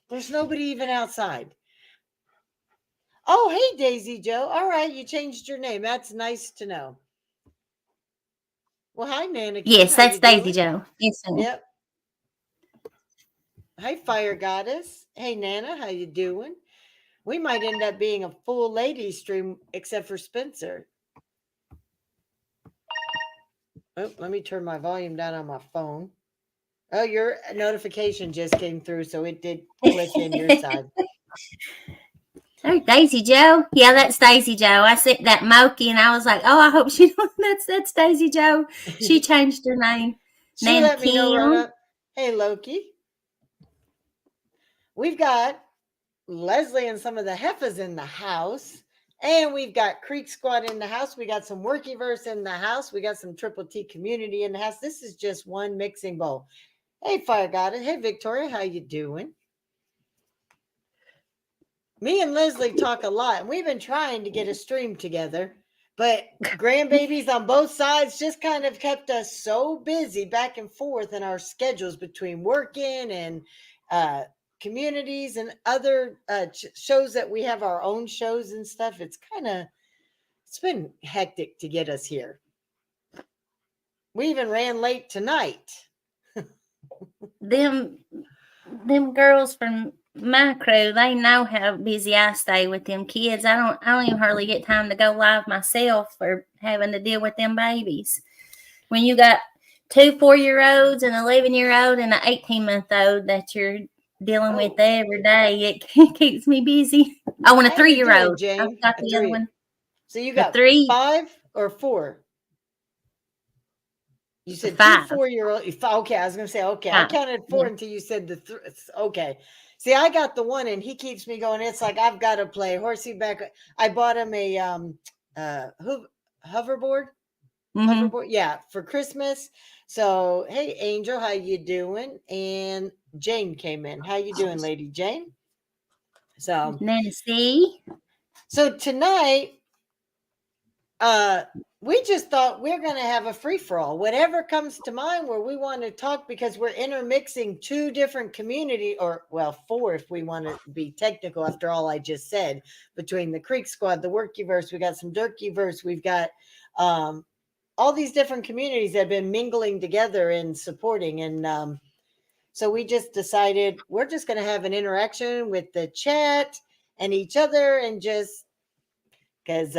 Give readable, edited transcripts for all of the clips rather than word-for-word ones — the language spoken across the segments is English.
There's nobody even outside. Oh, hey, Daisy Joe. All right, you changed your name. That's nice to know. Well, hi, Nanaki. Yes, How you that's Daisy doing? Joe. Yes, ma'am. Yep. Hi, Fire Goddess. Hey, Nana. How you doing? We might end up being a full ladies stream, except for Spencer. Oh, let me turn my volume down on my phone. Oh, your notification just came through, so it did click in your side. Oh, Daisy Joe. Yeah, that's Daisy Joe. I sent that Moki, and I was like, oh, I hope she that's Daisy Joe. She changed her name. She Nan let me know right Kim. up. Hey, Loki. We've got Leslie and some of the heifers in the house. And we've got Creek Squad in the house. We got some Workyverse in the house. We got some Triple T community in the house. This is just one mixing bowl. Hey, Fire Goddess. Hey, Victoria. How you doing? Me and Leslie talk a lot, and we've been trying to get a stream together, but grandbabies on both sides just kind of kept us so busy back and forth in our schedules between working and uh, communities and other shows that we have our own shows and stuff. It's been hectic to get us here. We even ran late tonight. Them them girls from my crew, they know how busy I stay with them kids. I don't even hardly get time to go live myself for having to deal with them babies. When you got two 4-year-olds, an 11-year-old, and an 18-month-old that you're dealing with Oh, every day, it keeps me busy. Oh, and a how you doing, 3-year-old. I Jane? forgot A the other three. one. So you A got 3, 5 or 4? You a said two 5, 4-year old. Okay, I was gonna say okay. I 5. counted four Yeah. until you said the okay. See, I got the one, and he keeps me going. It's like I've got to play horsey back. I bought him a hoverboard, Mm-hmm. yeah, for Christmas. So hey, Angel, how you doing? And Jane came in. How you doing, Lady Jane? So Nancy. tonight uh we just thought we're going to have a free for all, whatever comes to mind where we want to talk, because we're intermixing two different community, or well, four if we want to be technical after all I just said, between the Creek Squad, the Workyverse, we got some Dirkyverse, we've got um all these different communities that have been mingling together and supporting, and so we just decided we're just going to have an interaction with the chat and each other, and just because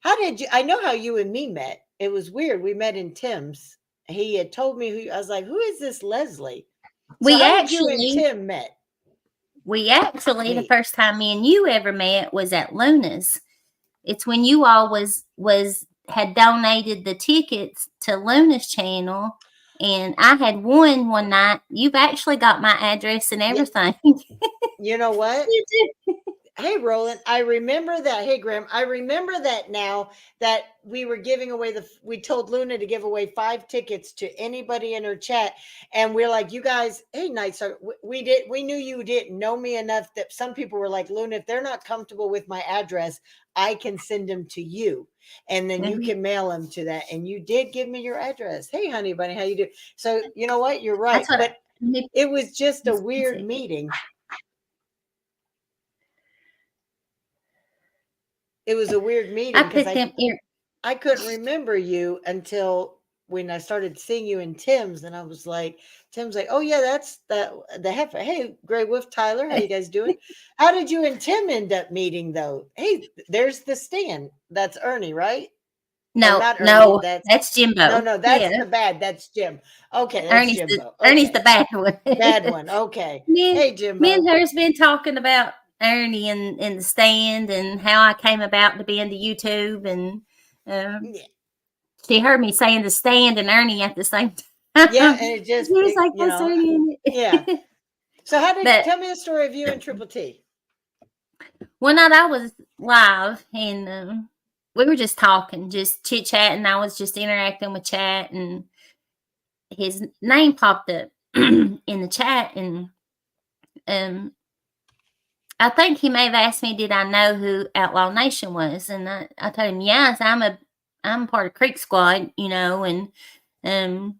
how did you? I know how you and me met. It was weird. We met in Tim's. He had told me who. I was like, "Who is this Leslie?" So We how did you and actually Tim the meet? first time me and you ever met was at Luna's. It's when you all was had donated the tickets to Luna's channel, and I had won one night. You've actually got my address and Yeah, everything. you know what? You do. Hey, Roland, I remember that. Hey, Graham, I remember that now, that we were giving away we told Luna to give away 5 tickets to anybody in her chat. And we're like, you guys, hey, Night Star, we knew you didn't know me enough that some people were like, Luna, if they're not comfortable with my address, I can send them to you. And then you Mhm. can mail them to that. And you did give me your address. Hey, honey bunny, how you do? So you know what? You're right. That's what But I. it was just a weird meeting. It was a weird I meeting because put them ear. I couldn't remember you until when I started seeing you in Tim's, and I was like, Tim's like, oh yeah, that's the heifer. Hey, Gray Wolf Tyler, how you guys doing? How did you and Tim end up meeting though? Hey, there's the stand. That's Ernie, right? Or No, not Ernie? no, that's No, Jimbo. no, that's Yeah, the bad. That's Jim. Okay, that's Ernie's the Jimbo. Ernie's the Okay, bad one. bad one. Okay, me, hey me and Jimbo. her's been talking about Ernie and the stand and how I came about to be into YouTube, and um, Yeah, she heard me saying the stand and Ernie at the same yeah, time. and it She just, was like, "That's Ernie in yeah. it." So how did But tell me the story of you and Triple T? one night I was live, and we were just talking, just chit chatting. I was just interacting with chat, and his name popped up in the chat, and um, I think he may have asked me, did I know who Outlaw Nation was? And I told him, yes, I'm part of Creek Squad, and um,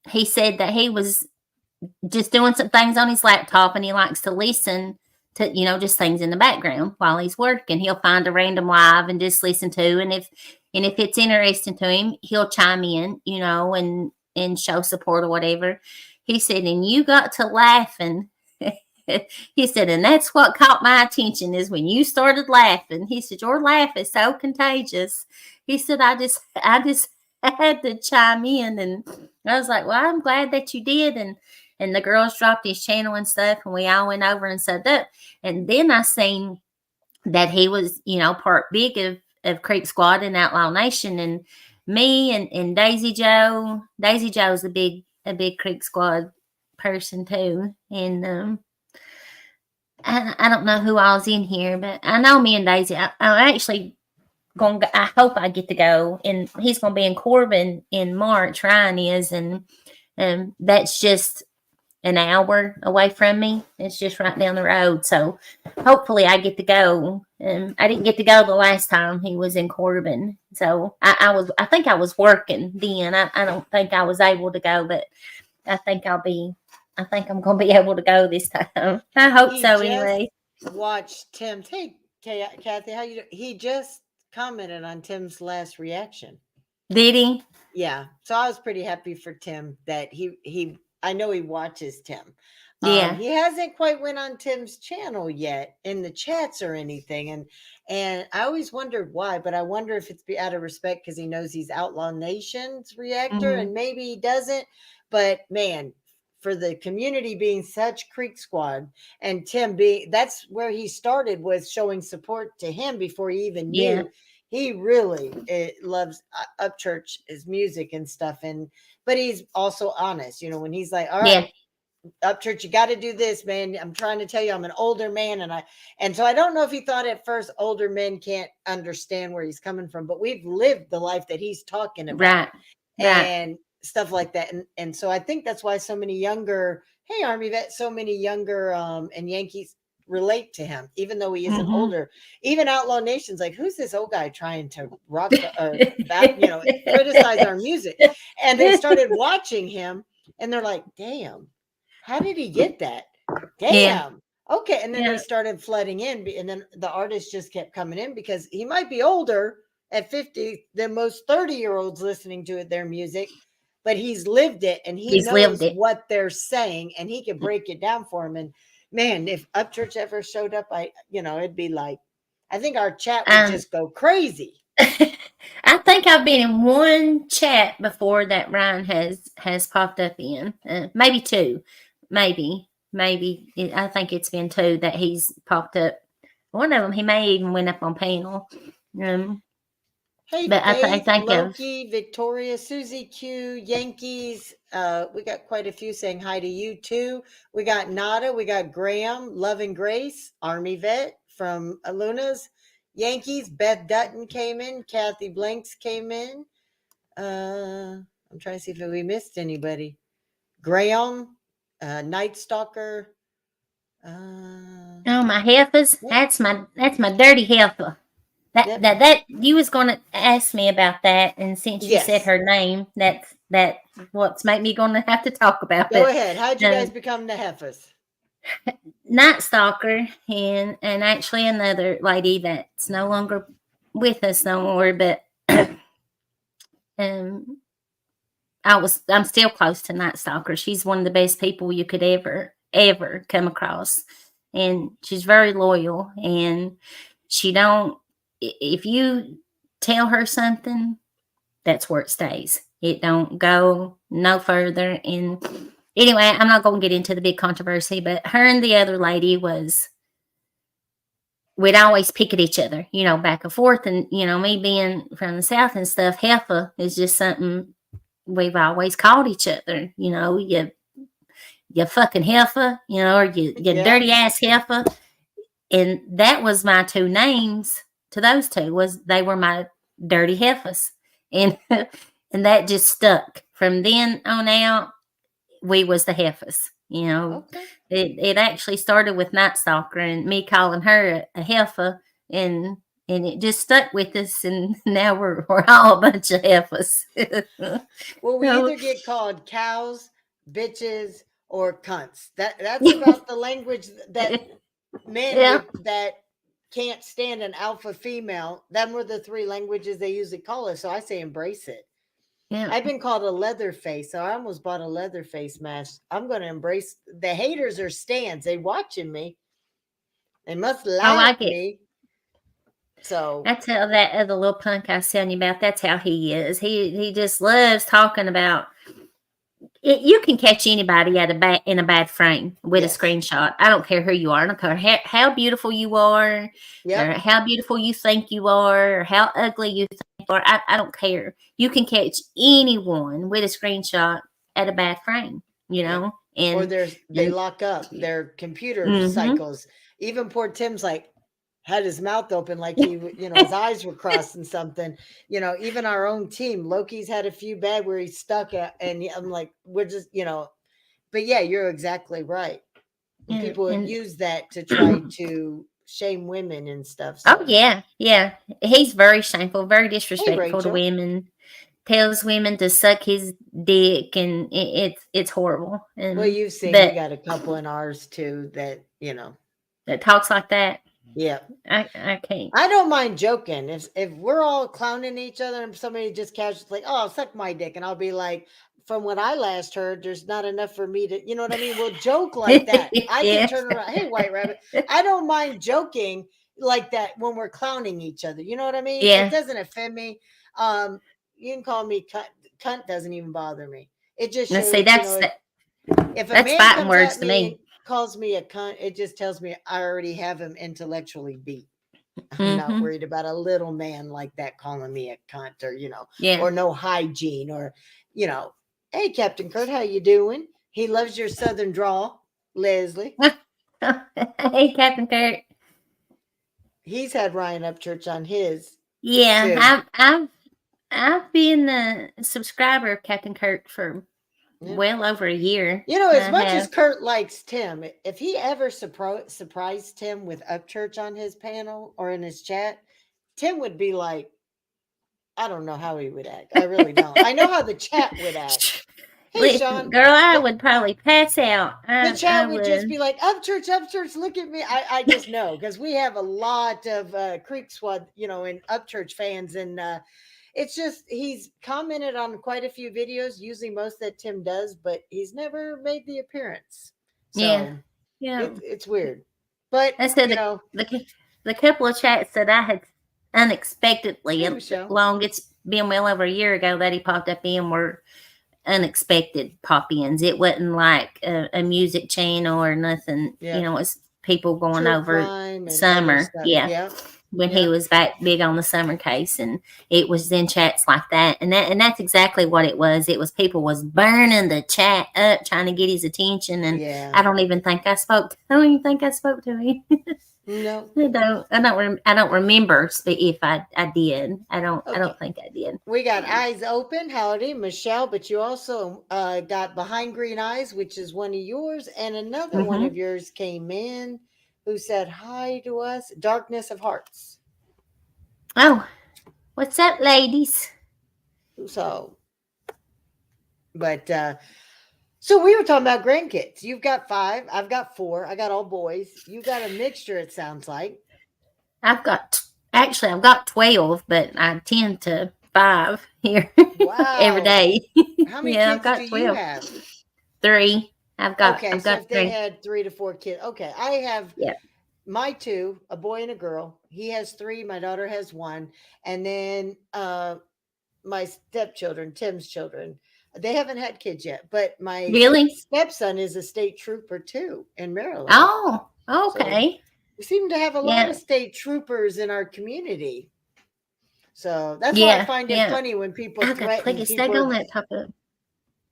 he said that he was just doing some things on his laptop, and he likes to listen to, just things in the background while he's working. He'll find a random live and just listen to, and if it's interesting to him, he'll chime in, and show support or whatever. He said, and you got to laughing. He said, and that's what caught my attention is when you started laughing. He said, your laugh is so contagious. He said, I just had to chime in, and I was like, well, I'm glad that you did. And the girls dropped his channel and stuff, and we all went over and said that. And then I seen that he was, part big of Creek Squad and Outlaw Nation, and me and Daisy Joe. Daisy Joe's a big Creek Squad person too, and I don't know who all's in here, but I know me and Daisy. I'm actually going. I hope I get to go, and he's going to be in Corbin in March. Ryan is, and that's just an hour away from me. It's just right down the road. So hopefully I get to go. I didn't get to go the last time he was in Corbin. So I think I was working then. I don't think I was able to go, but I think I'm going to be able to go this time. I hope He so just anyway. watched Tim's. Hey, Kathy, how you doing? He just commented on Tim's last reaction. Did he? Yeah, so I was pretty happy for Tim that he I know he watches Tim. Yeah. He hasn't quite went on Tim's channel yet in the chats or anything, and I always wondered why, but I wonder if it's out of respect because he knows he's Outlaw Nation's reactor, Mm-hmm. and maybe he doesn't. But man, for the community being such Creek Squad and Tim being that's where he started was showing support to him before he even Yeah. knew he really loves Upchurch, his music and stuff, and but he's also honest, when he's like, all Yeah. right, Upchurch, you got to do this, man. I'm trying to tell you, I'm an older man, and so I don't know if he thought at first older men can't understand where he's coming from, but we've lived the life that he's talking about Right. Right. and stuff like that, and so I think that's why so many younger, hey Army vet, so many younger and Yankees relate to him, even though he isn't Mm-hmm. older. Even Outlaw Nation's like, who's this old guy trying to rock or criticize our music? And they started watching him, and they're like, damn, how did he get that? Yeah. Damn. Okay. And then they Yeah. started flooding in, and then the artist just kept coming in because he might be older at 50 than most 30-year-olds listening to their music, but he's lived it and he He's lived knows it. what they're saying and he can break it down for him. And man, if Upchurch ever showed up, it'd be like, I think our chat would Um, just go crazy. I think I've been in one chat before that Ryan has popped up in. Maybe two, maybe. I think it's been two that he's popped up. One of them he may even went up on panel. Um, Hey, but I Faith, think of Loki, Victoria, Susie Q, Yankees. We got quite a few saying hi to you too. We got Nada, we got Graham, Love and Grace, Army Vet from Aluna's, Yankees. Beth Dutton came in, Kathy Blanks came in. I'm trying to see if we missed anybody. Graham, Night Stalker. oh my heifers. Yep, That's my dirty heifer. That yep, that that you was gonna ask me about that, and since you said yes. her name, that's what's made me gonna have to talk about Go it. ahead. How'd you guys become the heifers? Night Stalker and actually another lady that's no longer with us no more, but um I'm still close to Night Stalker. She's one of the best people you could ever come across. And she's very loyal, and she don't if you tell her something, that's where it stays. It don't go no further. And anyway, I'm not going to get into the big controversy, but her and the other lady we'd always pick at each other, back and forth. And, me being from the South and stuff, heifer is just something we've always called each other. You fucking heifer, or you Yeah. dirty ass heifer. And that was my two names to those two, was they were my dirty heifers. And and that just stuck. From then on out, we was the heifers. Okay. It actually started with Night Stalker and me calling her a heifer, and it just stuck with us, and now we're all a bunch of heifers. Well, we So, either get called cows, bitches, or cunts. That's about the language that men Yeah. would that can't stand an alpha female. Them were the three languages they usually call us. So I say embrace it. Yeah. I've been called a leather face, so I almost bought a leather face mask. I'm going to embrace the haters are stands. They watching me. They must Oh, I like get. me. So That's how that other little punk I was telling you about. That's how he is. He just loves talking about. You can catch anybody in a bad frame with a yes, screenshot. I don't care who you are. I don't care how beautiful you are, or yep. how beautiful you think you are, or how ugly you think you are. I don't care. You can catch anyone with a screenshot at a bad frame. You Yep. know, Or they and lock up their computer mm-hmm. cycles. Even poor Tim's like had his mouth open like his eyes were crossing something. Even our own team, Loki's had a few bad where he's stuck at, and I'm like, we're just, but yeah, you're exactly right. And people and use that to try to shame women and stuff. oh So, yeah, yeah. He's very shameful, very hey, disrespectful to Rachel. women. Tells women to suck his dick, and it's horrible. Well, And you've seen we but got a couple in ours too that, that talks like that, yeah. I can't. I don't mind joking. If we're all clowning each other and somebody just casually like, "Oh, suck my dick," and I'll be like, "From what I last heard, there's not enough for me to," you know what I mean? We'll joke like that. I can Yeah, turn around, "Hey, White Rabbit," I don't mind joking like that when we're clowning each other. You know what I mean? It yeah. doesn't offend me. Um, you can call me cunt. Cunt doesn't even bother me. It just Now see, shows, if a that's man fighting comes words at to me and me. calls me a cunt, it just tells me I already have him intellectually beat. I'm not Hmm. worried about a little man like that calling me a cunt or, Yeah. or no hygiene or, you know, hey, Captain Kurt, how you doing? He loves your southern drawl, Leslie. Hey, Captain Kurt. He's had Ryan Upchurch on his Yeah, too. I've been a subscriber of Captain Kurt for Yeah. well over a year. As I much as have. Kurt likes Tim, if he ever surprised Tim with Upchurch on his panel or in his chat, Tim would be like, I don't know how he would act. I really don't. I know how the chat would act. Hey, Listen, Sean. girl, I The, would probably pass out. the I chat would just would. be like, up church, look at me. I just know because we have a lot of Creek Swad, and up church fans. And it's just, he's commented on quite a few videos, usually most that Tim does, but he's never made the appearance. Yeah, So yeah. it's weird. But, I said the couple of chats that I had unexpectedly, hey, Michelle. long it's been well over a year ago that he popped up in, were unexpected pop-ins. It wasn't like a music channel or nothing. Yeah. It's people going True over crime and other summer. stuff. Yeah, Yeah. when he Yeah. was back big on the summer case, and it was in chats like that, and that's exactly what it was. It was people was burning the chat up trying to get his attention, and Yeah. I don't even think I spoke. I don't even think I spoke to him. No. I don't remember if I did. I Okay. don't think I did. We got Eyes Open. Howdy, Michelle. But you also got Behind Green Eyes, which is one of yours. And another one Mm-hmm. of yours came in who said hi to us. Darkness of Hearts. Oh, what's up, ladies? So, but, so we were talking about grandkids. You've got 5. I've got 4. I got all boys. You got a mixture, it sounds like. I've got 12, but I tend to 5 here every Wow. day. How many Yeah, I've kids do got you 12. have? 3. Okay, I've so got if they 3. had 3 to 4 kids. Okay, I have Yeah. my 2, a boy and a girl. He has 3, my daughter has 1, and then my stepchildren, Tim's children, they haven't had kids yet, but my Really? stepson is a state trooper too in Maryland. Oh, So okay. we seem to have a lot Yeah. of state troopers in our community. So that's why I Yeah. find it Yeah. funny when people I've got to click threaten a stag people on that top up.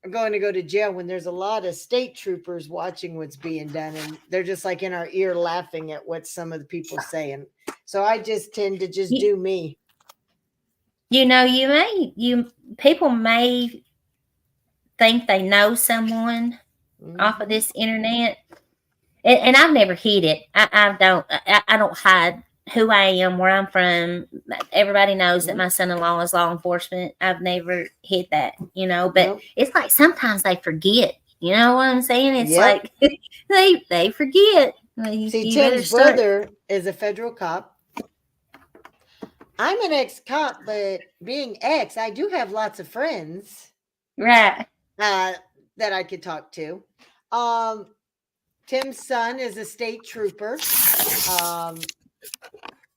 are going to go to jail when there's a lot of state troopers watching what's being done, and they're just like in our ear laughing at what some of the people saying. So I just tend to just You, do me. you people may think they know someone off of Mm-hmm. this internet, and I've never hid it. I don't hide who I am, where I'm from. Everybody knows that Nope. my son-in-law is law enforcement. I've never hid that, but Nope. it's like sometimes they forget. You know what I'm saying? It's Yep. like they forget. See, You better Tim's start. brother is a federal cop. I'm an ex-cop, but being ex, I do have lots of friends Right. uh, that I could talk to. Um, Tim's son is a state trooper. Um,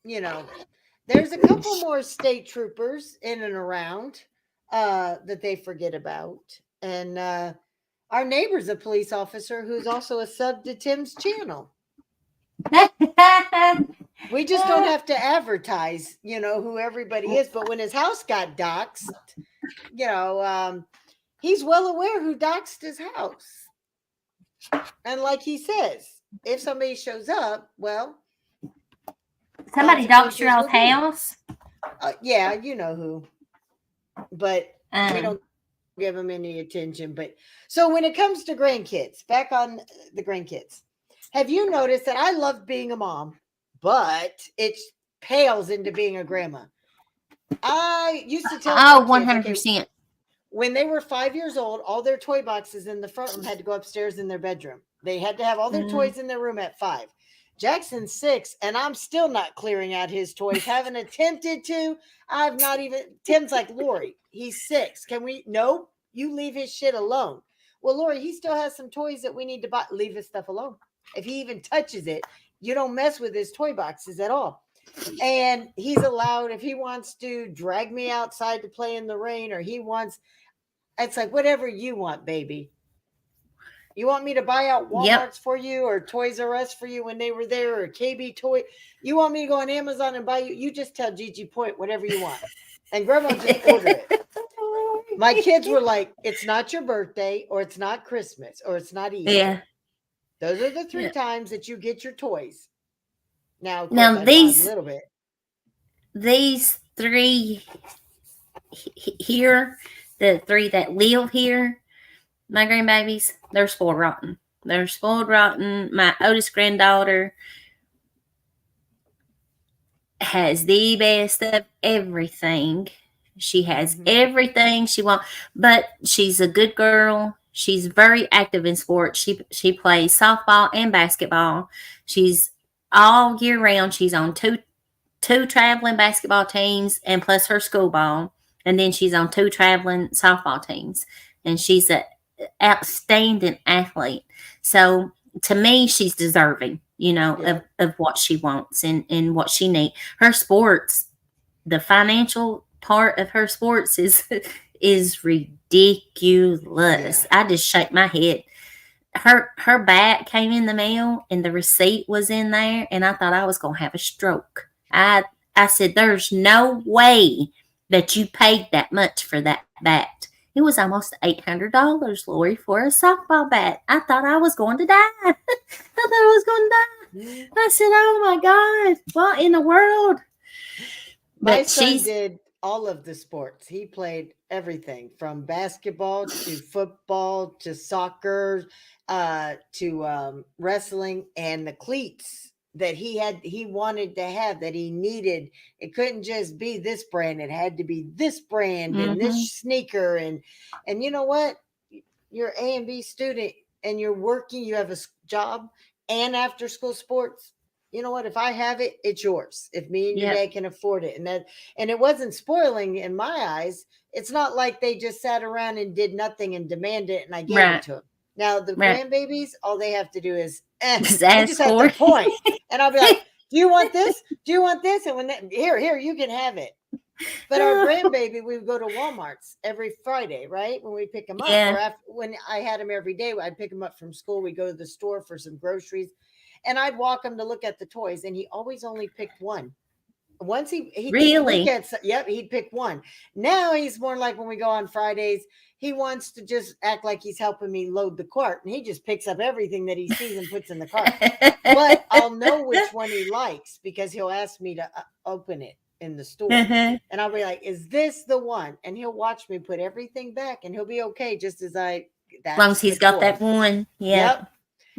you know, there's a couple more state troopers in and around that they forget about. And our neighbor's a police officer who's also a sub to Tim's channel. We just don't have to advertise, who everybody is. But when his house got doxxed, he's well aware who doxxed his house. And like he says, if somebody shows up, well, Somebody doxed your consequences old will be. house. Yeah, you know who. But we Um, don't give them any attention. But so when it comes to grandkids, back on the grandkids, have you noticed that I love being a mom, but it pales into being a grandma? I used to tell my oh, kids, okay, 100%. when they were 5 years old, all their toy boxes in the front room had to go upstairs in their bedroom. They had to have all their Mm. toys in their room at 5. Jackson's 6, and I'm still not clearing out his toys. Haven't attempted to. I've not even. Tim's like, Lori, he's 6. Can we? Nope. You leave his shit alone. Well, Lori, he still has some toys that we need to buy. Leave his stuff alone. If he even touches it, you don't mess with his toy boxes at all. And he's allowed, if he wants to drag me outside to play in the rain, or he wants, it's like, whatever you want, baby. You want me to buy out Yep. Walmart's for you or Toys R Us for you when they were there, or KB Toy? You want me to go on Amazon and buy you? You just tell Gigi Point whatever you want. And grandma just order it. My kids were like, it's not your birthday, or it's not Christmas, or it's not Yeah. Easter. Those are the 3 Yeah. times that you get your toys. Now, of course, Now I nod a little bit. these three here, the 3 that live here, my grandbabies, they're spoiled rotten. They're spoiled rotten. My oldest granddaughter has the best of everything. She has Mm-hmm. everything she wants, but she's a good girl. She's very active in sports. She plays softball and basketball. She's all year round. She's on two traveling basketball teams and plus her school ball, and then she's on 2 traveling softball teams, and she's an outstanding athlete. So to me, she's deserving, Yeah. of what she wants and what she needs. Her sports, the financial part of her sports is ridiculous. Yeah. I just shake my head. Her bat came in the mail and the receipt was in there, and I thought I was gonna have a stroke. I said, "There's no way that you paid that much for that bat." It was almost $800, Lori, for a softball bat. I thought I was going to die. I thought I was going to die. Mm-hmm. I said, "Oh my God, what in the world?" My But son she's did all of the sports. He played everything from basketball to football to soccer to wrestling, and the cleats that he wanted to have, that he needed. It couldn't just be this brand. It had to be this brand and this mm-hmm, sneaker. And you know what? You're A and B student and you're working, you have a job and after school sports. You know what? If I have it, it's yours. If me and your yep, dad can afford it. And it wasn't spoiling in my eyes. It's not like they just sat around and did nothing and demanded it and I gave it right, to them. Now the right. grandbabies, all they have to do is Just we ask just have to for point. And I'll be like, do you want this? Do you want this? And when here, you can have it. But our grandbaby, we would go to Walmart's every Friday, right? When we pick him up, or yeah. after when I had him every day, I'd pick him up from school. We'd go to the store for some groceries, and I'd walk him to look at the toys, and he always only picked one. Once he'd look Really? at, yep, he'd pick one. Now he's more like when we go on Fridays, he wants to just act like he's helping me load the cart, and he just picks up everything that he sees and puts in the cart. But I'll know which one he likes because he'll ask me to open it in the store. Uh-huh. And I'll be like, is this the one? And he'll watch me put everything back and he'll be okay just as Long as that's the he's got toy. that one. Yep.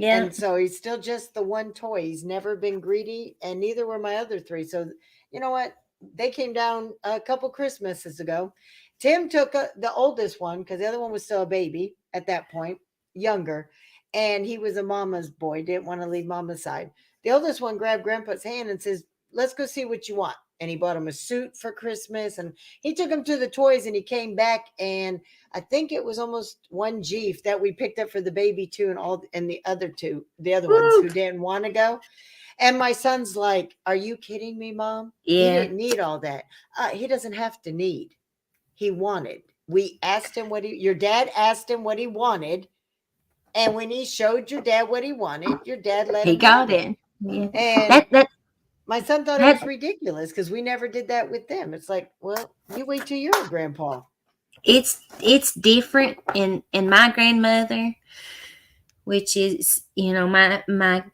Yep. And Yep. so he's still just the one toy. He's never been greedy, and neither were my other 3. So, you know what? They came down a couple Christmases ago. Tim took the oldest one because the other one was still a baby at that point. younger, and he was a mama's boy, didn't want to leave mama's side. The oldest one grabbed grandpa's hand and says, "Let's go see what you want." And he bought him a suit for Christmas, and he took him to the toys, and he came back, and I think it was almost one Jeep that we picked up for the baby too, and all, and the other ones Woo. who didn't want to go. And my son's like, "Are you kidding me, mom? He Yeah. didn't need all that. He doesn't have to need. He wanted. We asked him your dad asked him what he wanted. And when he showed your dad what he wanted, your dad let He him have got it." it. Yeah. And That my son thought it was that ridiculous because we never did that with them. It's like, well, you wait till you're a grandpa. it's different in my grandmother, which is, my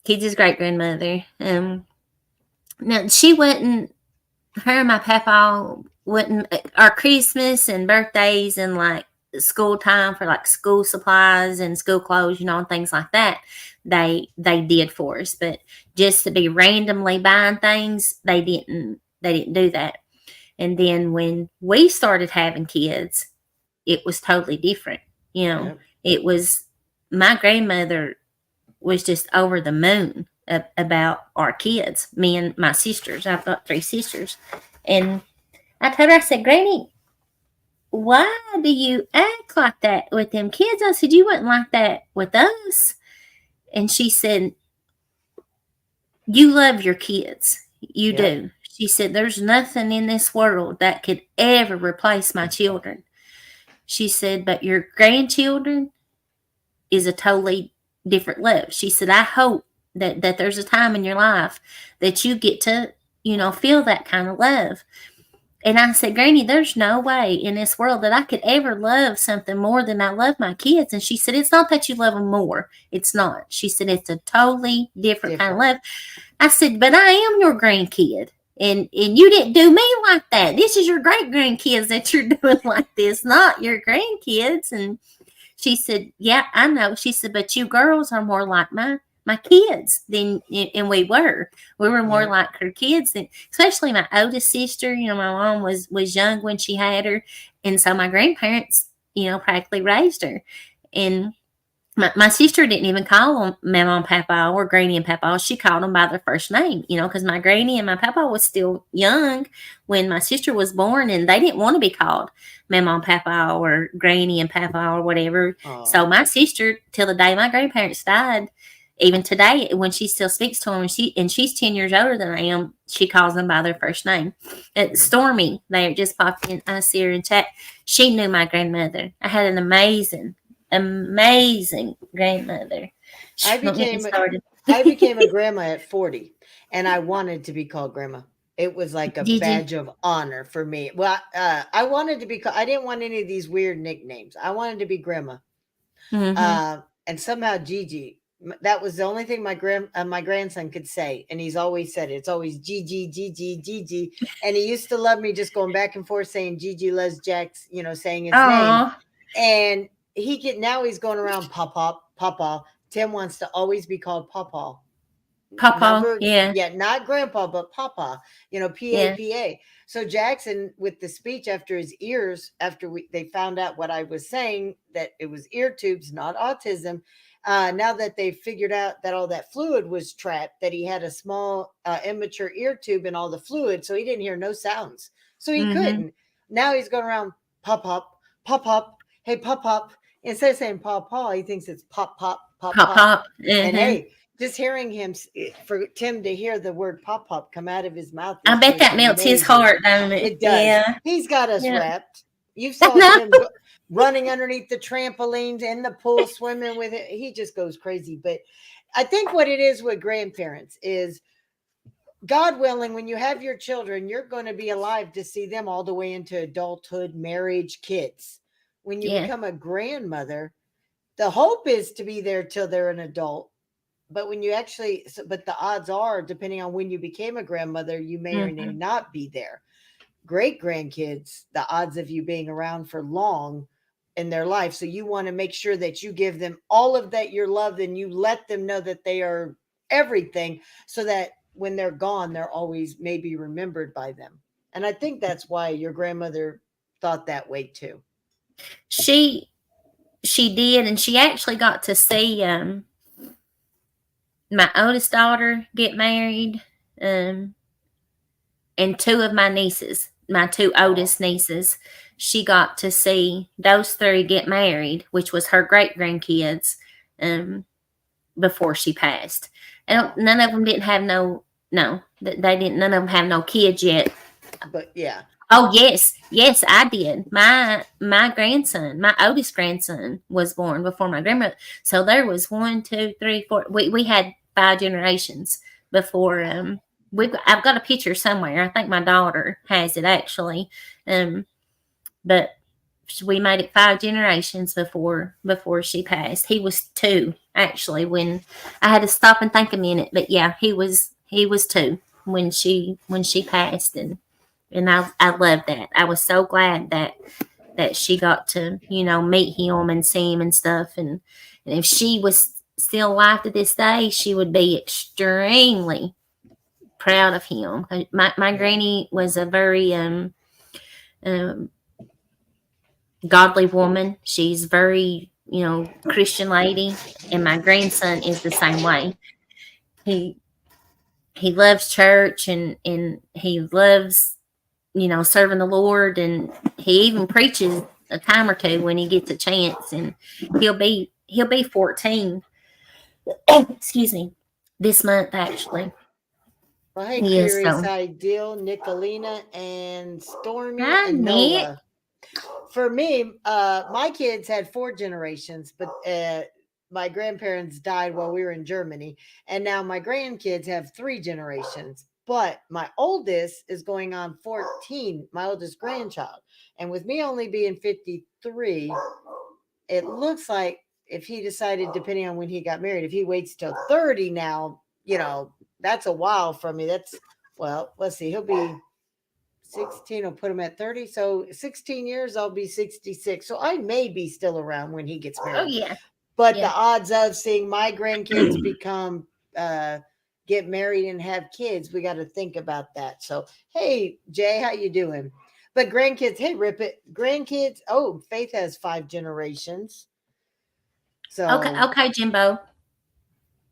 kids' great grandmother. Now she wasn't, her and my papa wouldn't, our Christmas and birthdays and like school time for like school supplies and school clothes, and things like that, they did for us. But just to be randomly buying things, they didn't do that. And then when we started having kids, it was totally different. You know, Yep. it was, my grandmother was just over the moon about our kids, me and my sisters. I've got three sisters. And I told her, I said, Granny, why do you act like that with them kids? I said, you wouldn't like that with us. And she said, you love your kids. You Yep. do. She said, there's nothing in this world that could ever replace my children. She said, but your grandchildren is a totally different love. She said, I hope that there's a time in your life that you get to, feel that kind of love. And I said, Granny, there's no way in this world that I could ever love something more than I love my kids. And she said, it's not that you love them more. It's not. She said, it's a totally different kind of Different. love. I said, but I am your grandkid. And you didn't do me like that. This is your great grandkids that you're doing like this, not your grandkids. And she said, yeah, I know. She said, but you girls are more like my kids than, and we were more Yep. like her kids than, especially my oldest sister. My mom was young when she had her, and so my grandparents, practically raised her. And my sister didn't even call them Mama and Papa or Granny and Papa. She called them by their first name, because my Granny and my Papa was still young when my sister was born, and they didn't want to be called Mama and Papa or Granny and Papa or whatever. So Oh, my sister, till the day my grandparents died, even today, when she still speaks to them, and she's 10 years older than I am, she calls them by their first name. Stormy, they just popped in. I see her in chat. She knew my grandmother. I had an amazing grandmother. I Don't get me became started. I became a grandma at 40, and I wanted to be called grandma. It was like a Did you? badge of honor for me. Well, I wanted to be called, I didn't want any of these weird nicknames. I wanted to be grandma. Mm-hmm. And somehow Gigi, that was the only thing my grandson could say, and he's always said it. It's always Gigi, Gigi, Gigi, and he used to love me just going back and forth saying Gigi loves Jack's, saying his name, Oh, and he's going around Papa, Papa. Tim wants to always be called Papa. Papa. Never, Yeah. yeah, not grandpa, but Papa, Yeah. Papa. So Jackson, with the speech after his ears, after they found out what I was saying, that it was ear tubes, not autism. Now that they figured out that all that fluid was trapped, that he had a small, immature ear tube and all the fluid, so he didn't hear no sounds. So he Mm-hmm. couldn't. Now he's going around pop up, pop up, hey pop up. Instead of saying paw paw, he thinks it's pop pop pop Pop pop. pop. And Mm-hmm. hey, just hearing for Tim to hear the word pop pop come out of his mouth I is bet just that melts his amazing. heart, don't it? It does. Yeah. He's got us Yeah. wrapped. You I saw know. Tim running underneath the trampolines in the pool, swimming with it. He just goes crazy. But I think what it is with grandparents is, God willing, when you have your children, you're going to be alive to see them all the way into adulthood, marriage, kids. When you Yeah. become a grandmother, the hope is to be there till they're an adult, but when you actually, but the odds are, depending on when you became a grandmother, you may or may Mm-hmm. not be there. Great grandkids, the odds of you being around for long in their life. So you want to make sure that you give them all of that your love, and you let them know that they are everything, so that when they're gone, they're always maybe remembered by them. And I think that's why your grandmother thought that way too. She she did, and she actually got to see my oldest daughter get married, and two of my nieces, my two oldest nieces. She got to see those three get married, which was her great grandkids, um, before she passed. And none of them didn't have they didn't. None of them have no kids yet. But yeah. Oh yes, I did. My grandson, my oldest grandson, was born before my grandmother. So there was 1, 2, 3, 4. We had 5 generations before. I've got a picture somewhere. I think my daughter has it actually. But we made it 5 generations before she passed. He was 2 actually when I had to stop and think a minute. But yeah, he was 2 when she passed, and I loved that. I was so glad that she got to meet him and see him and stuff. And if she was still alive to this day, she would be extremely proud of him. My granny was a very um, godly woman. She's very Christian lady, and my grandson is the same way. He he loves church, and he loves serving the Lord, and he even preaches a time or two when he gets a chance. And he'll be 14. Excuse me, this month actually. Well, hey, He is Curious so. Ideal, Nicolina, and Stormy, Hi, and Nick. Noah. For me, my kids had 4 generations, but my grandparents died while we were in Germany, and now my grandkids have 3 generations. But my oldest is going on 14, my oldest grandchild, and with me only being 53, it looks like if he decided, depending on when he got married, if he waits till 30 now, that's a while from me. That's, well, let's see, he'll be 16, will put him at 30. So 16 years, I'll be 66. So I may be still around when he gets Oh married. yeah, But the yeah. odds of seeing my grandkids become, get married and have kids, we got to think about that. So, hey, Jay, how you doing? But grandkids, hey, Rip It, grandkids, oh, Faith has 5 generations. Okay, So, okay, Jimbo.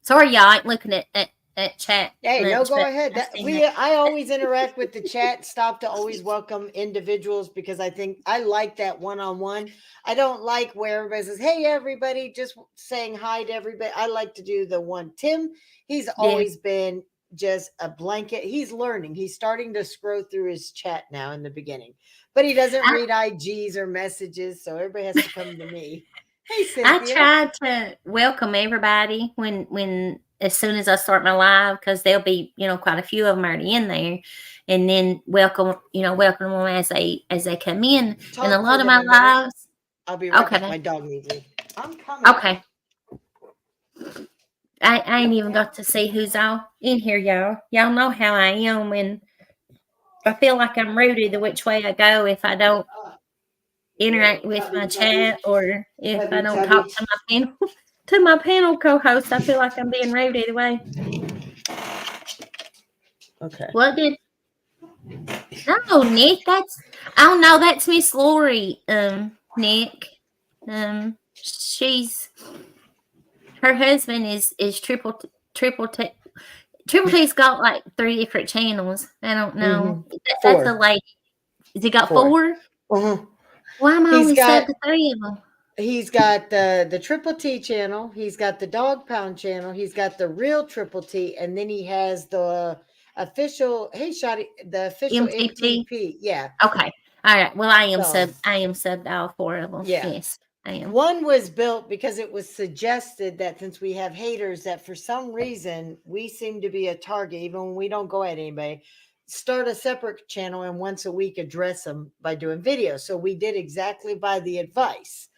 Sorry, y'all. I ain't looking at chat hey, no, much, go but ahead. I seen that. I always interact with the chat. Stop to always welcome individuals because I think I like that one-on-one. I don't like where everybody says, "Hey, everybody," just saying hi to everybody. I like to do the one. Tim, he's Yeah. always been just a blanket. He's learning. He's starting to scroll through his chat now in the beginning, but he doesn't I read IGs or messages, so everybody has to come to me. Hey, I Cynthia. tried to welcome everybody when as soon as I start my live, because there'll be quite a few of them already in there, and then welcome them as they come in. And a Talk for lot of them my a minute. lives. I'll be right back. Okay, My dog needs me. I'm coming. okay. I ain't even got to see who's all in here, y'all. Y'all know how I am when I feel like I'm rooted the which way I go if I don't interact with my chat, or if I Chubby, don't talk chubby. to my panel co-host. I feel like I'm being rude either way. Okay. What did No, Nick, oh no, that's Miss Laurie. Nick. She's her husband is triple T. Triple T's got like 3 different channels. I don't know. Mm-hmm. That's a Four. lady. Has he got Four. 4? Uh-huh. Why am I He's only got sub to 3 of them? he's got the Triple T channel. He's got the Dog Pound channel. He's got the real Triple T, and then he has the official. Hey, Shotty, the official MTP. MTP. Yeah. Okay. All right. Well, I am So subbed to all 4 of them. yeah. Yes, I am. One was built because it was suggested that since we have haters, that for some reason we seem to be a target, even when we don't go at anybody. Start a separate channel and once a week address them by doing videos. So we did exactly by the advice.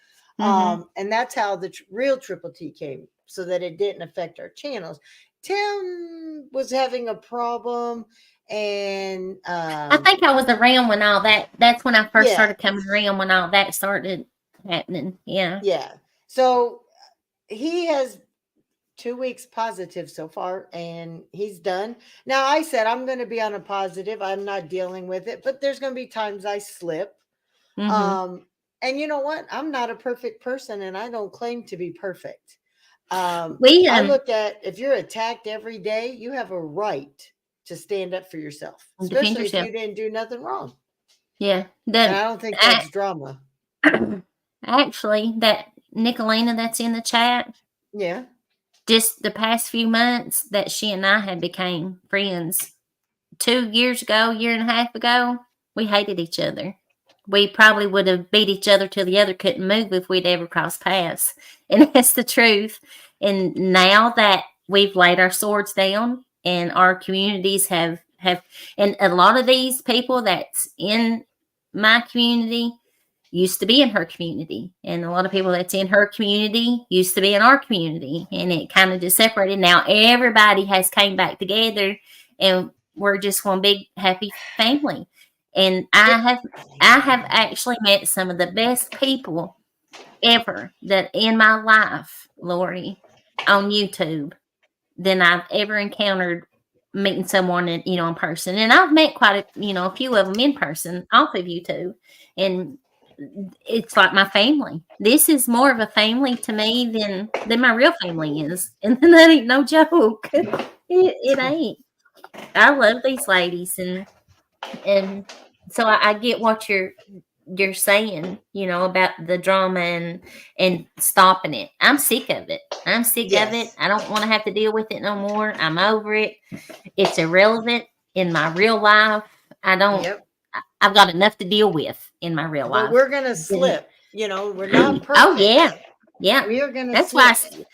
Mm-hmm. And that's how the real Triple T came, so that it didn't affect our channels. Tim was having a problem, and I think I was around when all that. That's when I first yeah, started coming around, when all that started happening. Yeah. yeah. So he has 2 weeks positive so far, and he's done. Now I said I'm going to be on a positive. I'm not dealing with it, but there's going to be times I slip. Mm-hmm. Um, And you know what? I'm not a perfect person and I don't claim to be perfect. We I look at if you're attacked every day, you have a right to stand up for yourself, defend especially if yourself. you didn't do nothing wrong. Yeah. And The I don't think that's drama. actually that Nicolina that's in the chat, Yeah. just the past few months that she and I had became friends. 2 years ago, year and a half ago, we hated each other. We probably would have beat each other till the other couldn't move if we'd ever crossed paths. And that's the truth. And now that we've laid our swords down and our communities have and a lot of these people that's in my community used to be in her community, and a lot of people that's in her community used to be in our community, and it kind of just separated. Now everybody has came back together, and we're just one big happy family. And It, I have actually met some of the best people ever that in my life, Lori, on YouTube than I've ever encountered meeting someone in, in person. And I've met quite a few of them in person off of YouTube. And it's like my family. This is more of a family to me than my real family is. And that ain't no joke. It ain't. I love these ladies and so I get what you're saying, about the drama and stopping it. I'm sick of it. I'm sick of it. yes. I don't want to have to deal with it no more. I'm over it. It's irrelevant in my real life. I don't. Yep. I've got enough to deal with in my real But life. we're going to Then- slip. We're not oh perfect. yeah, yeah. We are going to That's why. slip.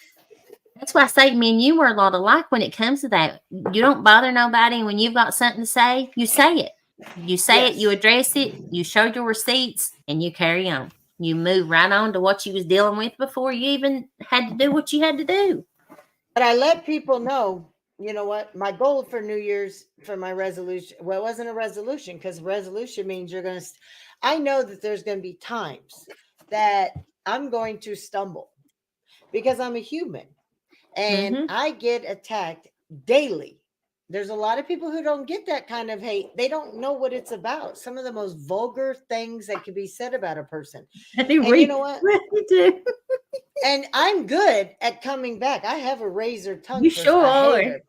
That's why I say me and you were a lot alike when it comes to that. You don't bother nobody, and when you've got something to say, you say it. You say it, you Yes. address it, you show your receipts, and you carry on. You move right on to what you was dealing with before you even had to do what you had to do. But I let people know, you know what, my goal for New Year's for my resolution, well, it wasn't a resolution because resolution means you're going to, I know that there's going to be times that I'm going to stumble because I'm a human and Mm-hmm. I get attacked daily. There's a lot of people who don't get that kind of hate. They don't know what it's about. Some of the most vulgar things that could be said about a person. And you know We what? really do. And I'm good at coming back. I have a razor tongue You for sure a are. hater.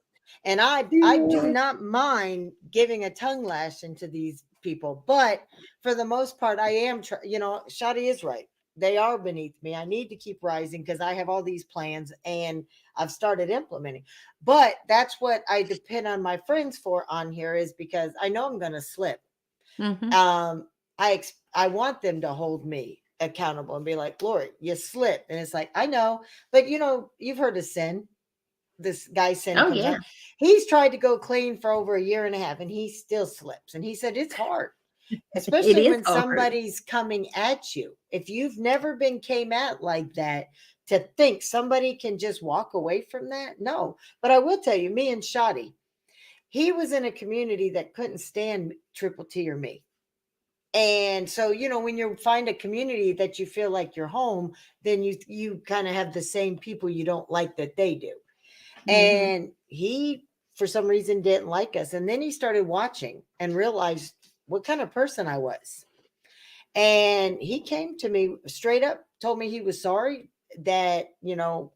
And I do not mind giving a tongue lash into these people, but for the most part, I am. Shadi is right. They are beneath me. I need to keep rising because I have all these plans and I've started implementing. But that's what I depend on my friends for on here is because I know I'm going to slip. Mm-hmm. I want them to hold me accountable and be like, Lori, you slipped. And it's like, I know, but you've heard of Sin. This guy Sin Oh comes yeah, on. He's tried to go clean for over a year and a half and he still slips. And he said it's hard, it especially is when hard. somebody's coming at you. If you've never been came at like that, to think somebody can just walk away from that. No. But I will tell you, me and Shadi, he was in a community that couldn't stand Triple T or me. And so, when you find a community that you feel like you're home, then you kind of have the same people you don't like that they do. Mm-hmm. And he for some reason didn't like us. And then he started watching and realized what kind of person I was. And he came to me straight up, told me he was sorry that,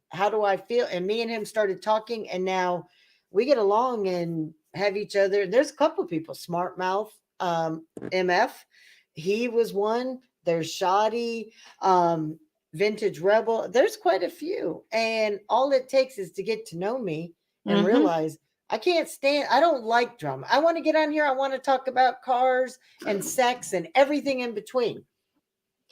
how do I feel? And me and him started talking and now we get along and have each other. There's a couple of people, Smart Mouth, MF. He was one. There's Shoddy, Vintage Rebel. There's quite a few. And all it takes is to get to know me and Mm-hmm. realize I don't like drama. I want to get on here. I want to talk about cars and sex and everything in between.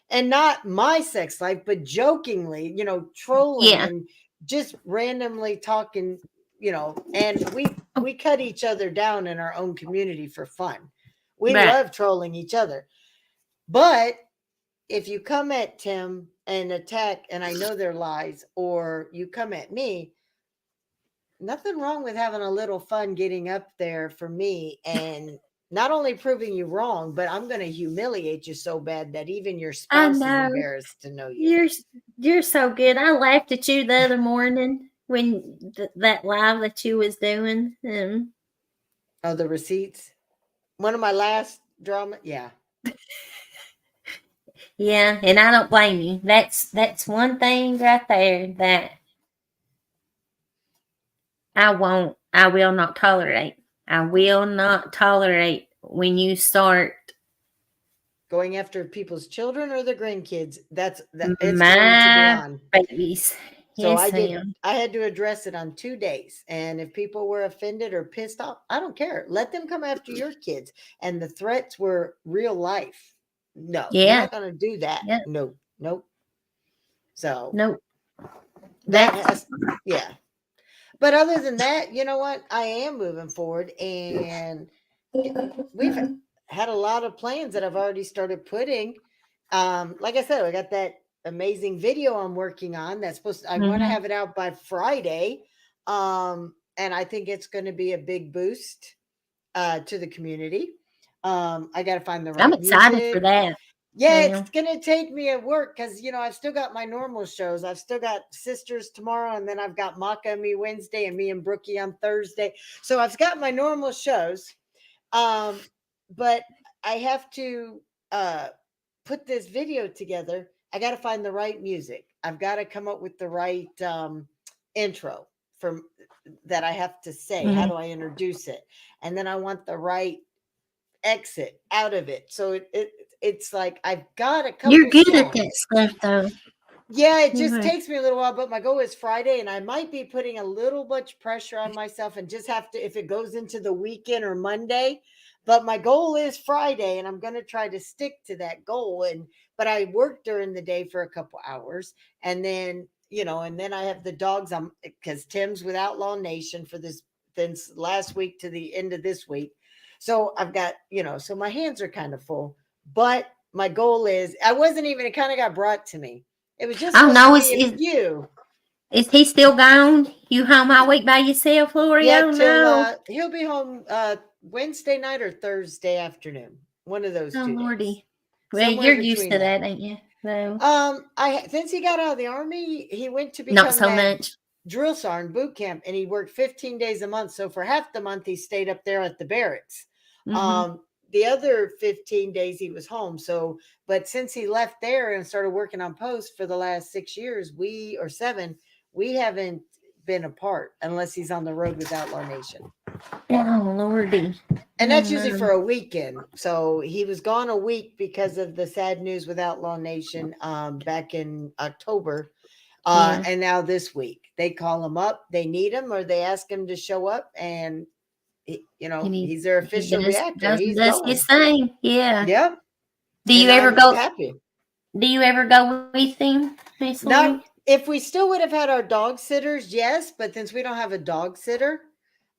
And not my sex life, but jokingly, trolling Yeah. and just randomly talking, and Oh, we cut each other down in our own community for fun. We right. love trolling each other. But if you come at Tim and attack, and I know they're lies, or you come at me, nothing wrong with having a little fun getting up there for me and not only proving you wrong, but I'm going to humiliate you so bad that even your I spouse is know. embarrassed to know you. You're you're so good. I laughed at you the other morning when that live that you was doing. Oh, the receipts. One of my last drama. Yeah. Yeah, and I don't blame you. That's one thing right there that I will not tolerate. I will not tolerate when you start Going after people's children or their grandkids. It's going to be my on. babies. So Yes, ma'am. I had to address it on 2 days. And if people were offended or pissed off, I don't care. Let them come after your kids. And the threats were real life. No, they're Yeah. not going to do that. Yeah. Nope. Nope. So Nope. that That's has, yeah. But other than that, you know what? I am moving forward, and we've had a lot of plans that I've already started putting. Like I said, I got that amazing video I'm working on that's I want to mhm. have it out by Friday. And I think it's going to be a big boost to the community. I got to find the I'm right excited for music. that. Yeah, it's Yeah. gonna take me at work because I've still got my normal shows. I've still got Sisters tomorrow, and then I've got Maka and me Wednesday, and me and Brookie on Thursday. So I've got my normal shows, but I have to uh, put this video together. I got to find the right music. I've got to come up with the right intro for that I have to say. How Mhm. do I introduce it? And then I want the right exit out of it. So it's like I've got a You're couple good at that songs. stuff, though. Yeah, it You just are. takes me a little while, but my goal is Friday, and I might be putting a little much pressure on myself and just have to if it goes into the weekend or Monday. But my goal is Friday, and I'm going to try to stick to that goal. But I work during the day for a couple hours, and then and then I have the dogs. I'm because Tim's with Outlaw Nation for this since last week to the end of this week. So I've got so my hands are kind of full. But my goal is I wasn't even. It kind of got brought to me. It was just Oh supposed to no, be a few. is he still gone? You home all week by yourself, Lori? Yeah, Oh till no. he'll be home Wednesday night or Thursday afternoon. One of those Oh 2 days. Lordy. Well, Somewhere you're used between to that. that, ain't you? No. I since he got out of the army, he went to Not become so that much. drill sergeant boot camp, and he worked 15 days a month. So for half the month, he stayed up there at the barracks. Mm-hmm. The other 15 days he was home. So, but since he left there and started working on post for the last 6 years, or 7, we haven't been apart unless he's on the road with Outlaw Nation. Oh Lordy. And Oh that's usually no. for a weekend. So he was gone a week because of the sad news with Outlaw Nation back in October. Yeah. And now this week they call him up, they need him, or they ask him to show up, and And he's their he official reactor. He's does his going. thing. Yeah. Yep. Do you And ever I'm go happy. do you ever go with him, Miss Not Lori? if we still would have had our dog sitters, yes, but since we don't have a dog sitter,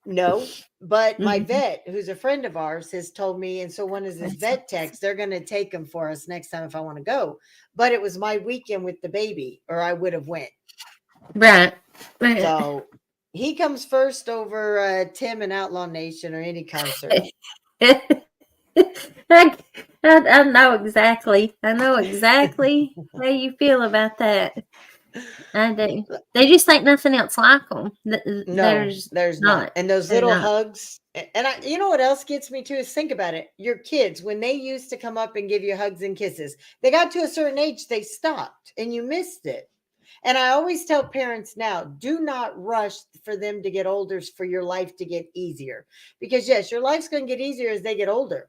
no. But my Mm-hmm. vet, who's a friend of ours, has told me, and so one is his That's vet techs, they're going to take him for us next time if I want to go. But it was my weekend with the baby, or I would have went. right. Right. So he comes first over Tim and Outlaw Nation or any concert. I, I know exactly. I know exactly how you feel about that. I do. They just ain't nothing else like them. No, There's there's not. not. And those They're little not. hugs. And you know what else gets me too is think about it. Your kids, when they used to come up and give you hugs and kisses, they got to a certain age, they stopped and you missed it. And I always tell parents now, do not rush for them to get older for your life to get easier. Because yes, your life's going to get easier as they get older.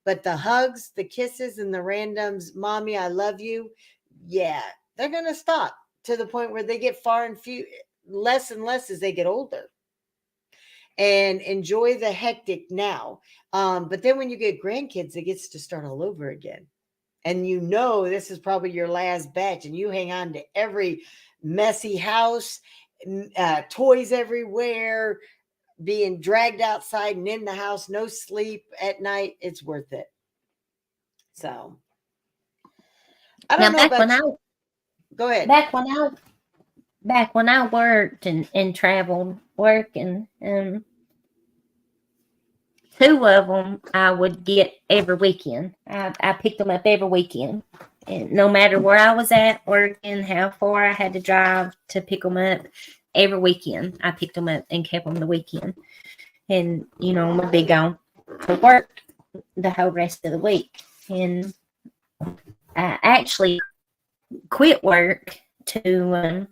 But the hugs, the kisses, and the randoms, mommy, I love you. Yeah, they're going to stop to the point where they get far and few less and less as they get older and enjoy the hectic now. But then when you get grandkids, it gets to start all over again. And this is probably your last batch, and you hang on to every messy house, toys everywhere, being dragged outside and in the house, no sleep at night. It's worth it. So I don't Now know about you. Go ahead. back when I back when I worked and traveled working, two of them I would get every weekend. I picked them up every weekend. And no matter where I was at working, how far I had to drive to pick them up, every weekend I picked them up and kept them the weekend. And, I'm be gone to work the whole rest of the week. And I actually quit work to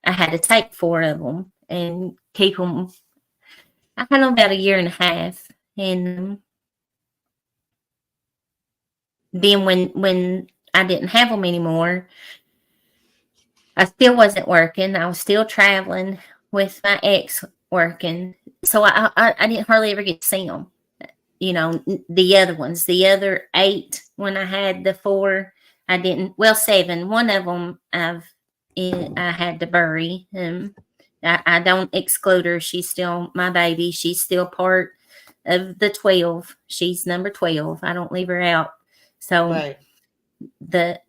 I had to take 4 of them and keep them. I had them about a year and a half, and then when I didn't have them anymore, I still wasn't working. I was still traveling with my ex working, so I didn't hardly ever get to see them. You know, the other ones, the other 8 when I had the 4, I didn't. Well, 7. One of them I had to bury. I don't exclude her. She's still my baby. She's still part of the 12. She's number 12. I don't leave her out. So Right. the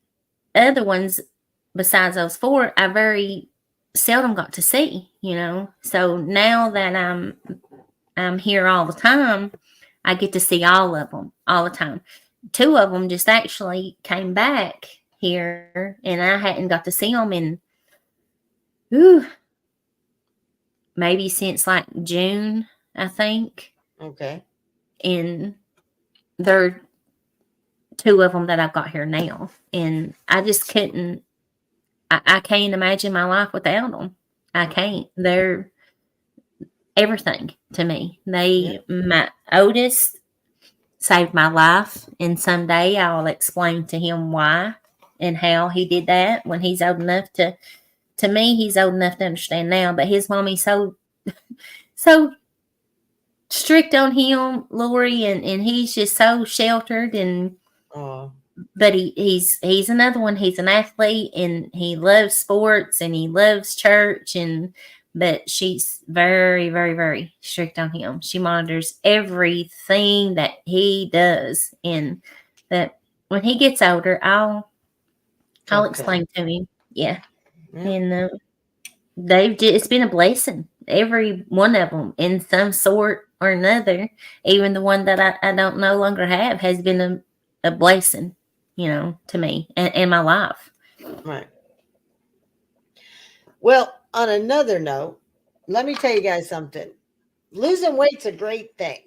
other ones, besides those 4, I very seldom got to see. So now that I'm here all the time, I get to see all of them all the time. 2 of them just actually came back here, and I hadn't got to see them in ooh, maybe since like June, I think. Okay. And there are 2 of them that I've got here now, and I just couldn't. I can't imagine my life without them. I can't. They're everything to me. Yeah. My oldest saved my life, and someday I'll explain to him why and how he did that when he's old enough to me, he's old enough to understand now, but his mommy's so strict on him, Lori, and he's just so sheltered. And Oh. but he's another one. He's an athlete, and he loves sports, and he loves church, and but she's very, very, very strict on him. She monitors everything that he does, and that when he gets older, I'll Okay. explain to him. Yeah, Yeah. and it's been a blessing. Every one of them, in some sort or another, even the one that I don't no longer have, has been a blessing, to me and my life. Right. Well, on another note, let me tell you guys something. Losing weight's a great thing.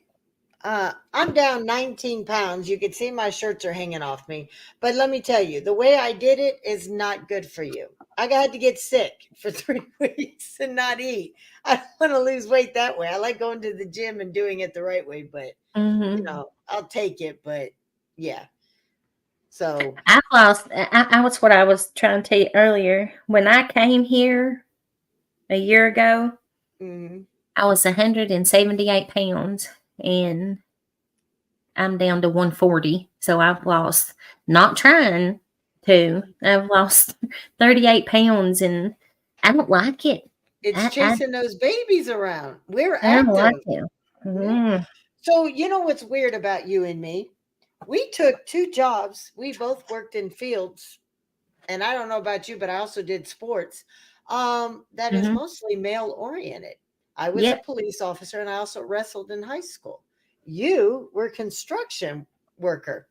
I'm down 19 pounds. You can see my shirts are hanging off me. But let me tell you, the way I did it is not good for you. I had to get sick for 3 weeks and not eat. I don't want to lose weight that way. I like going to the gym and doing it the right way, but Mm-hmm. I'll take it. But yeah. So, I've lost. I was what I was trying to tell you earlier. When I came here a year ago, mhm. I was 178 pounds, and I'm down to 140. So I've lost, not trying to, I've lost 38 pounds, and I don't like it. It's I chasing those babies around. We're don't like active. it. Yeah. Mm. So, you know what's weird about you and me? We took 2 jobs. We both worked in fields, and I don't know about you, but I also did sports. That is Mm-hmm. mostly male oriented. I was a Yep. police officer and I also wrestled in high school. You were construction worker.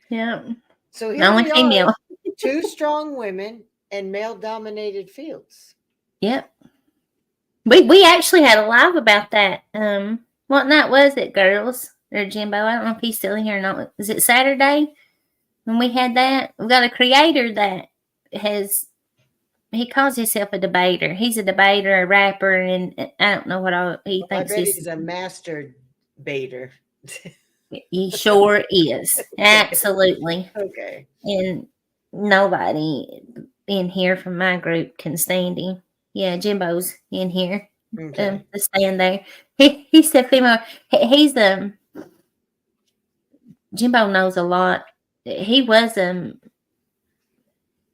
Yep. So here Only we are, female. 2 strong women in male dominated fields. Yep. We actually had a live about that. What night was it, girls? Or Jimbo? I don't know if he's still in here or not. Was it Saturday when we had that? We've got a creator that has, he calls himself a debater. He's a debater, a rapper, and I don't know what all he I thinks bet he's. he's a master baiter. He sure is. Okay. Absolutely. Okay. And nobody in here from my group can stand him. Yeah, Jimbo's in here. Okay. To stand there. He's the female. He's Jimbo knows a lot. He was Hey,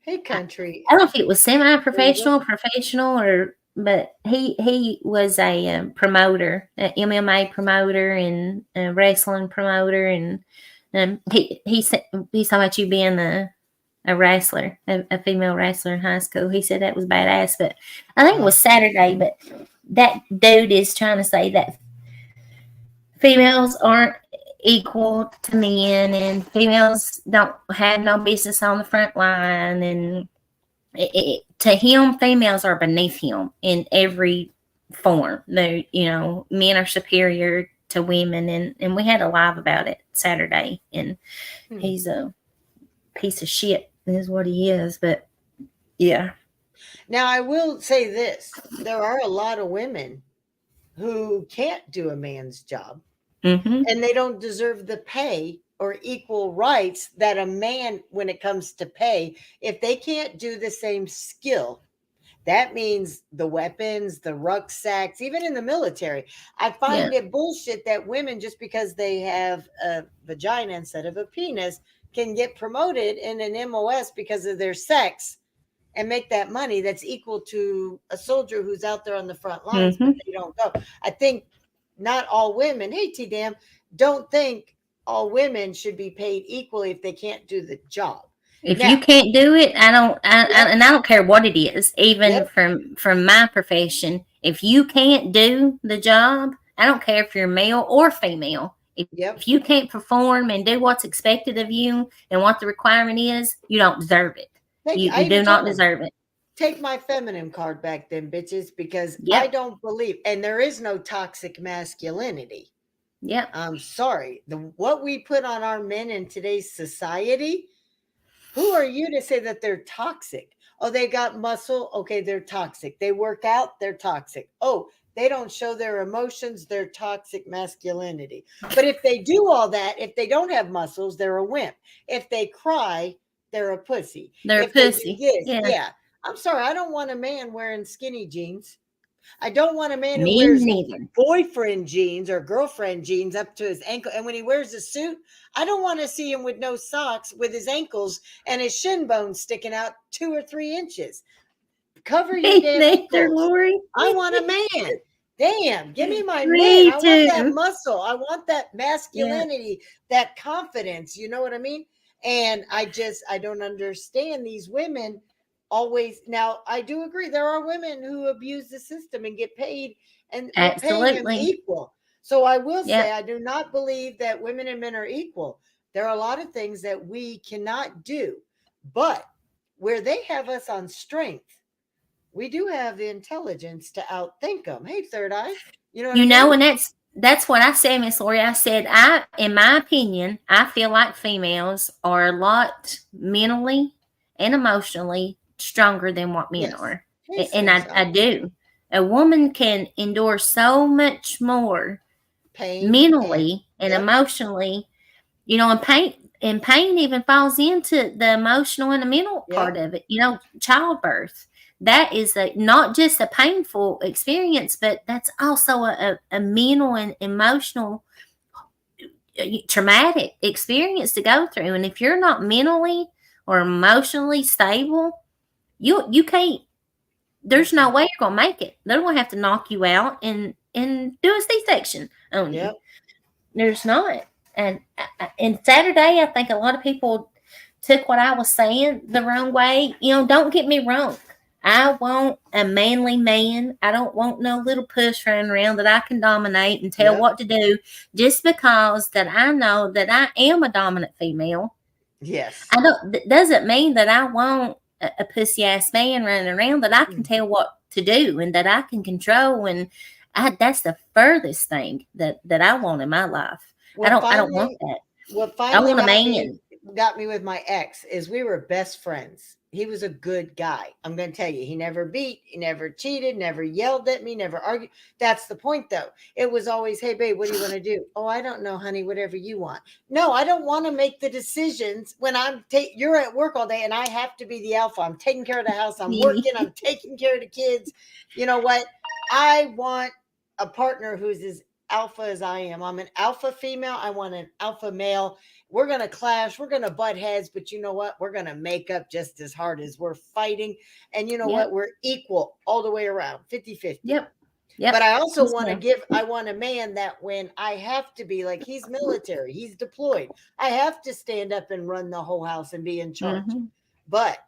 I country. I don't know if it was Where you semi-professional, going? professional, or but he was a promoter, a MMA promoter, and a wrestling promoter, and he's talking about you being a wrestler, a female wrestler in high school. He said that was badass, but I think it was Saturday. But that dude is trying to say that females aren't equal to men, and females don't have no business on the front line, and to him, females are beneath him in every form. Men are superior to women, and we had a live about it Saturday, and Hmm. he's a piece of shit. is what he is. But yeah. Now, I will say this, there are a lot of women who can't do a man's job, Mm-hmm. and they don't deserve the pay or equal rights that a man, when it comes to pay, if they can't do the same skill. That means the weapons, the rucksacks, even in the military. I Yeah. find it bullshit that women, just because they have a vagina instead of a penis, can get promoted in an MOS because of their sex and make that money that's equal to a soldier who's out there on the front lines, but Mm-hmm. they don't go. I think not all women, hey, T Dam, don't think all women should be paid equally if they can't do the job. If you Now, can't do it, I don't. yep, And I don't care what it is. Even yep, from my profession, if you can't do the job, I don't care if you're male or female. If yep. you can't perform and do what's expected of you and what the requirement is, you don't deserve it. Thank you. I You even do not told them, deserve it. take my feminine card back then, bitches, because I Yep. don't believe, and there is no toxic masculinity. Yep. I'm sorry. What we put on our men in today's society, who are you to say that they're toxic? Oh, they got muscle. Okay, they're toxic. They work out, they're toxic. Oh, they don't show their emotions, they're toxic masculinity. But if they do all that, if they don't have muscles, they're a wimp. If they cry, they're a pussy. They're a If they do pussy. this, Yeah. yeah. I'm sorry, I don't want a man wearing skinny jeans. I don't want a man who Me wears neither. boyfriend jeans or girlfriend jeans up to his ankle. And when he wears a suit, I don't want to see him with no socks with his ankles and his shin bones sticking out 2 or 3 inches. Cover your Me damn neither, ankles. Lori. I want a man. Damn, give me my man. Me I want that too. muscle. I want that Yeah. masculinity, that confidence. You know what I mean? And I don't understand these women always. Now, I do agree there are women who abuse the system and get paid, and we're paying them Absolutely. equal. So I will say, Yep. I do not believe that women and men are equal. There are a lot of things that we cannot do, but where they have us on strength, we do have the intelligence to outthink them. Hey, third eye, you know what I You mean? know, and that's what I said, Miss Lori. I said, in my opinion, I feel like females are a lot mentally and emotionally stronger than what men Yes. are. Hey, And Snooze, I do. A woman can endure so much more pain and mentally and yep, emotionally, and pain even falls into the emotional and the mental part yep, of it. Childbirth, that is not just a painful experience, but that's also a mental and emotional traumatic experience to go through. And if you're not mentally or emotionally stable, you can't. There's no mm-mm, way you're gonna make it. They're gonna have to knock you out and do a C-section on you. yep, There's not. And Saturday, I think a lot of people took what I was saying the wrong way. Don't get me wrong. I want a manly man. I don't want no little puss running around that I can dominate and tell yep, what to do just because that I know that I am a dominant female. yes. I don't. That doesn't mean that I want a pussy ass man running around that I can Mm. tell what to do and that I can control. And that's the furthest thing that I want in my life. I What don't. I don't want finally that. what I finally want a man. got me with my ex is we were best friends. He was a good guy. I'm going to tell you, he never beat, he never cheated, never yelled at me, never argued. That's the point though. It was always, "Hey babe, what do you want to do?" "Oh, I don't know, honey, whatever you want." No, I don't want to make the decisions when you're at work all day and I have to be the alpha. I'm taking care of the house, I'm working, I'm taking care of the kids. You know what? I want a partner who's as alpha as I am. I'm an alpha female. I want an alpha male. We're going to clash. We're going to butt heads. But you know what? We're going to make up just as hard as we're fighting. And you know what? Yep. We're equal all the way around, 50-50. Yep. Yep. But I also Yes, want to ma'am. I want a man that when I have to be like, he's military, he's deployed, I have to stand up and run the whole house and be in charge. Mm-hmm. But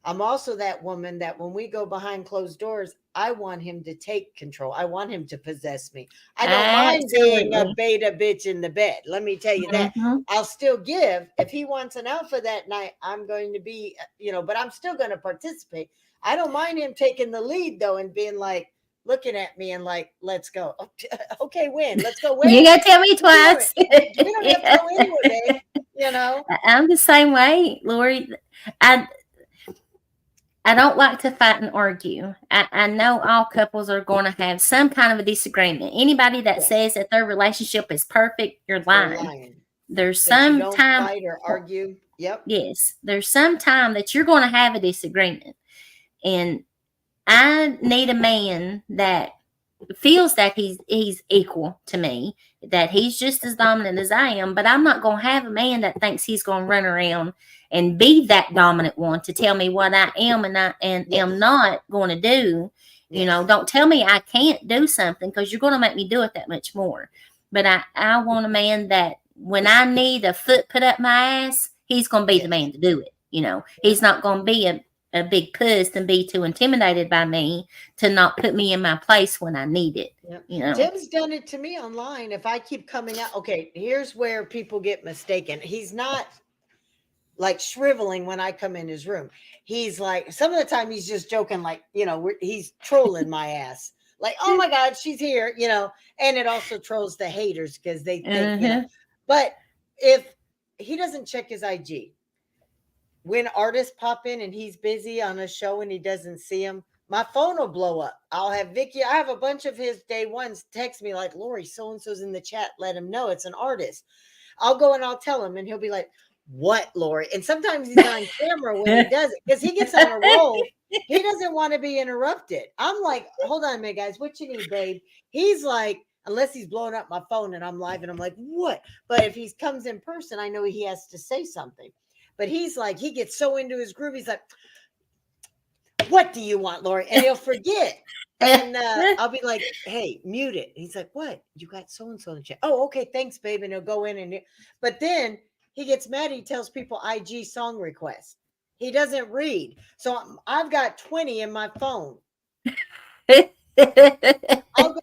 I'm also that woman that when we go behind closed doors, I want him to take control. I want him to possess me. I don't mind being a Absolutely. beta bitch in the bed. Let me tell you that. Mm-hmm. I'll still give. If he wants an alpha that night, I'm going to be, but I'm still going to participate. I don't mind him taking the lead though and being like, looking at me and like, let's go. Okay, win. Let's go You win. gotta tell me You know it. twice. We don't have to go anywhere, babe. you know? I'm the same way, Lori. I I don't like to fight and argue. I know all couples are going to have some kind of a disagreement. Anybody that Yes, says that their relationship is perfect, you're they're lying. lying. There's That you some don't time, fight or argue. Yep. yes, there's some time that you're going to have a disagreement. And I need a man that feels that he's equal to me, that he's just as dominant as I am, but I'm not going to have a man that thinks he's going to run around and be that dominant one to tell me what I am and I and am Yes. not going to do. Yes. Don't tell me I can't do something because you're going to make me do it that much more. But I want a man that when I need a foot put up my ass, he's going to be the Yes. man to do it. He's not going to be a big puss and be too intimidated by me to not put me in my place when I need it, Yep. you know. Tim's done it to me online. If I keep coming out, okay, here's where people get mistaken. He's not like shriveling when I come in his room. He's like, some of the time he's just joking, like, he's trolling my ass. Like, oh my God, she's here, and it also trolls the haters because they think, Uh-huh. but if he doesn't check his IG, when artists pop in and he's busy on a show and he doesn't see them, my phone will blow up. I'll have Vicky, I have a bunch of his day ones text me like, Lori, so and so's in the chat. Let him know it's an artist. I'll go and I'll tell him, and he'll be like, "What, Lori?" And sometimes he's on camera when he does it because he gets on a roll. He doesn't want to be interrupted. I'm like, "Hold on a minute, guys. What you need, babe?" He's like, unless he's blowing up my phone and I'm live and I'm like, "What?" But if he comes in person, I know he has to say something. But he's like, he gets so into his groove. He's like, "What do you want, Lori?" And he'll forget. And I'll be like, "Hey, mute it." He's like, "What? You got so and so in the chat." "Oh, okay, thanks, babe." And he'll go in but then he gets mad. He tells people IG song requests. He doesn't read. So I've got 20 in my phone. I'll go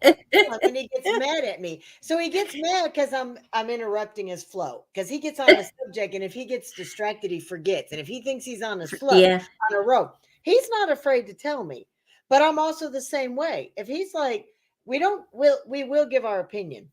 and he gets mad at me. So he gets mad because I'm interrupting his flow. Because he gets on a subject, and if he gets distracted, he forgets. And if he thinks he's on his flow Yeah. on a row, he's not afraid to tell me. But I'm also the same way. If he's like, we will give our opinion.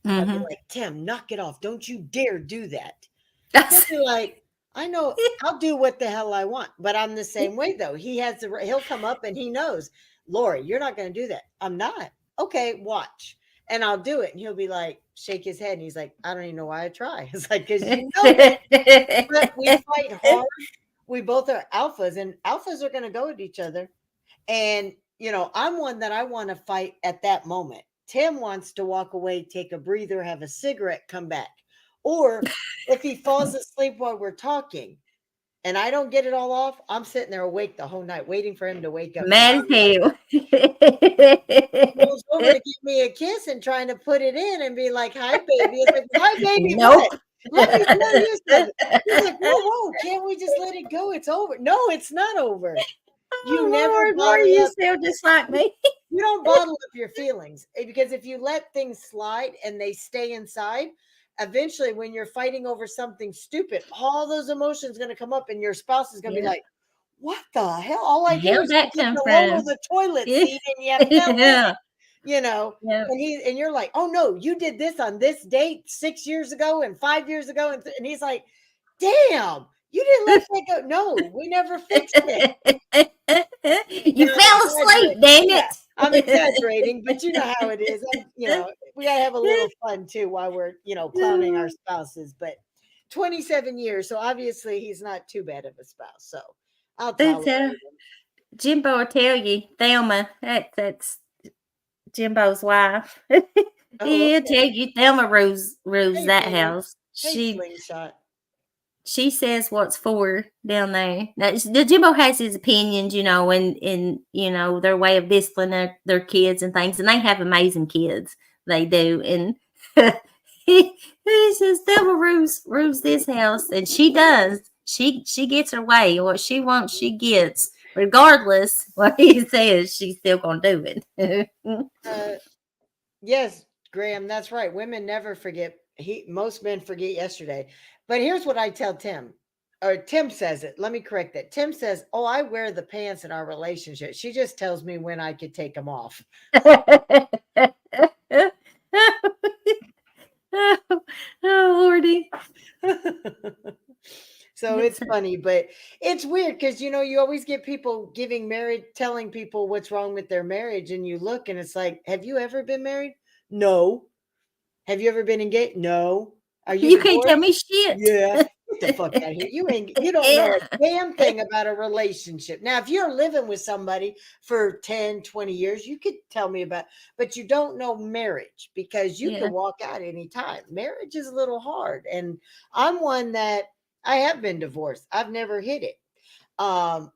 I'll be Mm-hmm. like, Tim, knock it off. Don't you dare do that. He'll That's be like, I know I'll do what the hell I want, but I'm the same way though. He'll come up and he knows, Lori, you're not going to do that. I'm not. Okay, watch. And I'll do it. And he'll be like, shake his head. And he's like, I don't even know why I try. It's like, because you know me, but we fight hard. We both are alphas, and alphas are going to go at each other. And, I'm one that I want to fight at that moment. Tim wants to walk away, take a breather, have a cigarette, come back. Or if he falls asleep while we're talking and I don't get it all off, I'm sitting there awake the whole night waiting for him to wake up because mad as I'm like, hell. he rolls over to give me a kiss and trying to put it in and be like, hi, baby. It's like, hi, baby, what? Nope. Let me tell you something. He's like, whoa, whoa, can't we just let it go? It's over. No, it's not over. You never Oh Lord, Lord, bottle you up. sound just like me. You don't bottle up your feelings because if you let things slide and they stay inside, eventually when you're fighting over something stupid, all those emotions going to come up and your spouse is going to be Yeah. like, what the hell? All I did How'd was that get come below from? the toilet Yeah. seat and you fell in, Yeah. you know, Yeah. and you're like, oh no, you did this on this date 6 years ago and 5 years ago. And he's like, damn, you didn't let that go. No, we never fixed it. You And I'm fell asleep, exaggerating. dang Yeah, I'm it. exaggerating, but you know how it is. We gotta have a little fun too while we're, clowning our spouses. But 27 years, so obviously he's not too bad of a spouse. So I'll It's tolerate him. Jimbo will tell you, Thelma, that's Jimbo's wife. Oh, He'll okay. tell you Thelma rules Hey, that Thelma. house. Hey, She Slingshot. she says what's for down there. Now, the Jimbo has his opinions, and their way of disciplining their kids and things, and they have amazing kids. They do, and he says Thelma rules this house, and she does. She gets her way. What she wants, she gets. Regardless what he says, she's still gonna do it. Uh, yes, Graham, that's right. Women never forget. Most men forget yesterday. But here's what I tell Tim. Or Tim says it. Let me correct that. Tim says, "Oh, I wear the pants in our relationship." She just tells me when I could take them off. Oh, Lordy. So it's funny, but it's weird because you always get people giving married, telling people what's wrong with their marriage, and you look and it's like, have you ever been married? No. Have you ever been engaged? No. Are you You can't tell divorced? me shit. Yeah. Get the fuck out of here. You don't know Yeah. a damn thing about a relationship. Now, if you're living with somebody for 10, 20 years, you could tell me about, but you don't know marriage because you Yeah. can walk out anytime. Marriage is a little hard. And I'm one that I have been divorced. I've never hit it. Um,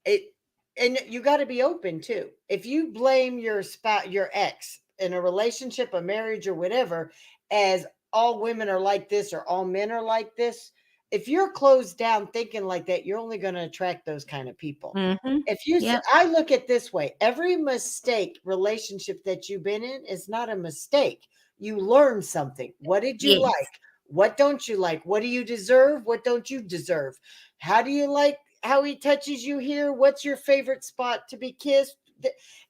it and you got to be open too. If you blame your spouse, your ex in a relationship, a marriage, or whatever, as all women are like this or all men are like this, if you're closed down thinking like that, you're only going to attract those kind of people. Mhm. If you, Yep. I look at this way, every mistake relationship that you've been in is not a mistake. You learn something. What did you Yes. like? What don't you like? What do you deserve? What don't you deserve? How do you like how he touches you here? What's your favorite spot to be kissed?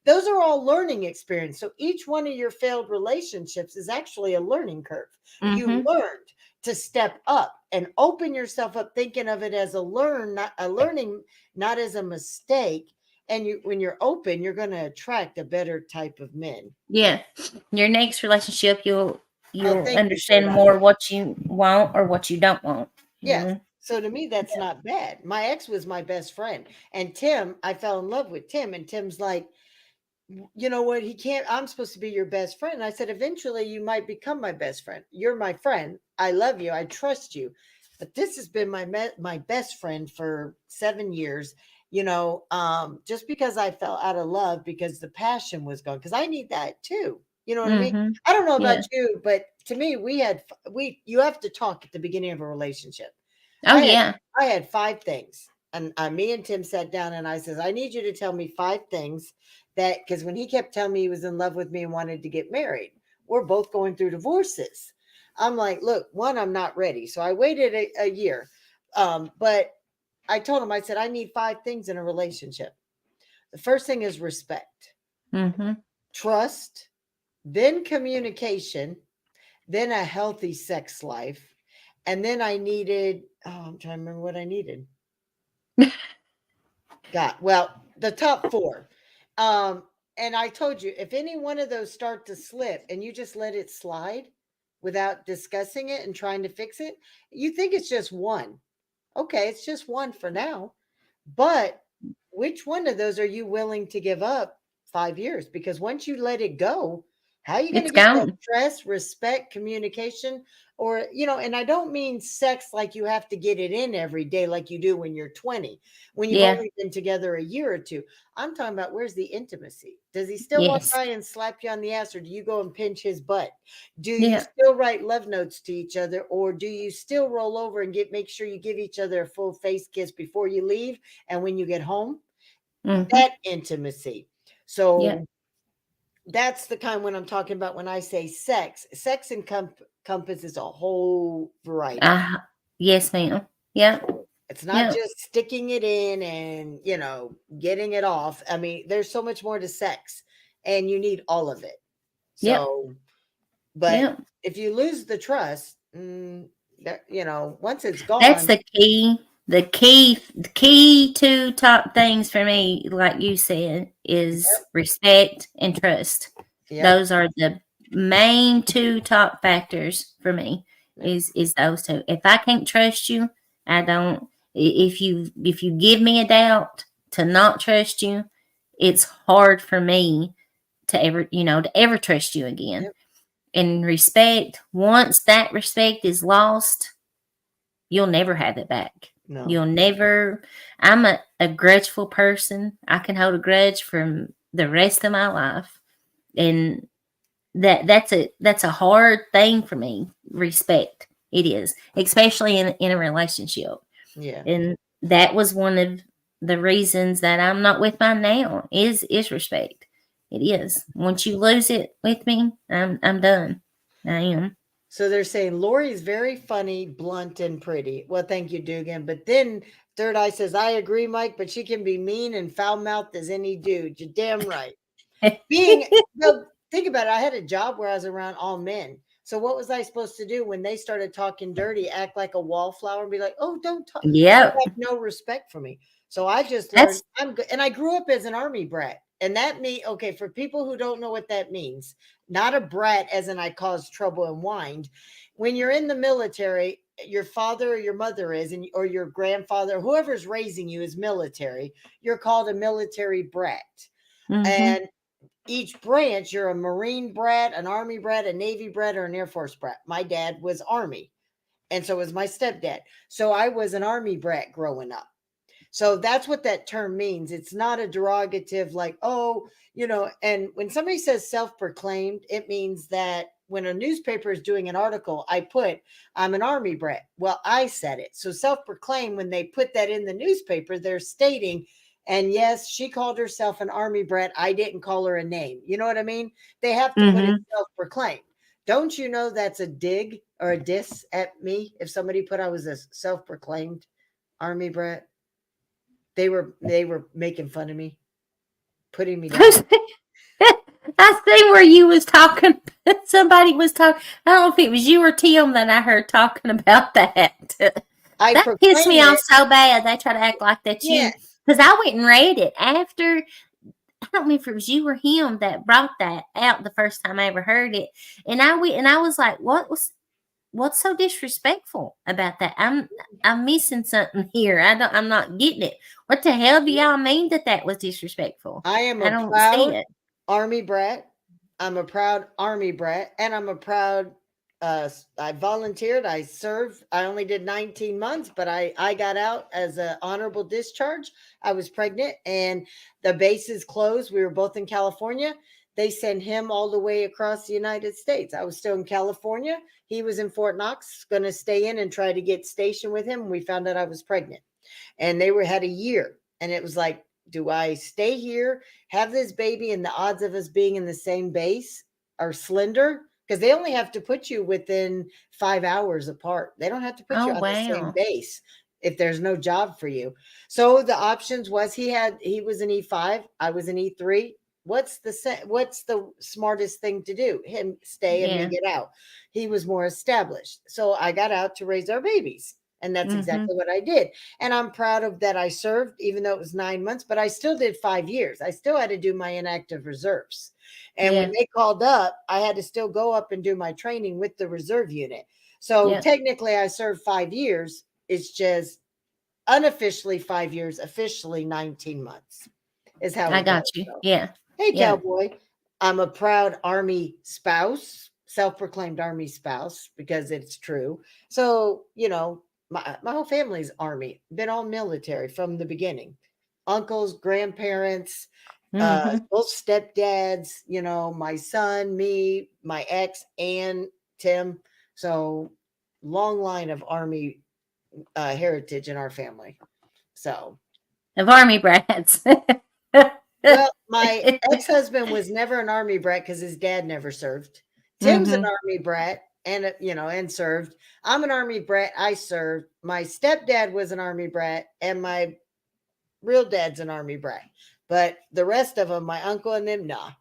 Those are all learning experience. So each one of your failed relationships is actually a learning curve. You Mhm. learned to step up and open yourself up, thinking of it as not a learning, not as a mistake. And when you're open, you're going to attract a better type of men. Yeah. Your next relationship, you'll Oh, you'll thank you for understand that. more what you want or what you don't want. Yes. Mhm. So to me, that's not bad. My ex was my best friend. And Tim, I fell in love with Tim. And Tim's like, you know what? He can't. I'm supposed to be your best friend. I said, eventually you might become my best friend. You're my friend. I love you. I trust you. But this has been my best friend for 7 years. Just because I fell out of love because the passion was gone. Because I need that too. You know what I mean? Mhm. I don't know about Yeah. you, but to me, you have to talk at the beginning of a relationship. Oh I had yeah. I had 5 things, and, me and Tim sat down, and I says, "I need you to tell me 5 things that," because when he kept telling me he was in love with me and wanted to get married, we're both going through divorces. I'm like, "Look, 1, I'm not ready." So I waited a year. But I told him, I said, "I need 5 things in a relationship." The first thing is respect, Mhm. trust, then communication, then a healthy sex life, and then I needed, I'm trying to remember what I needed. Got well, the top 4. Um, and I told you, if any one of those start to slip and you just let it slide without discussing it and trying to fix it, you think it's just one. Okay, it's just one for now. But which one of those are you willing to give up 5 years? Because once you let it go, how are you going to It's get that gone. trust, respect, communication? And I don't mean sex like you have to get it in every day like you do when you're 20, when you've Yeah. only been together a year or two. I'm talking about, where's the intimacy? Does he still walk Yes. by and slap you on the ass, or do you go and pinch his butt? Do you Yeah. still write love notes to each other, or do you still roll over and make sure you give each other a full face kiss before you leave and when you get home? Mhm. That intimacy. Yeah. So that's the kind when I'm talking about when I say sex. Sex encompasses a whole variety. Uh, yes, ma'am. Yeah. It's not Yeah. just sticking it in and, getting it off. I mean, there's so much more to sex, and you need all of it. Yep. So, but Yep. if you lose the trust, once it's That's gone, the key. The key to top things for me, like you said, is yep, respect and trust. yep, Those are the main two top factors for me. yep, Is those two. If I can't trust you, I don't. If you give me a doubt to not trust you, it's hard for me to ever trust you again. yep, And respect, once that respect is lost, you'll never have it back. no, You'll never. I'm a grudgeful person. I can hold a grudge from the rest of my life, and that's a hard thing for me. Respect, it is, especially in a relationship, yeah. and that was one of the reasons that I'm not with mine now. Is respect. It is. Once you lose it with me, I'm done. I am. So they're saying Lori's very funny, blunt, and pretty. Well, thank you, Dugan. But then Third Eye says, I agree, Mike, but she can be mean and foul mouthed as any dude. You're damn right. Being, no, think about it. I had a job where I was around all men. So what was I supposed to do when they started talking dirty? Act like a wallflower and be like, "Oh, don't talk." They Yep. have no respect for me. So I just learned That's I'm good. And I grew up as an army brat. And that okay, for people who don't know what that means, not a brat as in I caused trouble and whined. When you're in the military, your father or your mother is, and or your grandfather, whoever's raising you is military. You're called a military brat. mm-hmm. And each branch, you're a Marine brat, an Army brat, a Navy brat, or an Air Force brat. My dad was Army, and so was my stepdad. So I was an Army brat growing up. So that's what that term means. It's not a derogative, like, oh, and when somebody says self proclaimed, it means that when a newspaper is doing an article, I put, I'm an army brat. Well, I said it. So self proclaimed, when they put that in the newspaper, they're stating, and yes, she called herself an army brat. I didn't call her a name. You know what I mean? They have to put it Mm-hmm. self proclaimed. Don't you know that's a dig or a diss at me if somebody put I was a self proclaimed army brat? They were making fun of me, putting me down. I see where you was talking. Somebody was talking. I don't know if it was you or Tim that I heard talking about that. I That pissed me proclaimed off it. so bad. They try to act like that Yeah, you, because I went and read it after. I don't know if it was you or him that brought that out the first time I ever heard it, and I went and I was like, what's so disrespectful about that? I'm missing something here. I'm not getting it. What the hell do y'all mean that was disrespectful? I am I a don't see proud it. army brat. I'm a proud army brat, and I'm a proud. I volunteered. I served. I only did 19 months, but I got out as an honorable discharge. I was pregnant, and the base is closed. We were both in California. They sent him all the way across the United States. I was still in California. He was in Fort Knox, going to stay in and try to get stationed with him. We found out I was pregnant, and they had a year, and it was like, do I stay here, have this baby, and the odds of us being in the same base are slender, because they only have to put you within 5 hours apart. They don't have to put Oh you on the same wow. base if there's no job for you. So the options was, he was an E5, I was an E3. What's the smartest thing to do? Him stay and me Yeah. get out. He was more established, so I got out to raise our babies, and that's Mhm. exactly what I did. And I'm proud of that. I served, even though it was 9 months, but I still did 5 years. I still had to do my inactive reserves. And when Yeah. they called up, I had to still go up and do my training with the reserve unit. So Yeah. technically, I served 5 years. It's just unofficially 5 years, officially 19 months is how I it goes. got you. So, Yeah. hey, Yeah. cowboy, I'm a proud Army spouse, self proclaimed Army spouse, because it's true. So, my whole family's Army, been all military from the beginning. Uncles, grandparents, Mhm. both stepdads, my son, me, my ex, and Tim. So, long line of Army heritage in our family. So, Of army brats. well, my ex-husband was never an army brat because his dad never served. Tim's an Mhm. army brat and served. I'm an army brat. I served. My stepdad was an army brat, and my real dad's an army brat. But the rest of them, my uncle and them, nah.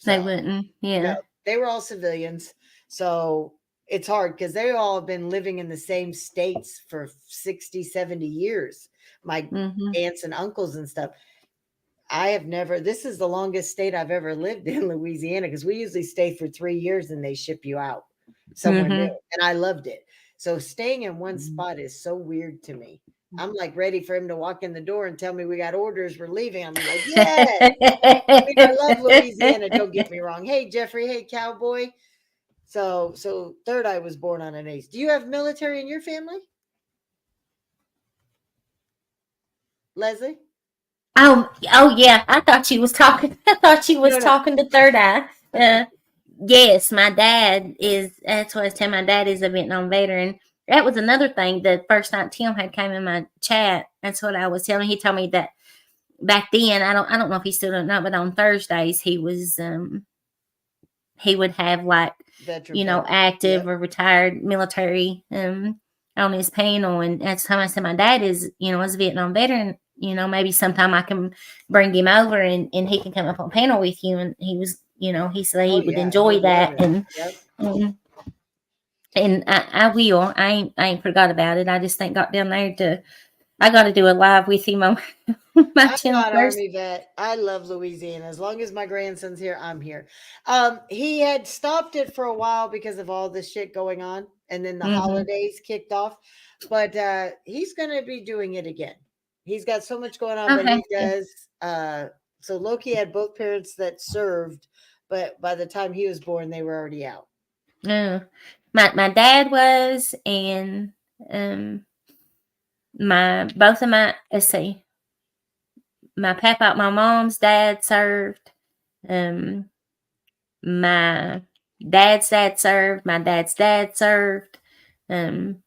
They So wouldn't. no, Yeah. they were all civilians. So it's hard because they all have been living in the same states for 60, 70 years. My Mhm. aunts and uncles and stuff. I have never, this is the longest state I've ever lived in, Louisiana, because we usually stay for 3 years and they ship you out somewhere new. Mhm. And I loved it. So staying in one spot is so weird to me. I'm like ready for him to walk in the door and tell me we got orders, we're leaving. I'm like, yes. I mean, I love Louisiana, don't get me wrong. Hey, Jeffrey, hey, cowboy. So third eye was born on an ace. Do you have military in your family, Leslie? Oh yeah. I thought she was talking. I thought she was No, no. talking to Third Eye. Yes, my dad is. That's what I was telling my dad is a Vietnam veteran. That was another thing. The first night Tim had came in my chat, that's what I was telling. He told me that back then. I don't know if he still don't know, but on Thursdays he would have like Veteran panel. active Yep. or retired military on his panel. And that's the time I said my dad is as a Vietnam veteran. Maybe sometime I can bring him over and he can come up on panel with you. And he was he said Oh he would yeah, he enjoy would love that. it. And Yep. um, And I will. I ain't forgot about it. I just ain't got down there to. I got to do a live with him on my I'm channel not first. Army vet. I love Louisiana. As long as my grandson's here, I'm here. He had stopped it for a while because of all this shit going on, and then the Hmm. holidays kicked off. But he's gonna be doing it again. He's got so much going on, but Okay. he does. So Loki had both parents that served, but by the time he was born, they were already out. No, my dad was, and um, my both of my let's see, my papa, my mom's dad served. Um, my dad's dad served. My dad's dad served. Um,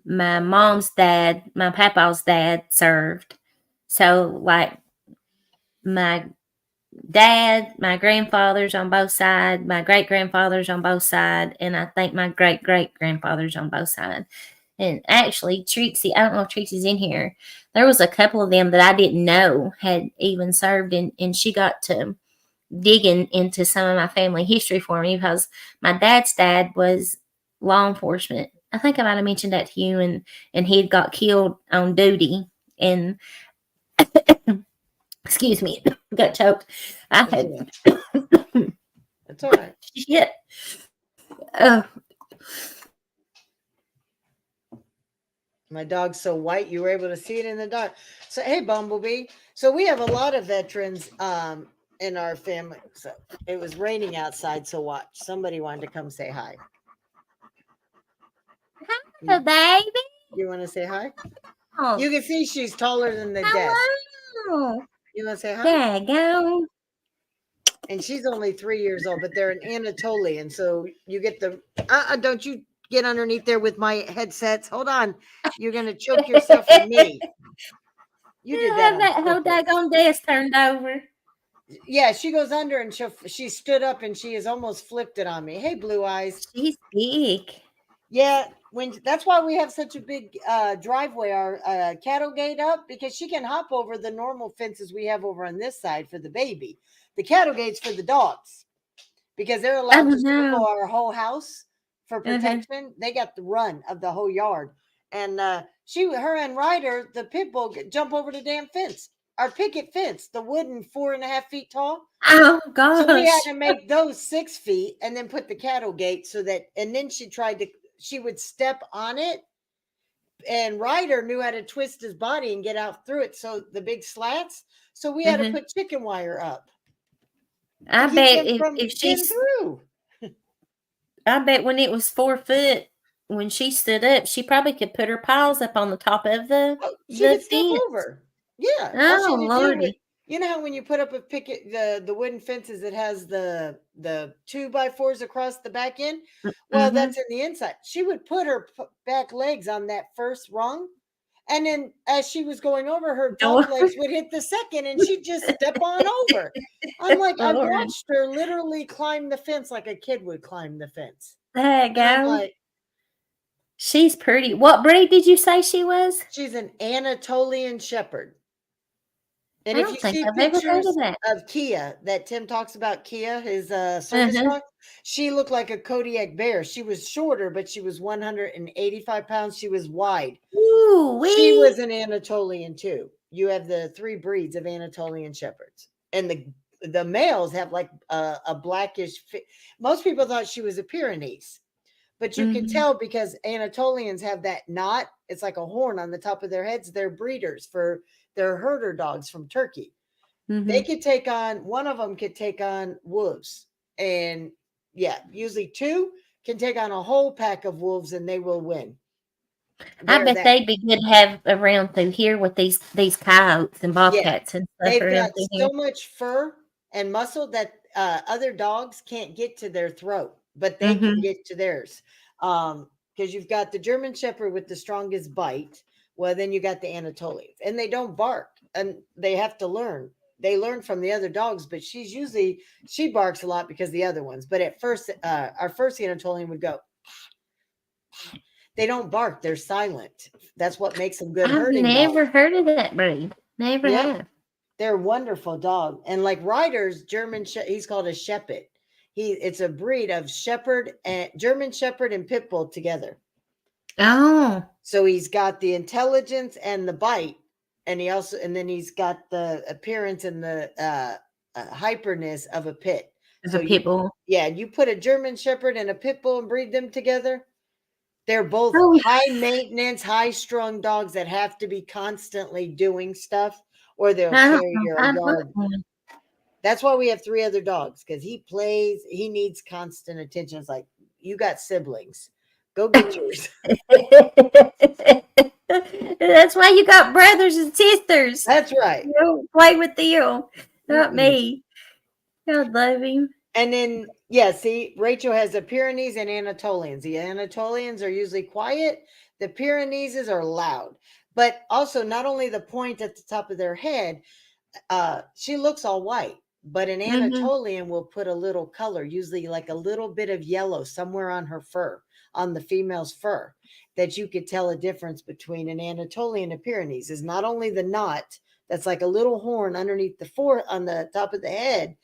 my mom's dad, my papa's dad served. So like my dad, my grandfathers on both sides, my great grandfathers on both sides, and I think my great great grandfathers on both sides. And actually, Trixie, I don't know if Trixie's in here. There was a couple of them that I didn't know had even served, and she got to digging into some of my family history for me because my dad's dad was law enforcement. I think I might have mentioned that to you, and he had got killed on duty. And excuse me, got choked. I That's had all right. That's all right. shit. My dog's so white you were able to see it in the dark. So hey, Bumblebee. So we have a lot of veterans in our family. So it was raining outside, so watch. Somebody wanted to come say hi. Hello, You, baby. you want to say hi? Oh, You can see she's taller than the desk. hello. You want to say hi? Daggone. And she's only 3 years old, but they're an Anatolian, so you get the. Don't you get underneath there with my headsets? Hold on, you're gonna choke yourself or me. You did that Have on that whole purpose. daggone desk turned over. Yeah, she goes under and she stood up and she has almost flipped it on me. Hey, Blue Eyes. She's big. Yeah, when that's why we have such a big driveway, our cattle gate up, because she can hop over the normal fences we have over on this side for the baby. The cattle gate's for the dogs because they're Oh allowed to circle no. our whole house for Uh-huh. protection. They got the run of the whole yard, and her and Ryder, the pit bull, jump over the damn fence. Our picket fence, the wooden 4.5 feet tall. Oh So we had gosh. to make those 6 feet and then put the cattle gate so that, and then she would step on it. And Ryder knew how to twist his body and get out through it. So the big slats. So we had to Uh-huh. put chicken wire up to I keep bet them from if getting she's through. I bet when it was 4 foot, when she stood up, she probably could put her paws up on the top of the Oh, she the could step fence. over. Yeah, all she Oh had to do was, lordy. you know how when you put up a picket, the wooden fences, it has the 2x4s across the back end. Well, Mm-hmm. that's in the inside. She would put her back legs on that first rung, and then as she was going over, her top Door. legs would hit the second, and she'd just step on over. I'm like, I Lord. watched her literally climb the fence like a kid would climb the fence, There you and I'm go. like, She's pretty. What breed did you say she was? she's an Anatolian Shepherd. And I if you don't think see I've ever heard of pictures that. of Kia that Tim talks about, Kia, his service Uh-huh. dog, she looked like a Kodiak bear. She was shorter, but she was 185 pounds. She was wide. Ooh She wee. was an Anatolian too. You have the three breeds of Anatolian shepherds, and the males have like a blackish. Most people thought she was a Pyrenees, but you can Mm-hmm. tell because Anatolians have that knot. It's like a horn on the top of their heads. They're breeders for their herder dogs from Turkey. They Mm-hmm. could take on, one of them could take on wolves, and yeah, usually two can take on a whole pack of wolves and they will win. I They're bet that. they'd be good to have around through here with these coyotes and Yeah, bobcats and stuff they've got around through so here. much fur and muscle that other dogs can't get to their throat, but they can Mm-hmm. get to theirs. Because you've got the German Shepherd with the strongest bite. Well, then you got the Anatolians, and they don't bark, and they have to learn. They learn from the other dogs, but she barks a lot because the other ones. But at first, our first Anatolian would go. They don't bark; they're silent. That's what makes them good I've herding never dogs. heard of that breed. Never Yep. have. They're wonderful dog. And like Ryder's German, he's called a Shepherd. It's a breed of shepherd and German shepherd and pit bull together. Oh. So he's got the intelligence and the bite, and then he's got the appearance and the hyperness of a pit. Of So a pit bull. you put a German shepherd and a pit bull and breed them together. They're both Oh. high maintenance, high strung dogs that have to be constantly doing stuff, or they'll I don't tear know. your I'd want yard. one. That's why we have 3 other dogs, because he plays. He needs constant attention. It's like, you got siblings, go get yours. That's why you got brothers and sisters. That's right. You don't play with them, not Mm-mm. me. God love him. And then, yeah, see, Rachel has the Pyrenees and Anatolians. The Anatolians are usually quiet. The Pyrenees are loud. But also, not only the point at the top of their head, she looks all white, but an Mm-hmm. Anatolian will put a little color, usually like a little bit of yellow somewhere on her fur, on the female's fur, that you could tell a difference between an Anatolian and a Pyrenees. Is not only the knot that's like a little horn underneath the on the top of the head,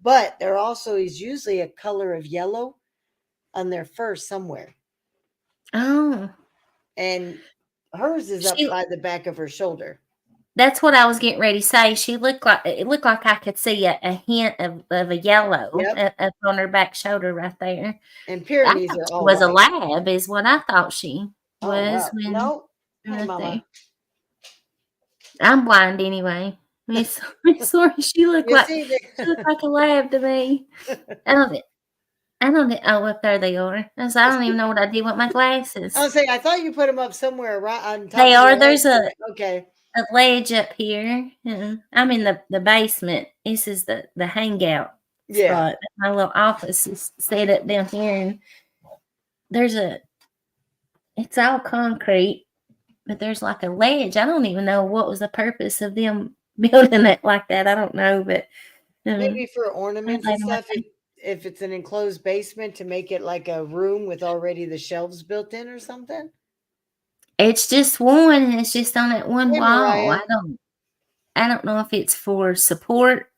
but there also is usually a color of yellow on their fur somewhere. Oh, And hers is up she. by the back of her shoulder. That's what I was getting ready to say. She looked like it looked like I could see a hint of a yellow Yep. up on her back shoulder right there. And I Pyrenees thought are she all was a white. lab, is what I thought she Oh, was wow. when No. Hey, right there. Mama. I'm blind anyway. Miss sorry, she looked You like see, a lab to me. I don't. I don't. Oh, up there they are. I don't even know what I did with my I glasses. was saying, I thought you put them up somewhere right on top They of are. your head. There's a Okay. ledge up here. I'm in the basement. This is the hangout Yeah. spot. My little office is set up down here, and there's a. It's all concrete, but there's like a ledge. I don't even know what was the purpose of them building it like that. I don't know, but Maybe for I ornaments and laid on my stuff. If it's an enclosed basement, to make it like a room with already the shelves built in or something. It's just one, and it's just on that one Hey, wall. Mariah. I don't know if it's for support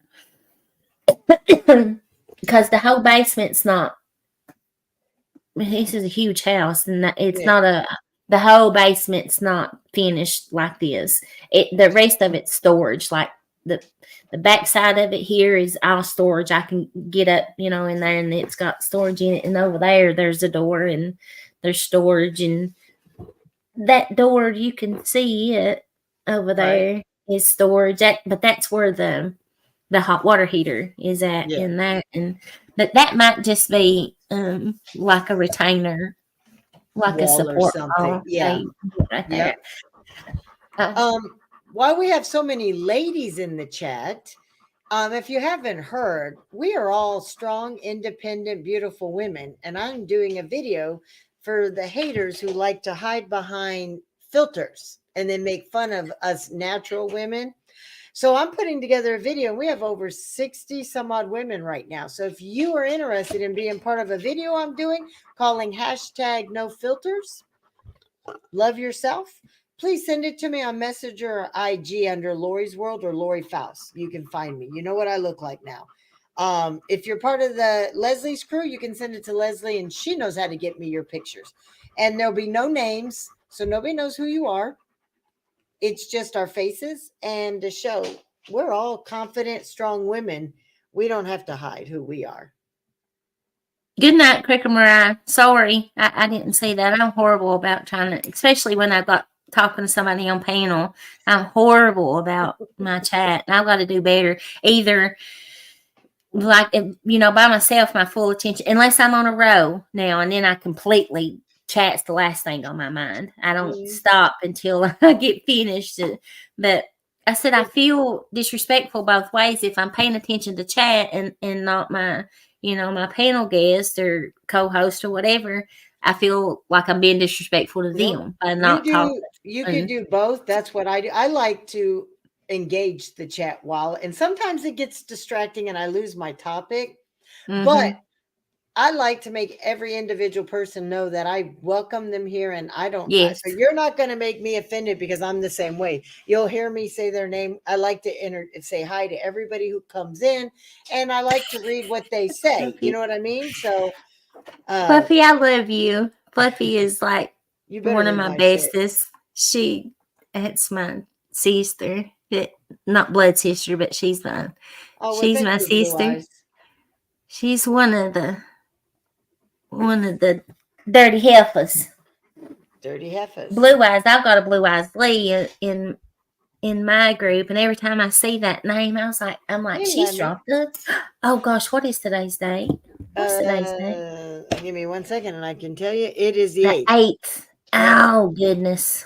because the whole basement's not. This is a huge house, and it's Yeah. not the whole basement's not finished like this. The rest of it's storage. Like the back side of it here is all storage. I can get up, in there, and it's got storage in it. And over there's a door, and there's storage, and that door you can see it over Right. there is storage. But that's where the hot water heater is at Yeah. in that, and that might just be like a retainer, like a Wall or support something. wall Yeah. they right there. Yep. Uh, While we have so many ladies in the chat, if you haven't heard, we are all strong, independent, beautiful women, and I'm doing a video for the haters who like to hide behind filters and then make fun of us natural women. So I'm putting together a video, and we have over 60 some odd women right now. So if you are interested in being part of a video I'm doing calling hashtag no filters, love yourself, please send it to me on Messenger or IG under Lauries World or Lori Faust. You can find me. You know what I look like now. If you're part of the Leslie's crew, you can send it to Leslie, and she knows how to get me your pictures. And there'll be no names, so nobody knows who you are. It's just our faces and to show we're all confident, strong women. We don't have to hide who we are. Good night, Cricket Mariah. Sorry, I didn't say that. I'm horrible about trying to, especially when I got talking to somebody on panel. I'm horrible about my chat, and I've got to do better. Either like by myself, my full attention, unless I'm on a row now, and then I completely chat's the last thing on my mind. I don't stop until I get finished. But I said I feel disrespectful both ways if I'm paying attention to chat and not my my panel guest or co-host or whatever. I feel like I'm being disrespectful to them by not talking. You could do both. That's what I do. I like to engage the chat and sometimes it gets distracting and I lose my topic. Mm-hmm. But I like to make every individual person know that I welcome them here, and I don't. Yes. So you're not going to make me offended because I'm the same way. You'll hear me say their name. I like to say hi to everybody who comes in, and I like to read what they say. You Fluffy. know what I mean? So uh, Fluffy, I love you. Fluffy is like you better one of read my my shit. bestest. It's my sister. Not blood sister, but Oh well, she's thank my you, Blue sister. Eyes. She's one of the dirty heifers. Dirty heifers. Blue Eyes. I've got a Blue Eyes Lee in my group, and every time I see that name, I'm like, Hey, she's Lemon. dropped it. Oh gosh, what is today's date? What's today's date? Give me 1 second, and I can tell you it is the The 8th. 8th. Yep. Oh goodness.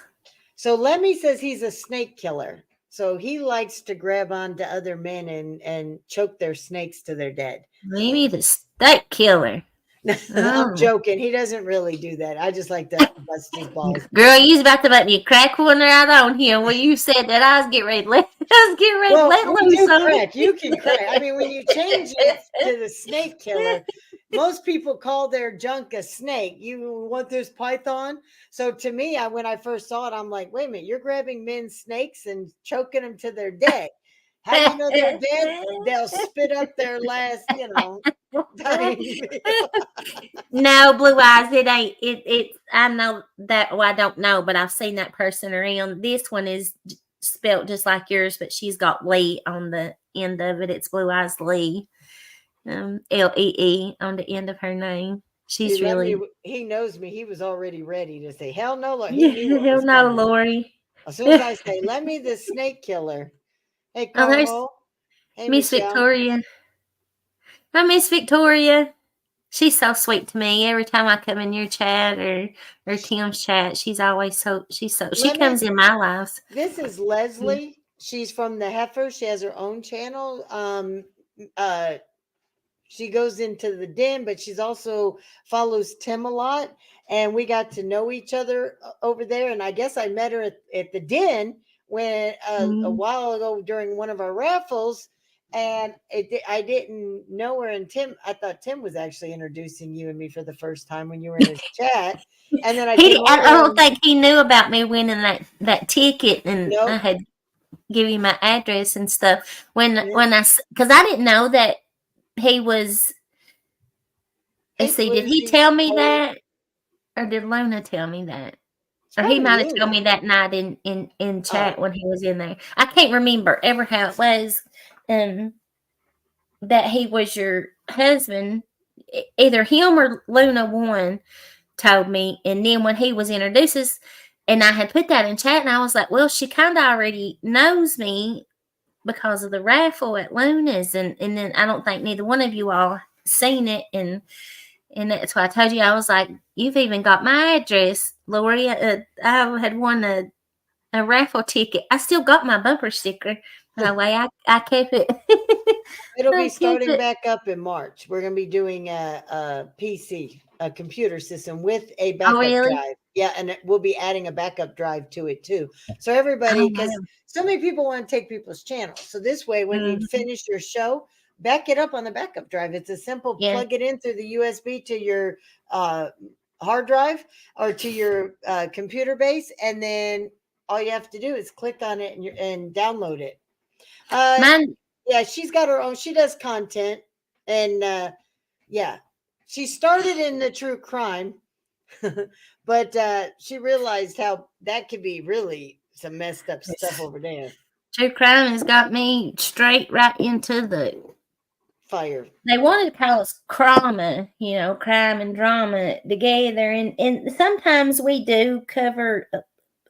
So Lemmy says he's a snake killer. So he likes to grab onto other men and choke their snakes to their dead. Maybe the steak killer. I'm Oh. joking. He doesn't really do that. I just like to bust his balls. Girl, you was about to let me crack one right on here when you said that I was getting ready to Well, let we loose do on crack. You can crack. I mean, when you change it to the snake killer, most people call their junk a snake. You want this python? So to me, when I first saw it, I'm like, wait a minute, you're grabbing men's snakes and choking them to their dead. How do you know they're dead? They'll spit up their last, dying meal. No, Blue Eyes, it ain't it I know that, well, I don't know, but I've seen that person around. This one is spelt just like yours, but she's got Lee on the end of it. It's Blue Eyes Lee. Lee on the end of her name. See, She's let me. really He knows me. He was already ready to say, "Hell no!" Look, he knew what hell was no, coming. Lori. As soon as I say, "Let me the snake killer." Hey, Oh, there's Carmel. Hey, Miss Michelle. Victoria. Hi, Miss Victoria. She's so sweet to me. Every time I come in your chat or Tim's chat, she Let me. comes in my lives. This is Yeah. Leslie. She's from the Heifer. She has her own channel. Uh, she goes into the den, but she's also follows Tim a lot. And we got to know each other over there. And I guess I met her at the den when a Mm. while ago during one of our raffles. And I didn't know her. And Tim, I thought Tim was actually introducing you and me for the first time when you were in his chat. And then I came I over don't and think he knew about me winning that ticket, and I nope. had give you my address and stuff Yeah. because I didn't know that he was. Let's Hey, see, did he Floozy. tell me How are you? that, or did Luna tell me that? It's Or he probably might have told Luna. me that night in chat Oh, when he was in there. I can't remember ever how it was. Um, that he was your husband. Either him or Luna one told me, and then when he was introduced us, and I had put that in chat, and I was like, well, she kind of already knows me because of the raffle at Luna's, and then I don't think neither one of you all seen it, and that's why I told you. I was like, you've even got my address, Lori. I had won a raffle ticket. I still got my bumper sticker. By the way, I kept it. it'll I be kept starting it. back up in March. We're going to be doing a PC, a computer system with a Oh, backup really? drive. Yeah, and we'll be adding a backup drive to it too. So Oh, everybody, because wow. so many people want to take people's channels. So this way, when you Mhm. finish your show, back it up on the backup drive. It's a simple Yeah. plug it in through the USB to your uh, hard drive or to your computer base, and then all you have to do is click on it and download it. Uh, Mine, yeah, she's got her own. She does content, and yeah, she started in the true crime, but she realized how that could be really some messed up stuff over there. true crime has got me straight right into the. Fire, They wanted to call us crama, crime and drama together, and sometimes we do cover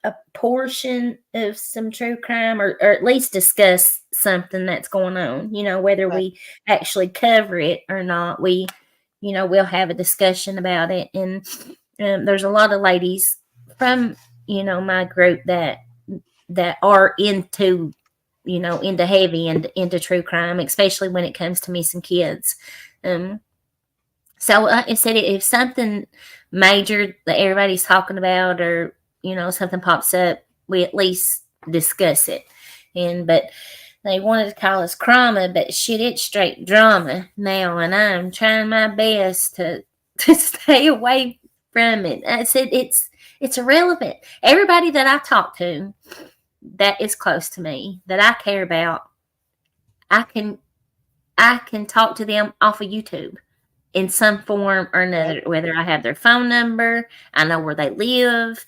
a portion of some true crime, or at least discuss something that's going on. Whether right? we actually cover it or not, we'll have a discussion about it. And there's a lot of ladies from my group that are into heavy and into true crime, especially when it comes to missing kids. Um, so I said, if something major that everybody's talking about, or something pops up, we at least discuss it. But They wanted to call us Krama, but shit, it's straight drama now, and I'm trying my best to to stay away from it. I said it's irrelevant. Everybody that I talk to that is close to me, that I care about, I can I can talk to them off of YouTube in some form or Yep. another, whether I have their phone number, I know where they live,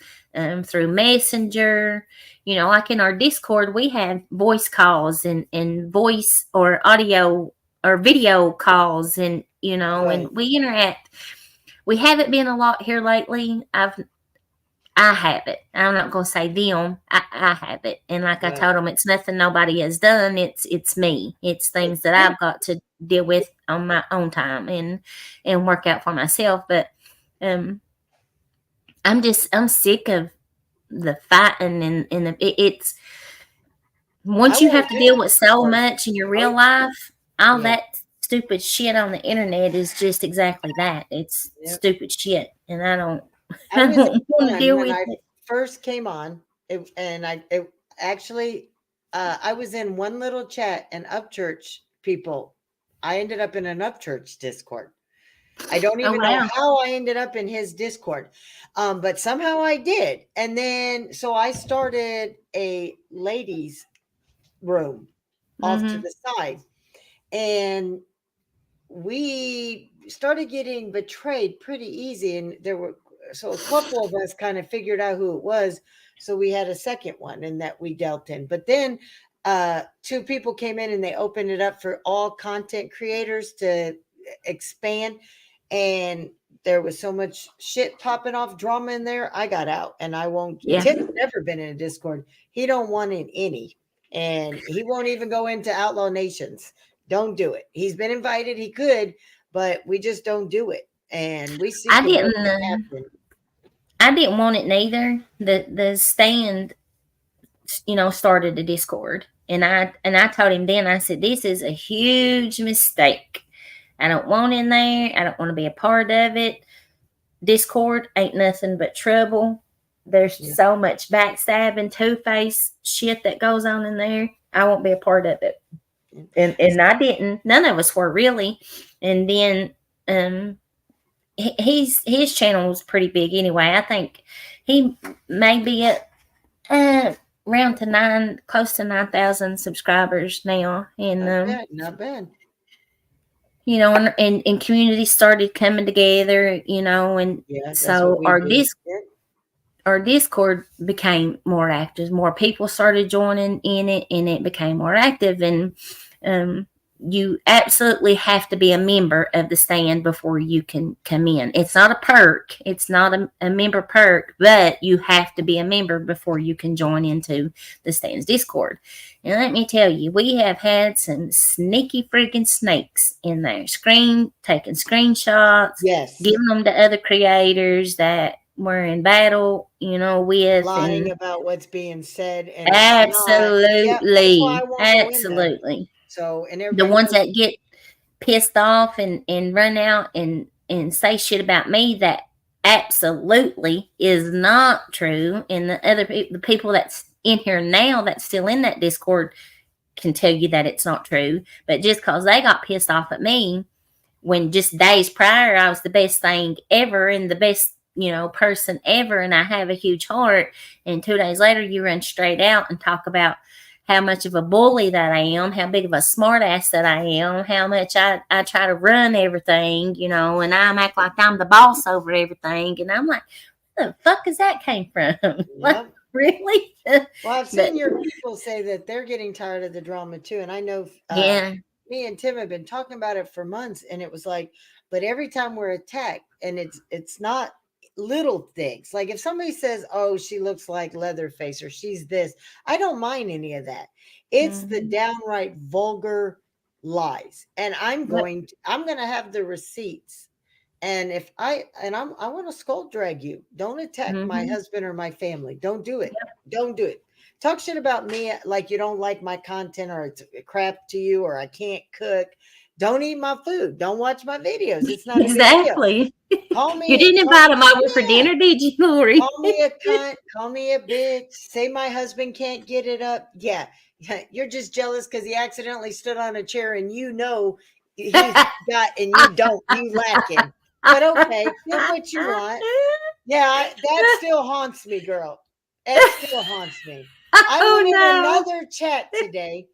through Messenger. Like in our Discord, we have voice calls and voice or audio or video calls, and Right. we interact. We haven't been a lot here lately. I have it. I'm not going to say them. I have it. And like I Right. told them, it's nothing nobody has done. It's me. It's things that Yeah. I've got to deal with on my own time and work out for myself. But um, I'm sick of the fighting it's I once you have won't to do deal it with no so more. much in your Oh, real life, all yeah. that stupid shit on the internet is just exactly that. It's Yep. stupid shit, and I don't I I was in don't want to one deal when with I it. first came on, and it actually, I was in one little chat and Upchurch people. I ended up in an Upchurch Discord. I don't Oh even know wow. how I ended up in his Discord, but somehow I did. And then, so I started a ladies' room off to Mhm. the side, and we started getting betrayed pretty easy. And there were, so a couple of us kind of figured out who it was. So we had a second one and that we dealt in. But then two people came in and they opened it up for all content creators to expand. And there was so much shit popping off, drama in there. I got out, and I won't. Yeah. Tim's never been in a Discord. He don't want in any, and he won't even go into Outlaw Nations. Don't do it. He's been invited. He could, but we just don't do it. And we see I the didn't worst that happen. I didn't want it neither. The stand, started a Discord, and I told him then. I said, "This is a huge mistake. I don't want in there. I don't want to be a part of it. Discord ain't nothing but trouble. There's Yeah. so much backstabbing, two face shit that goes on in there. I won't be a part of it." Yeah. And I didn't. None of us were really. And then um his channel was pretty big anyway. I think he may be at around to close to 9,000 subscribers now, and Not bad. Not bad. and community started coming together, and Yeah, that's what so we did. Yeah. our Discord became more active. More people started joining in it, and it became more active. And um, you absolutely have to be a member of the stand before you can come in. It's not a perk. It's not a member perk, but you have to be a member before you can join into the stand's Discord. And let me tell you, we have had some sneaky freaking snakes in there, taking screenshots, Yes. giving them to other creators that we're in battle, with, Lying and about what's being said, and it's not. Yeah, that's why I absolutely, won't go in there. absolutely. So, and The everybody ones knows. that get pissed off and run out and say shit about me that absolutely is not true, and the people that's in here now that's still in that Discord can tell you that it's not true. But just because they got pissed off at me when just days prior I was the best thing ever and the best, person ever, and I have a huge heart, and 2 days later you run straight out and talk about how much of a bully that I am, how big of a smartass that I am, how much I try to run everything, and I'm act like I'm the boss over everything, and I'm like, where the fuck is that came from? Like, Yep. really? Well, I've But seen your people say that they're getting tired of the drama too, and I know yeah. me and Tim have been talking about it for months, and it was like, but every time we're attacked, and it's not little things. Like if somebody says, "Oh, she looks like Leatherface," or "She's this," I don't mind any of that. It's the Mhm. downright vulgar lies, and Yep. I'm going to have the receipts. And if I want to skull drag you. Don't attack my Mhm. husband or my family. Don't do it. Don't do it. Talk shit about me like you don't like my content or it's crap to you or I can't cook. Don't eat my food. Don't watch my videos. It's not a big deal. Exactly. Call You me, didn't invite him over for dinner, did you, Laurie? call me a cunt, call me a bitch, say my husband can't get it up. Yeah. You're just jealous because he accidentally stood on a chair and he's got and you don't, you lacking. But okay, think what you want. Yeah, that still haunts me, girl. It still haunts me. I Oh went in no. another chat today,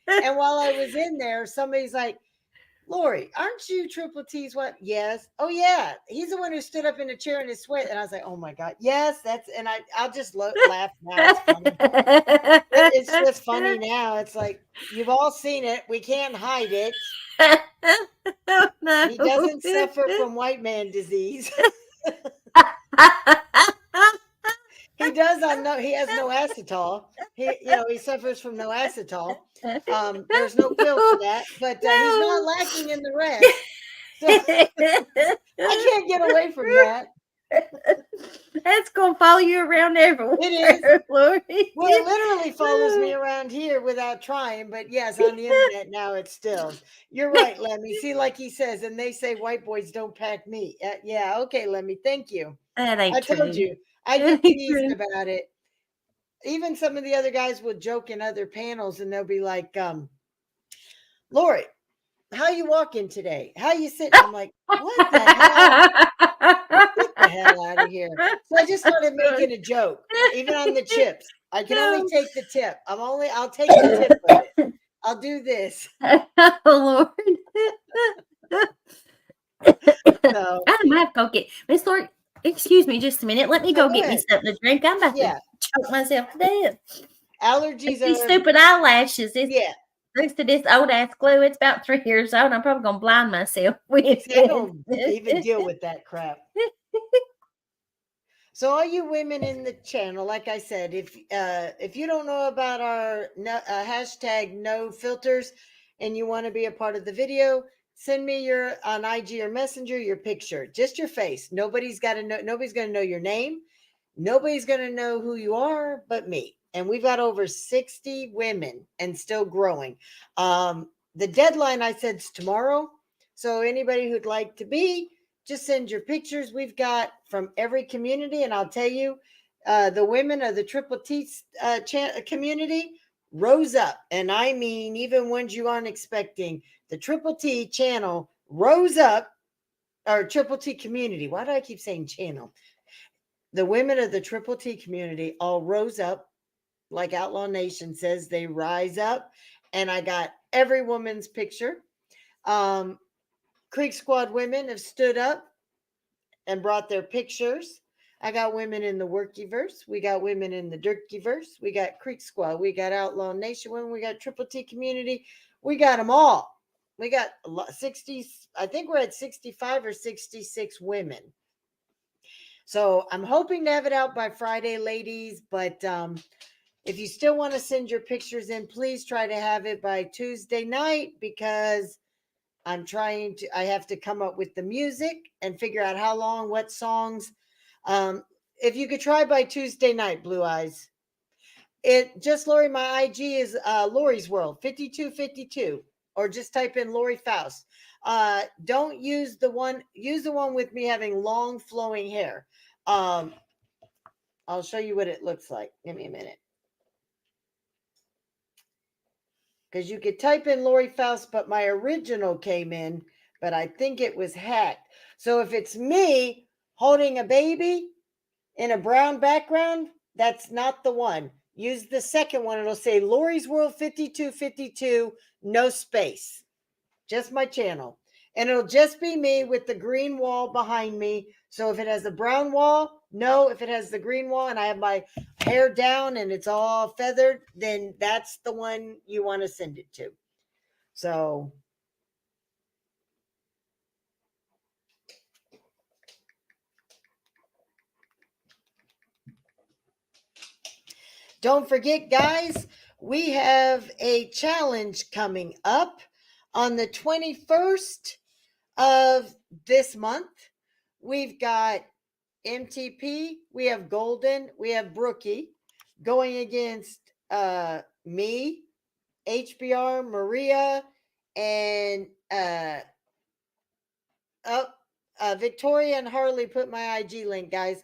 and while I was in there, somebody's like, Laurie, aren't you Triple T's wife? Yes. Oh yeah, he's the one who stood up in a chair in his sweat, and I was like, oh my god, yes, that's. And I'll just laugh now. It's funny. It's just funny now. It's like you've all seen it. We can't hide it. Oh no. He doesn't suffer from white man disease. He does on no. He has no acetol. He suffers from no acetol. There's no pill for that, but he's not No. lacking in the rest. So I can't get away from that. That's gonna follow you around everywhere, It is. Laurie. Well, it literally follows me around here without trying, but yes, on the internet now it still. You're right, Lemmy. See, like he says, and they say white boys don't pack meat. Yeah, okay, Lemmy. Thank you. That ain't I told true. you. I That get ain't teased true. about it. Even some of the other guys will joke in other panels, and they'll be like, Lori, how you walking today? How you sitting? I'm like, what the hell? Get the hell out of here. So I just started making a joke, even on the chips. I can only take the tip. I'll take the tip of it. I'll do this. Oh Lord. So I might have to go get Miss Lord. Excuse me just a minute. Let me no, go go get me ahead. something to drink. I'm about to Yeah. choke myself to death. Allergies These are stupid eyelashes. It's yeah. thanks to this old ass glue. It's about 3 years old. I'm probably gonna blind myself with See, I it. don't even deal with that crap. So all you women in the channel, like I said, if you don't know about our hashtag no filters and you want to be a part of the video, send me your on IG or Messenger your picture, just your face. Nobody's going to know your name. Nobody's going to know who you are but me. And we've got over 60 women and still growing. The deadline I said is tomorrow. So anybody who'd like to be, just send your pictures. We've got from every community, and I'll tell you, the women of the Triple T community rose up, and I mean even ones you aren't expecting. The Triple T channel rose up, or Triple T community. Why do I keep saying channel? The women of the Triple T community all rose up, like Outlaw Nation says, they rise up, and I got every woman's picture. Creek Squad women have stood up and brought their pictures. I got women in the Workyverse. We got women in the Dirtyverse. We got Creek Squad. We got Outlaw Nation women. We got Triple T community. We got them all. We got 60. I think we're at 65 or 66 women. So I'm hoping to have it out by Friday, ladies. But if you still want to send your pictures in, please try to have it by Tuesday night because I have to come up with the music and figure out how long, what songs. If you could try by Tuesday night, Blue Eyes. Lori, my IG is Lauries World 5252, or just type in Lori Faust. Don't use use the one with me having long flowing hair. I'll show you what it looks like. Give me a minute. Because you could type in Lori Faust, but my original came in, but I think it was hacked. So if it's me holding a baby in a brown background, that's not the one. Use the second one. It'll say Lauries World 5252, no space. Just my channel. And it'll just be me with the green wall behind me. So if it has a brown wall, no. If it has the green wall and I have my hair down and it's all feathered, then that's the one you want to send it to. So don't forget, guys, we have a challenge coming up on the 21st of this month. We've got MTP, we have Golden, we have Brookie going against me, HBR, Maria, and uh, oh, Victoria and Harley put my IG link, guys.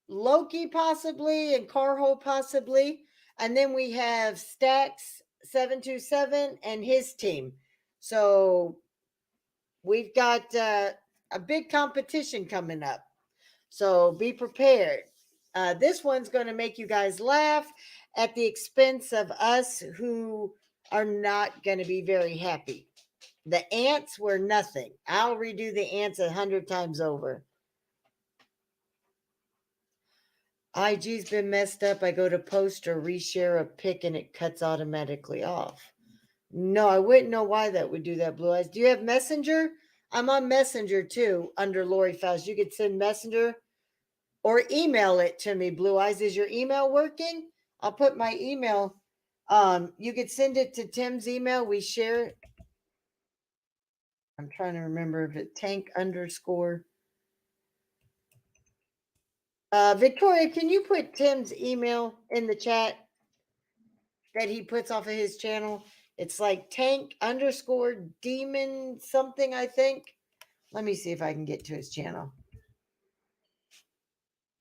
Loki possibly and Carho possibly. And then we have Stacks 727 and his team. So we've got a big competition coming up. So be prepared. This one's going to make you guys laugh at the expense of us who are not going to be very happy. The ants were nothing. I'll redo the ants 100 times over. IG's been messed up. I go to post or reshare a pic and it cuts automatically off. No, I wouldn't know why that would do that, Blue Eyes. Do you have Messenger? I'm on Messenger too under Lori Faust. You could send Messenger or email it to me, Blue Eyes. Is your email working? I'll put my email. You could send it to Tim's email. We share. I'm trying to remember if it tank underscore. Victoria, can you put Tim's email in the chat that he puts off of his channel? It's like tank underscore demon something, I think. Let me see if I can get to his channel.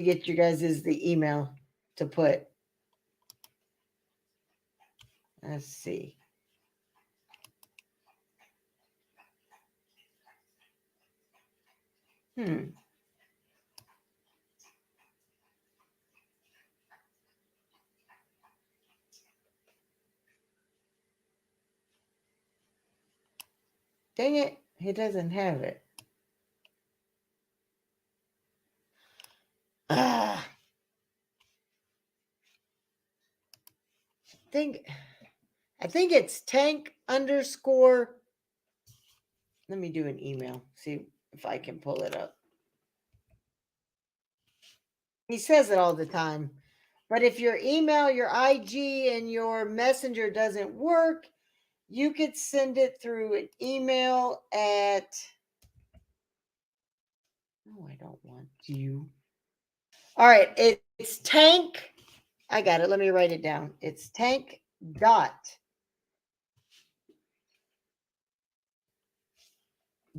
Get you guys is the email to put. Let's see. Dang it, he doesn't have it. I think it's tank underscore. Let me do an email. See if I can pull it up. He says it all the time. But if your email, your IG, and your messenger doesn't work, you could send it through an email at. No, I don't want you. All right, it's tank. I got it. Let me write it down. It's tank dot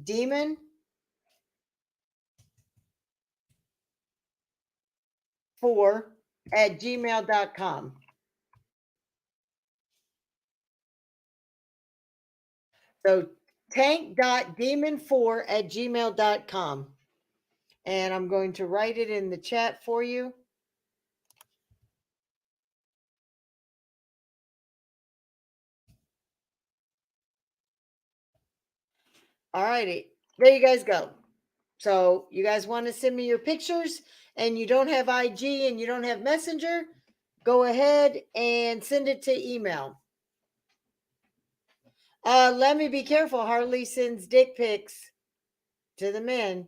demon 4 at gmail.com. So tank.demon4 at gmail.com. And I'm going to write it in the chat for you. All righty. There you guys go. So you guys want to send me your pictures and you don't have IG and you don't have Messenger, go ahead and send it to email. Let me be careful. Harley sends dick pics to the men.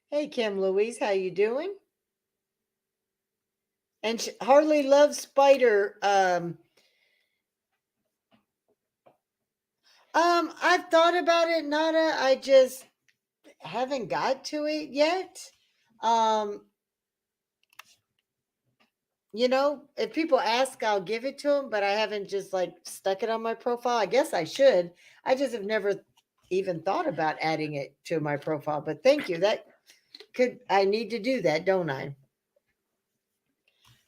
Hey, Kim Louise, how you doing? And Harley loves Spider. I've thought about it, Nada. I just haven't got to it yet. If people ask, I'll give it to them, but I haven't just like stuck it on my profile. I guess I should. I just have never even thought about adding it to my profile. But thank you. I need to do that, don't I?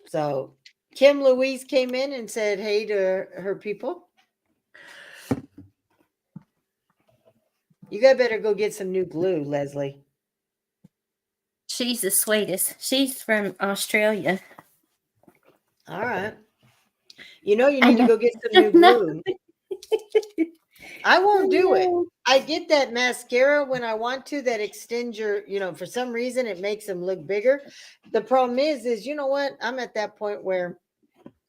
So Kim Louise came in and said hey to her people. You guys better go get some new glue, Leslie. She's the sweetest. She's from Australia. All right. You need to go get some new glue. I won't do it. I get that mascara when I want to that extends your, for some reason it makes them look bigger. The problem is, you know what? I'm at that point where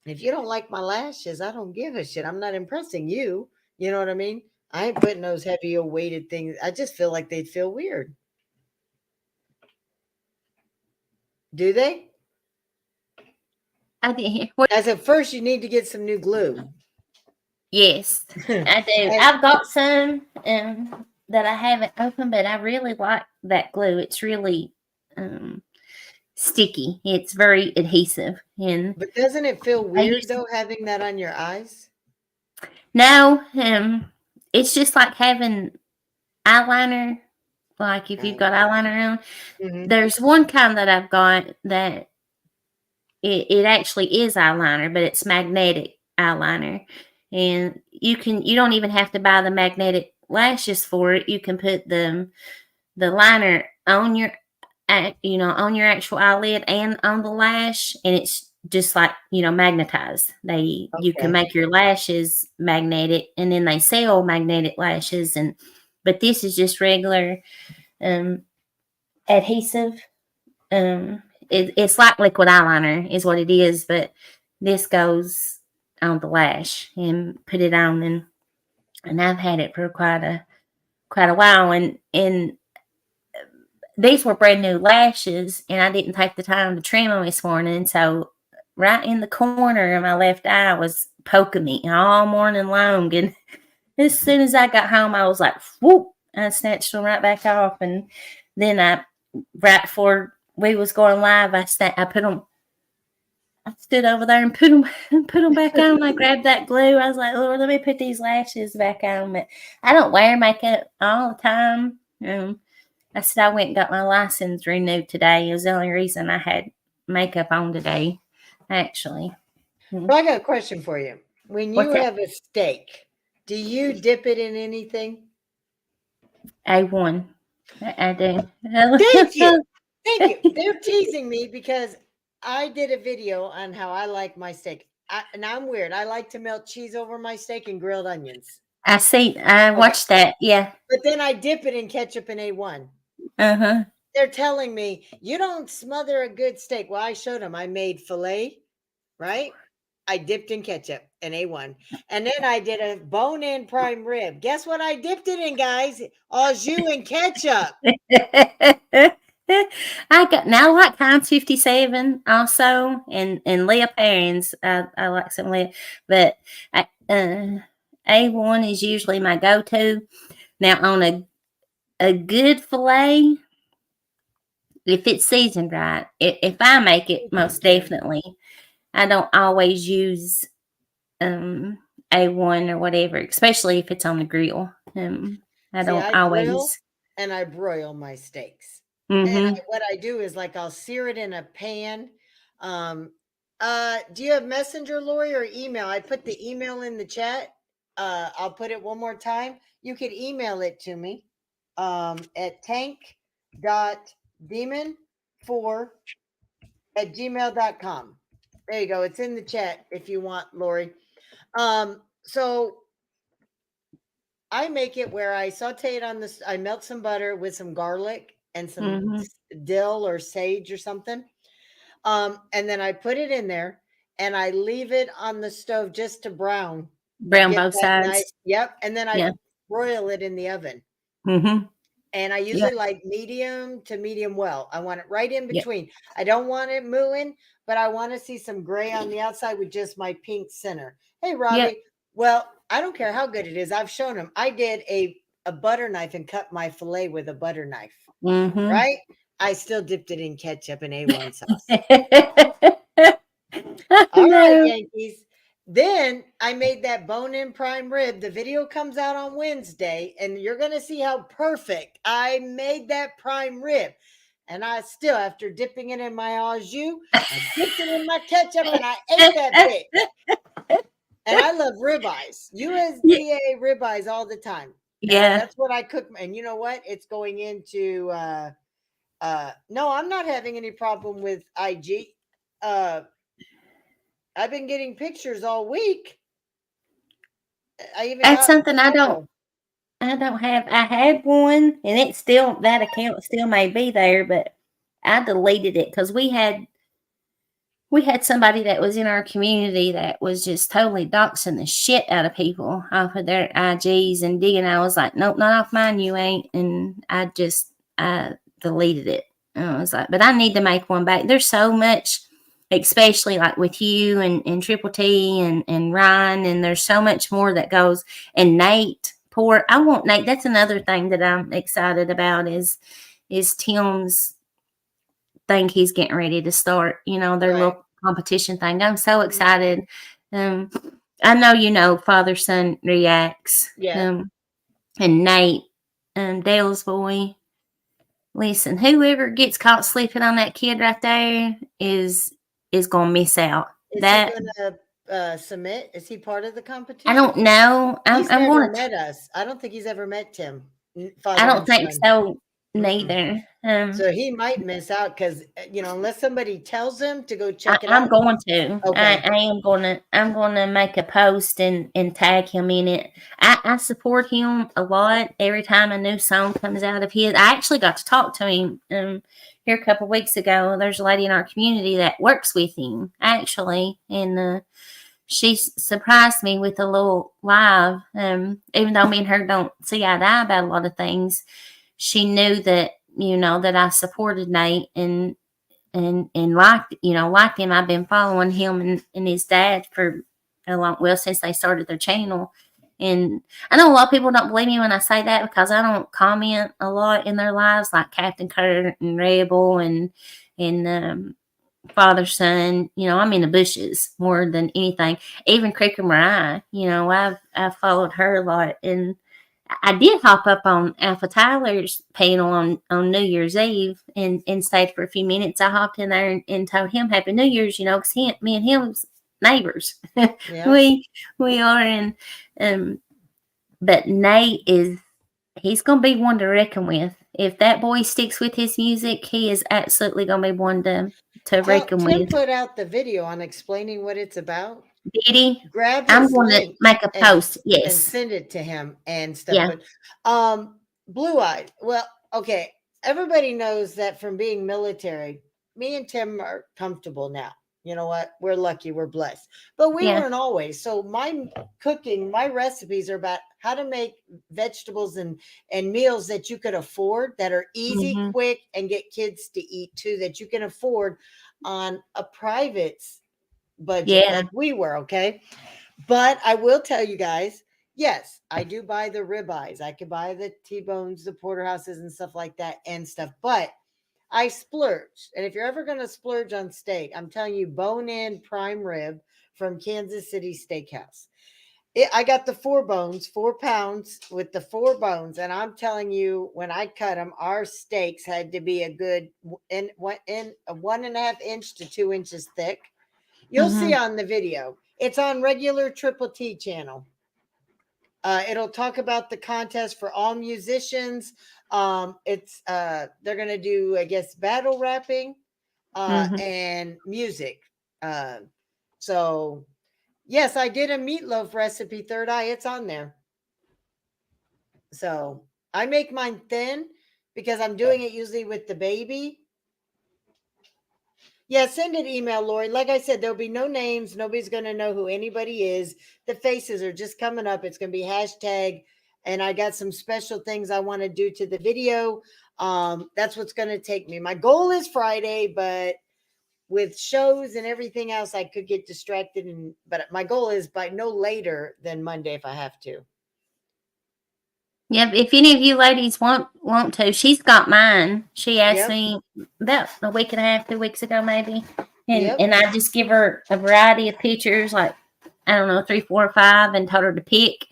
if you don't like my lashes, I don't give a shit. I'm not impressing you. You know what I mean? I ain't putting those heavy weighted things. I just feel like they'd feel weird. Do they? I did. I said, first you need to get some new glue. Yes, I do. I've got some. that I haven't opened, but I really like that glue. It's really sticky. It's very adhesive. And But doesn't it feel I weird use though having that on your eyes? no, it's just like having eyeliner. Like if you've got eyeliner on, Mm-hmm. there's one kind that I've got that it actually is eyeliner, but it's magnetic eyeliner. And you don't even have to buy the magnetic lashes for it. You can put the liner on your on your actual eyelid and on the lash, and it's just like magnetized. You can Okay. make your lashes magnetic, and then they sell magnetic lashes. And but this is just regular um adhesive. It's like liquid eyeliner is what it is, but this goes on the lash and put it on. And I've had it for quite a while. And these were brand new lashes, and I didn't take the time to trim them this morning. So right in the corner of my left eye was poking me all morning long. And as soon as I got home, I was like, whoop, I snatched them right back off. And then right before we was going live, I stood over there and put them back on. I grabbed that glue. I was like, Lord, let me put these lashes back on. But I don't wear makeup all the time. I said I went and got my license renewed today. It was the only reason I had makeup on today, actually. So I got a question for you. When you What's that? have a steak, do you dip it in anything? A1. I do. Thank you. Thank you. They're teasing me because I did a video on how I like my steak. And I'm weird. I like to melt cheese over my steak and grilled onions. I Okay. watched that. Yeah. But then I dip it in ketchup and A1. Uh huh. They're telling me you don't smother a good steak. Well, I showed them. I made filet, right? I dipped in ketchup and A1. And then I did a bone in prime rib. Guess what I dipped it in, guys? Au jus and ketchup. I got now I like Heinz 57 also, and Leah Perrins. I like some Leah, but A1 is usually my go to. Now on a good fillet, if it's seasoned right, if I make it, most definitely. I don't always use um A1 or whatever, especially if it's on the grill. I See, don't I grill always. and I broil my steaks. And Mm-hmm. what I do is like I'll sear it in a pan. Um, do you have Messenger, Lori, or email? I put the email in the chat. I'll put it one more time. You could email it to me at tank.demon4@gmail.com. There you go. It's in the chat if you want, Lori. So I make it where I saute it on this. I melt some butter with some garlic and some Mm-hmm. dill or sage or something. And then I put it in there and I leave it on the stove just to brown, Brown get both that nice. sides. Yep. And then I Yeah. broil it in the oven. Mm-hmm. And I Yeah. usually like medium to medium well. I want it right in Yeah. between. I don't want it mooing, but I want to see some gray on the outside with just my pink center. Hey, Yeah. Robbie. Well, I don't care how good it is. I've shown him. I did a butter knife and cut my filet with a butter knife, Mm-hmm. right? I still dipped it in ketchup and A1 sauce. All right, No. Yankees. Then I made that bone in prime rib. The video comes out on Wednesday, and you're going to see how perfect I made that prime rib. And I still, after dipping it in my au jus, I dipped it in my ketchup and I ate that bitch. And I love ribeyes, USDA ribeyes all the time. And Yeah. that's what I cook. And you know what? It's going into, no, I'm not having any problem with IG. Uh, I've been getting pictures all week. I even That's got something tomorrow. I don't have. I had one, and it's still that account still may be there, but I deleted it because we had somebody that was in our community that was just totally doxing the shit out of people off of their IGs and digging. I was like, nope, not off mine, you ain't. And I deleted it. And I was like, but I need to make one back. There's so much, especially like with you and Triple T and Ryan, and there's so much more that goes. And Nate support. I want Nate. That's another thing that I'm excited about is Tim's thing he's getting ready to start. Their Right. little competition thing. I'm so Mhm. excited. Um, I know father son reacts. Yeah. And Nate, Dale's boy. Listen, whoever gets caught sleeping on that kid right there is gonna miss out. Is he That gonna submit? Is he part of the I competition? don't know. I'm He's I'm never gonna. met us. I don't think he's ever met Tim, I father don't and think son. so Mm-mm. neither. So he might miss out because unless somebody tells him to go I, check it I'm out. going to. Okay. I am gonna. I'm gonna make a post and tag him in it. I support him a lot. Every time a new song comes out of his, I actually got to talk to him here a couple of weeks ago. There's a lady in our community that works with him actually, and she surprised me with a little live. Even though me and her don't see eye to eye about a lot of things, she knew that that I supported Nate and liked him. I've been following him and his dad for a long, well, since they started their channel. And I know a lot of people don't believe me when I say that because I don't comment a lot in their lives, like Captain Kurt and Rebel and father son. I'm in the bushes more than anything. Even Creeker Mariah, I've followed her a lot, and I did hop up on Alpha Tyler's panel on New Year's Eve and stayed for a few minutes. I hopped in there and told him Happy New Year's, because me and him was neighbors. Yeah. we are, and um, but Nate he's gonna be one to reckon with. If that boy sticks with his music, he is absolutely gonna be one to reckon Tim with. put out the video on explaining what it's about. Did he? Grab I'm his gonna link make a post. and Yes. send it to him and stuff. Yeah. But Blue Eyes. Well, okay. Everybody knows that from being military, me and Tim are comfortable now. You know what? We're lucky, we're blessed. But we Yeah. weren't always. So my cooking, my recipes are about how to make vegetables and meals that you could afford, that are easy, Hmm. quick, and get kids to eat too, that you can afford on a private budget Yeah. like we were, okay? But I will tell you guys, yes, I do buy the ribeyes. I could buy the T-bones, the porterhouses and stuff like that and stuff. But I splurge. And if you're ever going to splurge on steak, I'm telling you, bone-in prime rib from Kansas City Steakhouse. I got the 4 bones, 4 pounds with the 4 bones, and I'm telling you, when I cut them, our steaks had to be a good in a 1.5 inch to 2 inches thick. You'll see Hmm. on the video. It's on regular Triple T channel. It'll talk about the contest for all musicians. It's they're gonna do, I guess, battle rapping Hmm. and music. Uh, so yes, I did a meatloaf recipe. Third Eye, it's on there. So I make mine thin because I'm doing it usually with the baby. Yeah, send an email, Lori. Like I said, there'll be no names. Nobody's going to know who anybody is. The faces are just coming up. It's going to be hashtag. And I got some special things I want to do to the video. That's what's going to take me. My goal is Friday, but with shows and everything else, I could get distracted. But my goal is by no later than Monday if I have to. Yep. If any of you ladies want to, she's got mine. She asked Yep. me about a week and a half, 2 weeks ago, maybe, and Yep. and I just give her a variety of pictures, like I don't know, 3, 4, or 5, and told her to pick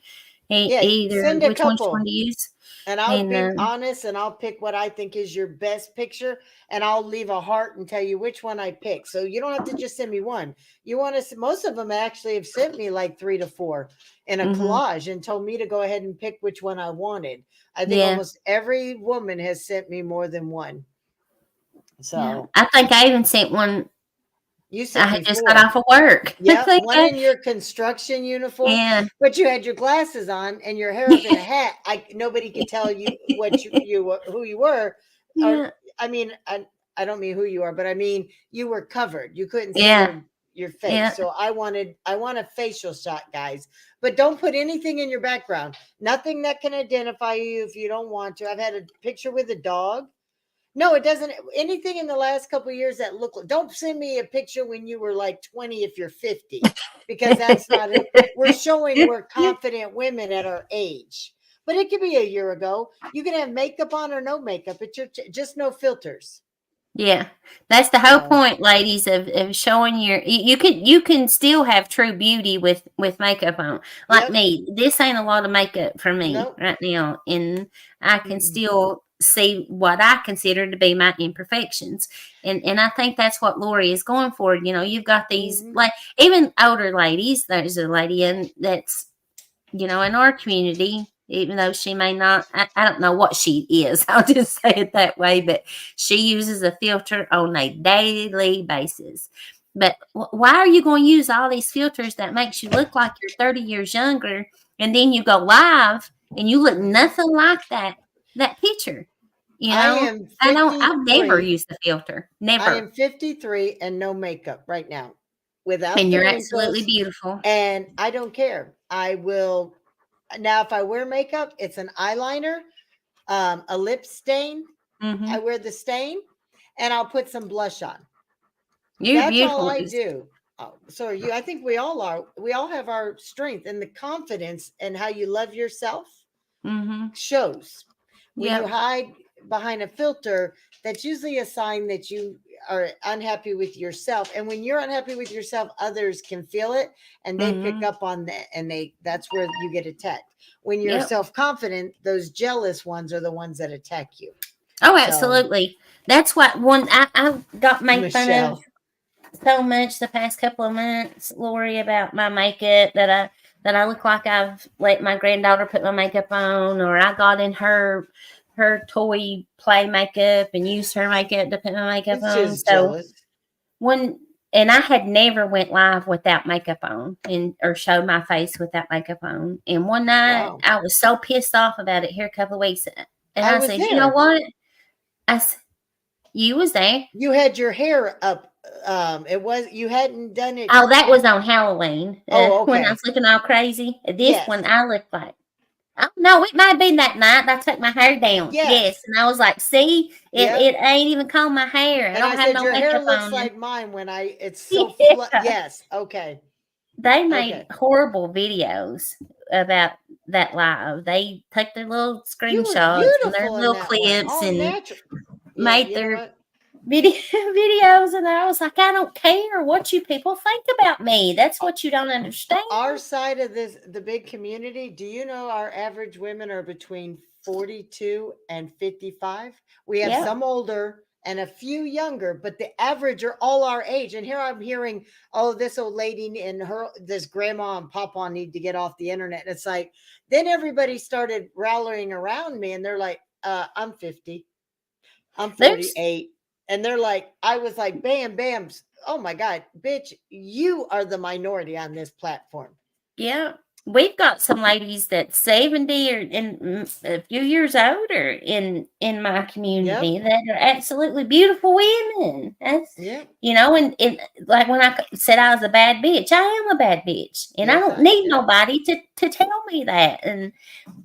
Yeah. either Send a which one couple. to use. And I'll And be honest and I'll pick what I think is your best picture, and I'll leave a heart and tell you which one I pick. So you don't have to just send me one. You want to, most of them actually have sent me like 3 to 4 in a hmm collage and told me to go ahead and pick which one I wanted. I think yeah, almost every woman has sent me more than one. yeah. So I think I even sent one. you I sent had me just got 4. off of work. I Yep, think one in your construction uniform, yeah, but you had your glasses on and your hair up in a hat. Nobody could tell you what you who you were, or yeah, I mean, I don't mean who you are, but I mean you were covered. You couldn't see yeah, your yeah. face. So I want a facial shot, guys. But don't put anything in your background. Nothing that can identify you if you don't want to. I've had a picture with a dog. No, it doesn't. Anything in the last couple of years that look. Don't send me a picture when you were like 20 if you're 50, because that's not it. We're showing we're confident women at our age. but it could be a year ago. You can have makeup on or no makeup. It's just no filters. Yeah, that's the whole So, point, ladies, of showing you can still have true beauty with makeup on. Like yep. me, this ain't a lot of makeup for me Nope. right now, and I can Mm-mm. still see what I consider to be my imperfections, and I think that's what Lori is going for. You've got these, Mm-hmm. like, even older ladies. There's a lady that's in our community, even though she may not, I don't know what she is. I'll just say it that way, but she uses a filter on a daily basis. But why are you going to use all these filters that makes you look like you're 30 years younger, and then you go live and you look Mm-hmm. nothing like that picture? I am I've never 53. used the filter. I Never. am 53 and no makeup right now, without And the you're absolutely wrinkles, beautiful. and I don't care. I will now if I wear makeup, it's an eyeliner, a lip stain. I Hmm. wear the stain, and I'll put some blush on. You're That's all beautiful. I do. Oh, so are you. I think we all are. We all have our strength, and the confidence and how you love yourself Hmm. shows. When you Yep. hide behind a filter, that's usually a sign that you are unhappy with yourself. And when you're unhappy with yourself, others can feel it and they pick Hmm. up on that, and that's where you get attacked. When you're Yep. self-confident, those jealous ones are the ones that attack you. Oh, So, absolutely. That's what one I got made fun of Michelle, so much the past couple of months, Lori, about my makeup, that I look like I've let my granddaughter put my makeup on, or I got in her toy play makeup and used her makeup to put my makeup it's on. just So jealous. when and I had never went live without makeup on, and or showed my face without makeup on. And one night Wow. I was so pissed off about it here a couple of weeks, and I I was said, you know there. what? I You was there. You had your hair up. It was you hadn't done it. Oh, that was on Halloween, Oh, when I was okay. looking all crazy. This Yes. one I looked like, oh no, it might have been that night I took my hair down. Yes, Yes. and I was like, see, it, Yep. it ain't even combed my hair. I And I don't have said, no your hair makeup looks on. And like mine when it's so yeah, yes. Okay. they Okay. made horrible videos about that live. They took their little You were screenshots and their beautiful in little that one. clips All and natural. Yeah. made You know their what? video videos, and I was like, I don't care what you people think about me. That's what you don't understand. Our side of the big community, do you know our average women are between 42 and 55? We have Yep. some older and a few younger, but the average are all our age. And here I'm hearing, oh, this old lady and this grandma and papa need to get off the internet. And it's like, then everybody started rallying around me and they're like, I'm 50, I'm There's 48. And they're like, I was like, bam, bam. Oh my God, bitch, you are the minority on this platform. Yeah, we've got some ladies that's 70 or a few years older in my Yep. community that are absolutely beautiful women. That's Yep. and like when I said I was a bad bitch, I am a bad bitch, and I Yes, don't I need yep. nobody to tell me that. And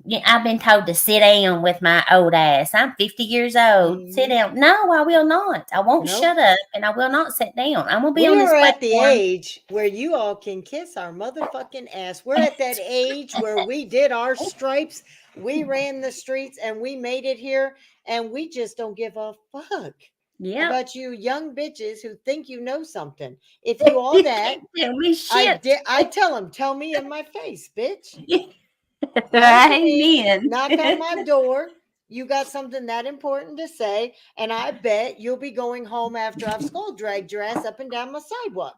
yeah, I've been told to sit down with my old ass. I'm 50 years old. Sit Mhm. down. No, I will not. I won't shut Nope. up, and I will not sit down. I'm gonna be on We this are at the platform. age where you all can kiss our motherfucking ass. We're at that age where we did our stripes, we ran the streets, and we made it here, and we just don't give a fuck Yep. about you young bitches who think you know something. If you all You that, can't tell me shit. I tell them, tell me in my face, bitch. Come to me, Amen. knock on my door. You got something that important to say, and I bet you'll be going home after I've skull dragged your ass up and down my sidewalk.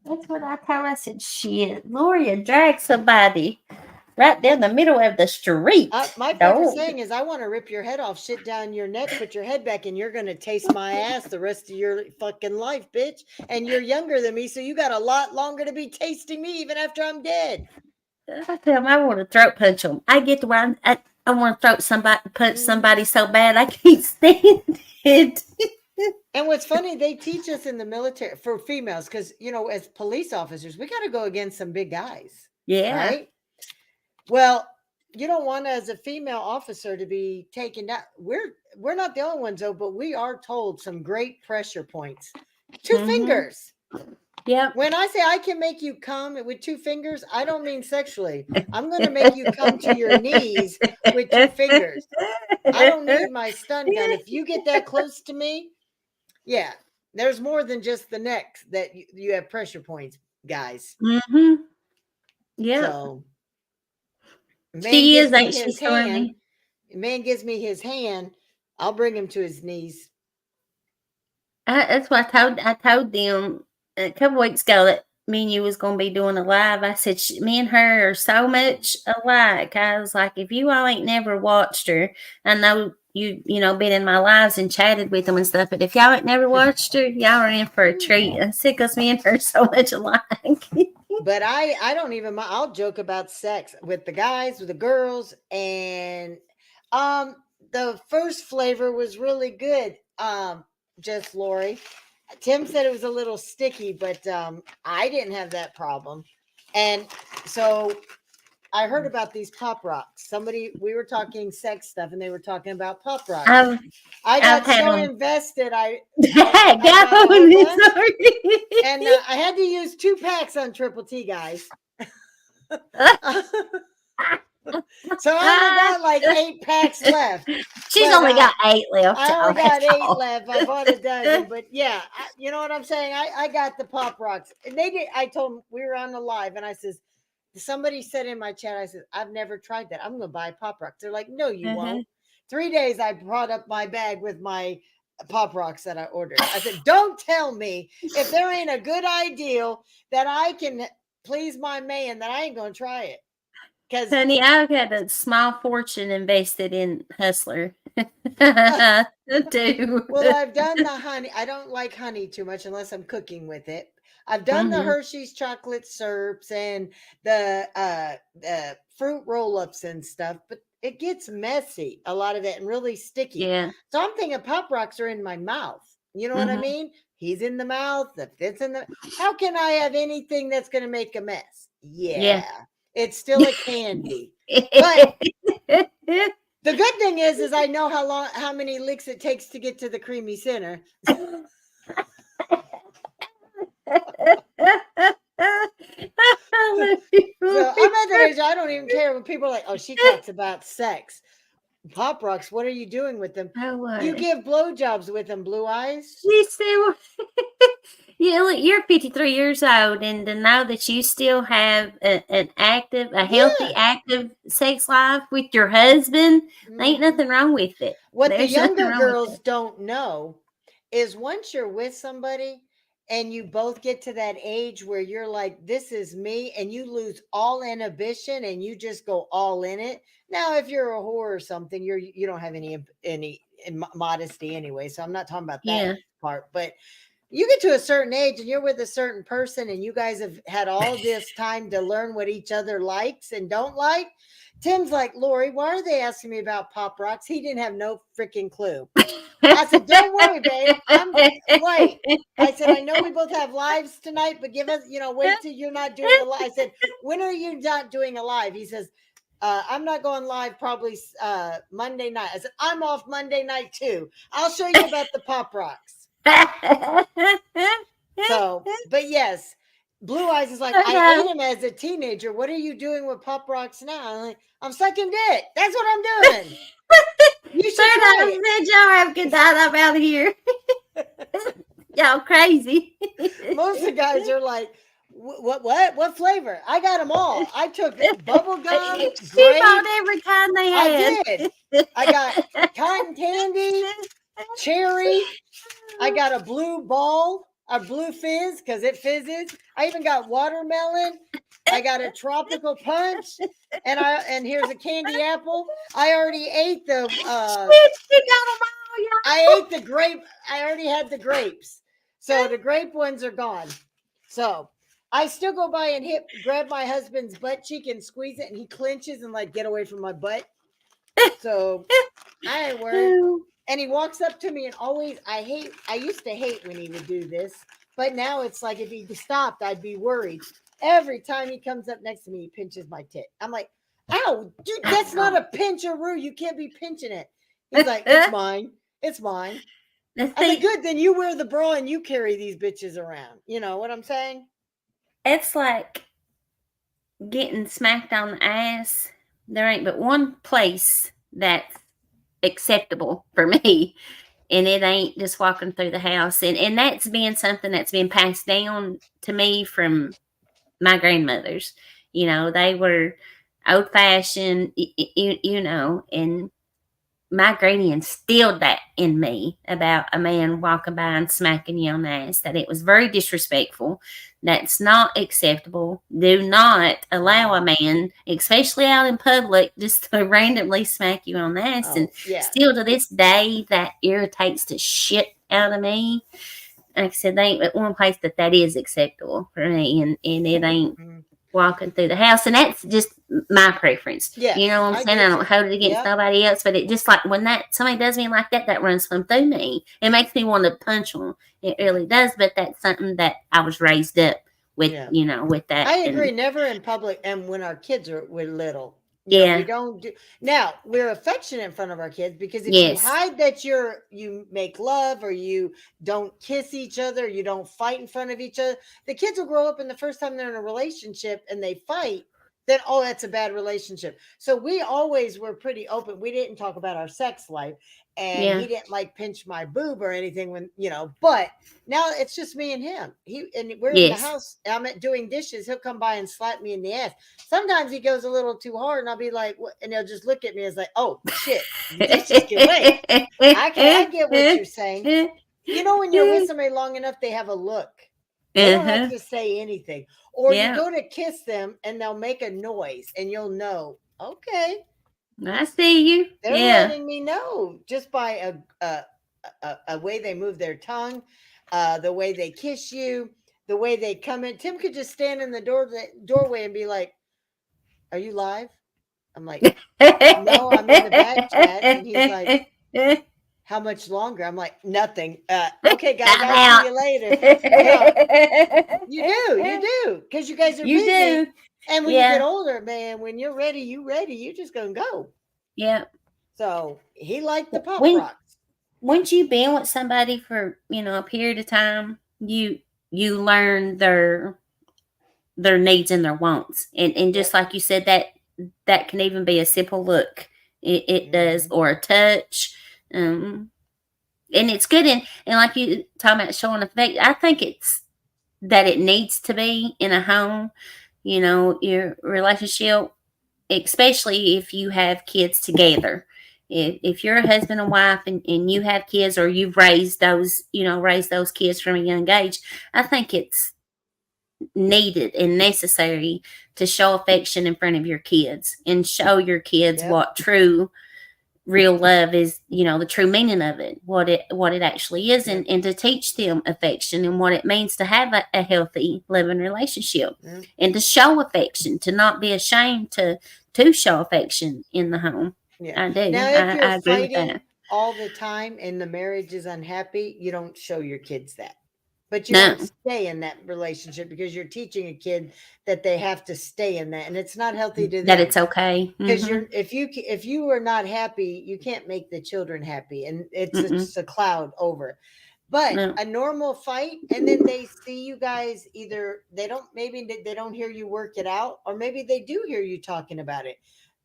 That's what I told her. I said, shit, Gloria dragged somebody right down the middle of the street. My favorite Don't. saying is, I want to rip your head off, shit down your neck, put your head back, and you're going to taste my ass the rest of your fucking life, bitch. And you're younger than me, so you got a lot longer to be tasting me even after I'm dead. I tell them I want to throat punch them. I get to where I want to throat somebody, punch Hmm. somebody so bad I can't stand it. And what's funny, they teach us in the military for females, because, as police officers, we got to go against some big guys, Yeah. right? Well, you don't want as a female officer to be taken down. We're not the only ones though, but we are told some great pressure points. Two Mm-hmm. fingers. Yep. When I say I can make you come with 2 fingers, I don't mean sexually. I'm going to make you come to your knees with 2 fingers. I don't need my stun gun. If you get that close to me, yeah, there's more than just the neck that you have pressure points, guys. Mm-hmm. Yep. So, man She gives is, me ain't she, his hand. Stormy? Man gives me his hand. I'll bring him to his knees. That's what I told them a couple weeks ago that me and you was gonna be doing a live. I said me and her are so much alike. I was like, if you all ain't never watched her, I know you been in my lives and chatted with them and stuff. But if y'all ain't never watched her, y'all are in for a treat. I said, cause me and her are so much alike. But I don't even I'll joke about sex with the guys, with the girls, and um the first flavor was really good. Just Lori. Tim said it was a little sticky, but I didn't have that problem. And so I heard about these pop rocks. We were talking sex stuff, and they were talking about pop rocks. I've I I've got had so them. invested, I got a Go whole on, bunch, sorry. and I had to use 2 packs on Triple T, guys. So I only got like 8 packs left, She's but only got 8 left, I only y'all. got That's 8 all. left. I bought a dozen, but yeah, you know what I'm saying. I got the pop rocks, and they did. I told them we were on the live, and I says, somebody said in my chat, I said, I've never tried that. I'm going to buy pop rocks. They're like, no, you Uh-huh. won't. 3 days, I brought up my bag with my pop rocks that I ordered. I said, don't tell me if there ain't a good idea that I can please my man that I ain't going to try it. Because Honey, I've got a small fortune invested in Hustler. I do. well, I've done the honey. I don't like honey too much unless I'm cooking with it. I've done the Mhm. Hershey's chocolate syrups and the fruit roll-ups and stuff, but it gets messy, a lot of it, and really sticky. Yeah. So I'm thinking pop rocks are in my mouth. You know what I Mhm. mean? He's in the mouth, the fits in the. How can I have anything that's going to make a mess? Yeah. Yeah, it's still a candy, but the good thing is I know how many licks it takes to get to the creamy center. So I'm at that age I don't even care when people are like, "Oh, she talks about sex." Pop rocks. What are you doing with them? Oh, You what? give blowjobs with them, Blue Eyes. She still you're 53 years old, and to know that you still have a healthy, Yeah. active sex life with your husband, ain't Mhm. nothing wrong with it. What the There's nothing younger wrong with girls it. don't know is once you're with somebody and you both get to that age where you're like, this is me, and you lose all inhibition and you just go all in it. Now, if you're a whore or something, you don't have any modesty anyway. So I'm not talking about that Yeah. part, but you get to a certain age and you're with a certain person and you guys have had all this time to learn what each other likes and don't like. Tim's like, Lori, why are they asking me about pop rocks? He didn't have no freaking clue. I said, don't worry, babe. Wait. I said, I know we both have lives tonight, but give us, wait till you're not doing a live. I said, when are you not doing a live? He says, I'm not going live probably Monday night. I said, I'm off Monday night too. I'll show you about the pop rocks. So, but yes, Blue Eyes is like, I I ate know. him as a teenager. What are you doing with Pop Rocks now? I'm like, I'm sucking dick. That's what I'm doing. You should Third try I said, y'all have a good night. I'm out of here. it. Y'all crazy. Most of the guys are like, what flavor? I got them all. I took bubble gum, She bought grape. every kind they I had. did. I got cotton candy, cherry. I got a blue ball, a blue fizz because it fizzes. I even got watermelon. I got a tropical punch, and here's a candy apple. I already ate the She got them all, I ate y'all. the grape. I already had the grapes. So the grape ones are gone. So I still go by and grab my husband's butt cheek and squeeze it, and he clinches and like get away from my butt. So I ain't worried. And he walks up to me and always, I used to hate when he would do this, but now it's like if he stopped, I'd be worried. Every time he comes up next to me, he pinches my tit. I'm like, ow, dude, that's not a pincheroo. You can't be pinching it. He's like, it's mine. It's mine. I'm like, See, good, then you wear the bra and you carry these bitches around. You know what I'm saying? it's like getting smacked on the ass. There ain't but one place that's acceptable for me, and it ain't just walking through the house. And that's been something that's been passed down to me from my grandmothers. They were old fashioned, and my granny instilled that in me about a man walking by and smacking you on the ass, that it was very disrespectful. That's not acceptable. Do not allow a Wow. man, especially out in public, just to randomly smack you on the ass. And Oh, yeah. still to this day, that irritates the shit out of me. Like I said, there ain't but one place that is acceptable for me, and it ain't Mhm. walking through the house. And that's just my preference. You know Yes, what I'm I saying? I get don't you. hold it against Yep. nobody else, but it just like when that somebody does me like that runs from through me. It makes me want to punch them. It really does. But that's something that I was raised up with, Yeah. with that. I agree. And Never in public, and when our kids were little, we yeah, don't do. Now we're affectionate in front of our kids because if you yes, hide that you make love or you don't kiss each other, you don't fight in front of each other, the kids will grow up and the first time they're in a relationship and they fight, then oh, that's a bad relationship. So we always were pretty open. We didn't talk about our sex life, and yeah. he didn't like pinch my boob or anything but now it's just me and him. We're in the Yes. house. I'm doing dishes. He'll come by and slap me in the ass. Sometimes he goes a little too hard, and I'll be like, what? And he'll just look at me as like, oh shit, the dishes can wait. I get what you're saying. When you're with somebody long enough, they have a look. They don't have Uh-huh. to say anything. Or you Yeah. go to kiss them and they'll make a noise and you'll know, okay, I see you. they're Yeah. letting me know just by a way they move their tongue, the way they kiss you, the way they come in. Tim could just stand in the doorway and be like, "Are you live?" I'm like, "No, I'm in the back chat," and he's like, "How much longer?" I'm like, "Nothing." Okay, guys, I'm I'll see out. you later. You know, you do, because you guys are You busy. do. And when you get Yeah. older, man, when you're ready, you ready. You just gonna go. Yeah. So he liked the pop When rocks. once you've been with somebody for, a period of time, you learn their needs and their wants. And just Yep. like you said, that can even be a simple look. It does, Hmm. or a touch. Um and it's good, and like you talking about showing affection, I think it's that it needs to be in a home, your relationship, especially if you have kids together. If you're a husband and wife, and you have kids, or you've raised those kids from a young age, I think it's needed and necessary to show affection in front of your kids and show your kids Yep. what true real love is, the true meaning of it, what it actually is, Yep. and to teach them affection and what it means to have a healthy loving relationship, Yep. and to show affection, to not be ashamed to show affection in the home. Yeah. I do. Now, if you're I agree with fighting that. all the time and the marriage is unhappy, you don't show your kids that. But you don't No. stay in that relationship because you're teaching a kid that they have to stay in that, and it's not healthy to That them. it's okay. Because Mm-hmm. if you are not happy, you can't make the children happy, and it's Mm-mm. just a cloud over it. But No. a normal fight, and then they see you guys, either they don't, maybe they don't hear you work it out, or maybe they do hear you talking about it.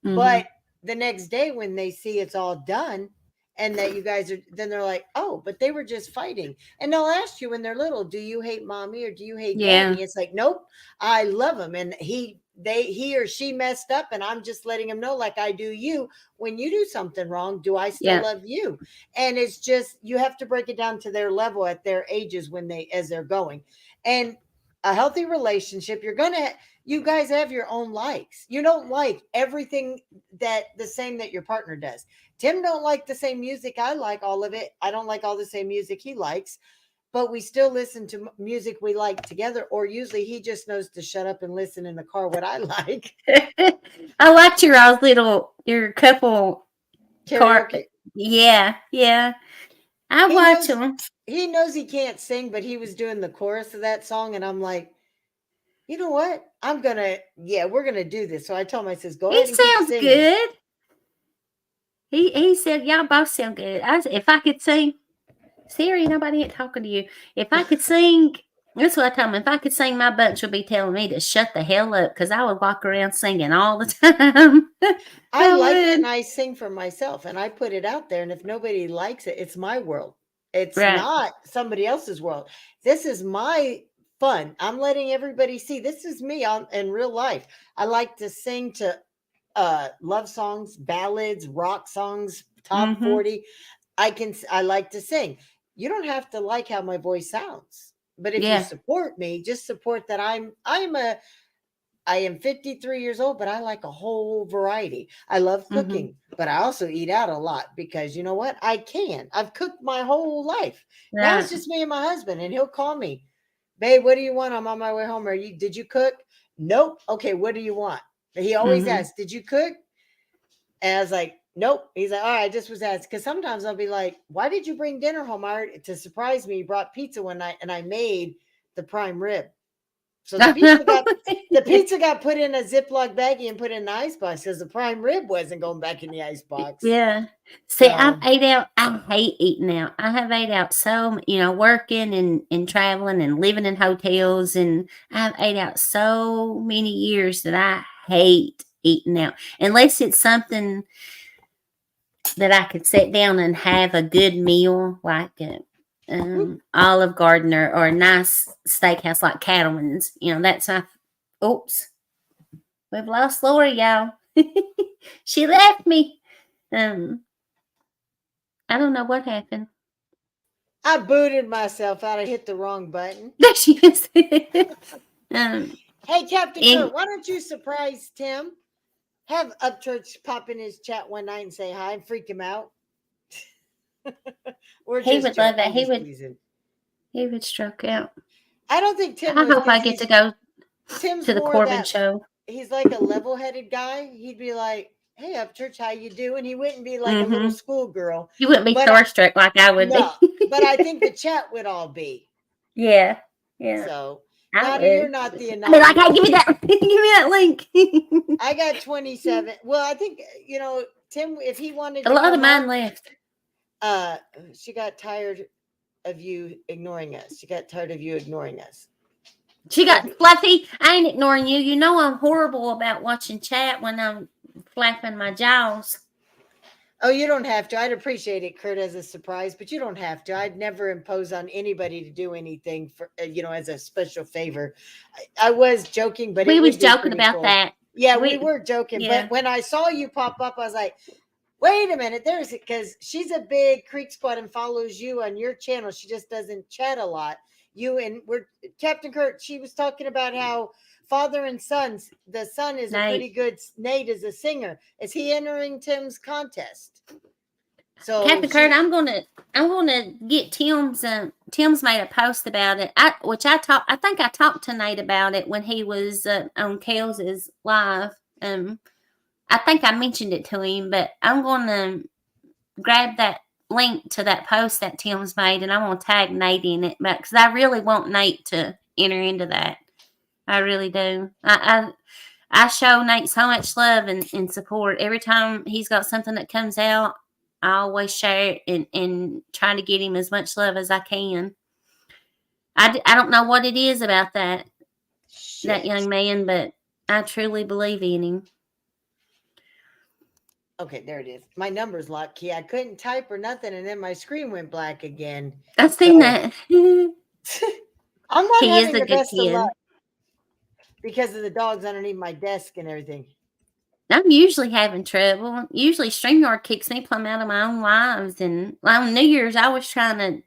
Mm-hmm. But the next day when they see it's all done and that you guys are, then they're like, oh, but they were just fighting. And they'll ask you when they're little, do you hate mommy or do you hate Yeah. daddy? It's like, nope, I love him. And he or she messed up, and I'm just letting him know, like I do you. When you do something wrong, do I still Yeah. love you? And it's just, you have to break it down to their level at their ages as they're going. And a healthy relationship, you guys have your own likes. You don't like everything that the same that your partner does. Tim don't like the same music I like, all of it. I don't like all the same music he likes, but we still listen to music we like together. Or usually he just knows to shut up and listen in the car what I like. I liked your couple car. Karaoke. Yeah, yeah. I He watch knows them. he knows he can't sing, but he was doing the chorus of that song, and I'm like, you know what? We're gonna do this. So I told him, I says, go He ahead and keep sounds singing. good. He said y'all both sound good. If I could sing, Siri, nobody ain't talking to you. If I could sing, that's what I told him. If I could sing, my bunch would be telling me to shut the hell up because I would walk around singing all the time. I I like it would. and I sing for myself and I put it out there. And if nobody likes it, it's my world. It's Right. not somebody else's world. This is my fun. I'm letting everybody see this is me in real life. I like to sing to love songs, ballads, rock songs, top Mm-hmm. 40. I like to sing. You don't have to like how my voice sounds. But if you Yeah. support me, just support that I am 53 years old, but I like a whole variety. I love Mm-hmm. cooking, but I also eat out a lot because you know what? I can. I've cooked my whole life. Now it's Right. just me and my husband, and he'll call me, babe, what do you want? I'm on my way home. Did you cook? Nope. Okay, what do you want? He always Mm-hmm. asks, did you cook? And I was like, nope. He's like, all right, I just was asking. Because sometimes I'll be like, why did you bring dinner home? To surprise me, he brought pizza one night and I made the prime rib. So the pizza got put in a Ziploc baggie and put in the icebox because the prime rib wasn't going back in the icebox. Yeah. See, I've So ate out. I hate eating out. I have ate out working and traveling and living in hotels, and I've ate out so many years that I hate eating out unless it's something that I could sit down and have a good meal, like a Olive Garden or a nice steakhouse like Cattleman's. That's my. Oops, we've lost Lori, y'all. She left me. Um, I don't know what happened. I booted myself out. I hit the wrong button. There she is. um, Hey, Captain and Kurt, why don't you surprise Tim? Have Upchurch pop in his chat one night and say hi and freak him out. We're he just would love joking. that. I'm He just would. teasing. He would stroke out. I don't think Tim I would hope I because get to go Tim's to the more Corbin that show. he's like a level-headed guy. He'd be like, "Hey, Upchurch, how you doing?" He wouldn't be like a little Mm-hmm. schoolgirl. You wouldn't be But I, starstruck like I would no, be. but I think the chat would all be. Yeah. Yeah. So, I Nadi, you're would. not the I'd be like, hey, anomaly. give me that. Give me that link. I got 27. Well, I think Tim, if he wanted A to lot of come mine up, left. uh, she got tired of you ignoring us. She got tired of you ignoring us. She If got Fluffy. I ain't ignoring you. You know I'm horrible about watching chat when I'm flapping my jaws. Oh, you don't have to. I'd appreciate it, Kurt, as a surprise, but you don't have to. I'd never impose on anybody to do anything for as a special favor. I was joking, but We it was would be joking pretty about cool. that. Yeah, we We were joking, but yeah. when I saw you pop up, I was like, wait a minute, there's it because she's a big Creek Squad and follows you on your channel. She just doesn't chat a lot. You and we're Captain Kurt. She was talking about how father and sons. The son is a pretty Nate. good. Nate is a singer. Is he entering Tim's contest? So Captain Kurt, she. I'm gonna get Tim's. Tim's made a post about it. I think I talked to Nate about it when he was on Kels's live. I think I mentioned it to him, but I'm gonna grab that link to that post that Tim's made, and I'm gonna tag Nate in it, because I really want Nate to enter into that. I really do. I show Nate so much love and support. Every time he's got something that comes out, I always share it and try to get him as much love as I can. I don't know what it is about that Shit. young man, but I truly believe in him. Okay, there it is. My number's locked key. I couldn't type or nothing, and then my screen went black again. I've seen So that. I'm not He is having a the good best of luck kid. because of the dogs underneath my desk and everything. I'm usually having trouble. Usually StreamYard kicks me plumb out of my own lives. And on New Year's, I was trying to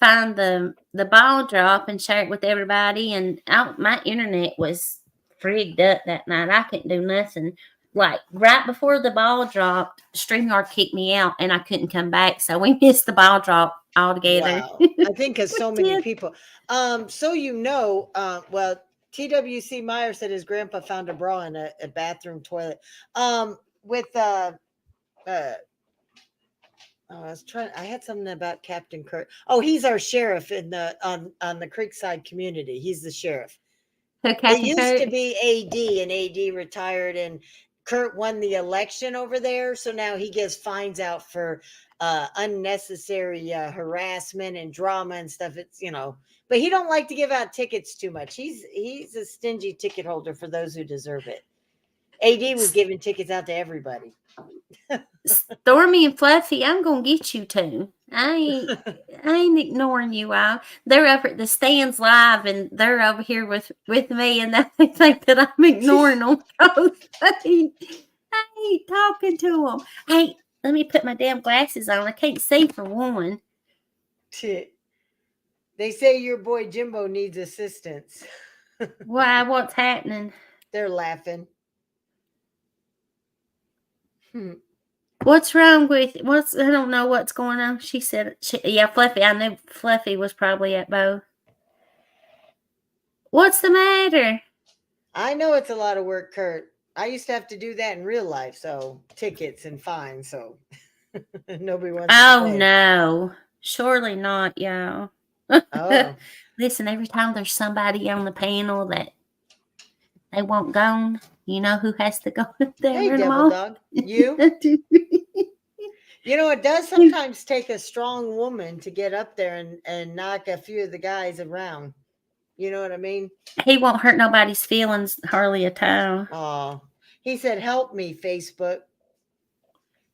find the ball drop and share it with everybody. And my internet was frigged up that night. I couldn't do nothing. Like right before the ball dropped, StreamYard kicked me out and I couldn't come back. So we missed the ball drop altogether. Wow. We I think because so many did. people. So well, TWC Meyer said his grandpa found a bra in a bathroom toilet. With uh Oh, I was trying. I had something about Captain Kurt. Oh, he's our sheriff in the on the Creekside community. He's the sheriff. So It Captain used to Kurt. be AD, and AD retired, and Kurt won the election over there, so now he gives fines out for unnecessary harassment and drama and stuff. It's but he don't like to give out tickets too much. He's a stingy ticket holder for those who deserve it. AD was giving tickets out to everybody. Stormy and Fluffy, I'm gonna get you two. I ain't ignoring you all. They're up at the stands live, and they're over here with me, and they think that I'm ignoring them. I ain't talking to them. Hey, let me put my damn glasses on. I can't see for one. They say your boy Jimbo needs assistance. Why? What's happening? They're laughing. What's wrong with I don't know what's going on. She said, yeah, Fluffy. I knew Fluffy was probably at both. What's the matter? I know it's a lot of work, Kurt. I used to have to do that in real life, so tickets and fines, so nobody wants to Oh, pay. no. Surely not, y'all. Oh. Listen, every time there's somebody on the panel that they want gone, you know who has to go up there Hey, and devil all? dog. You? It does sometimes take a strong woman to get up there and knock a few of the guys around. You know what I mean? He won't hurt nobody's feelings hardly a time. Oh, he said, "Help me, Facebook."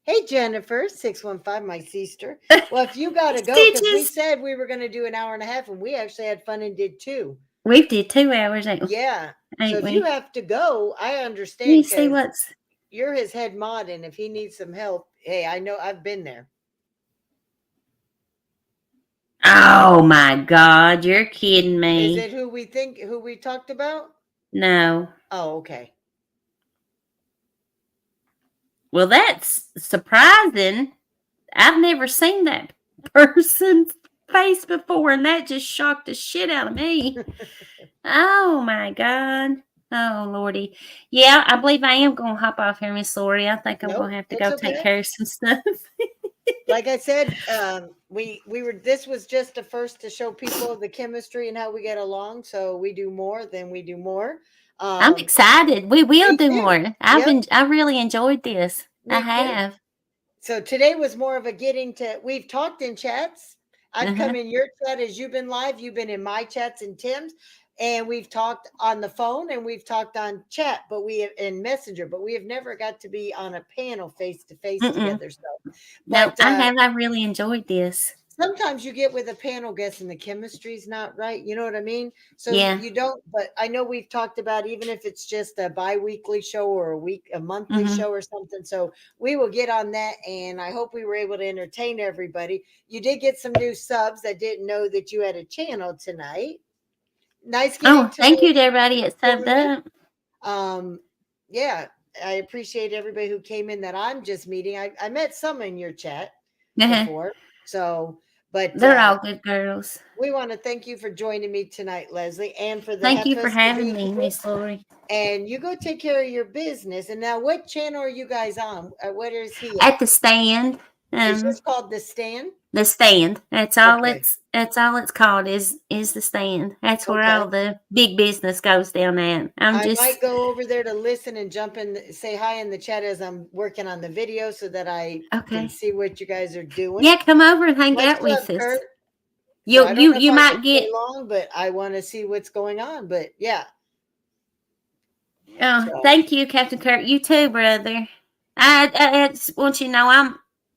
Hey, Jennifer, 615, my sister. Well, if you got to go, because we said we were going to do an hour and a half, and we actually had fun and did 2. We did 2 hours, ain't we? Yeah. Ain't so if we? you have to go, I understand. You see what's... You're his head mod, and if he needs some help, hey, I know I've been there. Oh, my God. You're kidding me. Is it who we talked about? No. Oh, okay. Well, that's surprising. I've never seen that person's face before, and that just shocked the shit out of me. Oh, my God. Oh, Lordy. Yeah, I believe I am going to hop off here, Miss Lori. I think I'm going to have to go take care of some stuff. Like I said, this was just a first to show people the chemistry and how we get along. So we do more, then we do more. I'm excited. We will do more. I really enjoyed this. Me I have. Too. So today was more of a we've talked in chats. I've come in your chat as you've been live. You've been in my chats and Tim's. And we've talked on the phone and we've talked on chat, but we have in Messenger, but we have never got to be on a panel face to face together. So, but no, I really enjoyed this. Sometimes you get with a panel guest and the chemistry's not right. You know what I mean? So you don't, but I know we've talked about even if it's just a bi-weekly show or a monthly show or something. So we will get on that, and I hope we were able to entertain everybody. You did get some new subs. I didn't know that you had a channel tonight. Nice getting to thank you to everybody that subbed up. Yeah, I appreciate everybody who came in that I'm just meeting. I met some in your chat before. So, but they're all good girls. We want to thank you for joining me tonight, Leslie, and for the thank you for having me, Miss Lori. And you go take care of your business. And now, what channel are you guys on? What is he at the stand? It's just called the stand. The stand. That's all. That's all it's called. Is the stand. That's where all the big business goes down at. I might go over there to listen and jump in, say hi in the chat as I'm working on the video, so that I can see what you guys are doing. Yeah, come over and hang out with us. Kurt. You might get long, but I want to see what's going on. But yeah. Oh, thank you, Captain Kurt. You too, brother. I just want you to know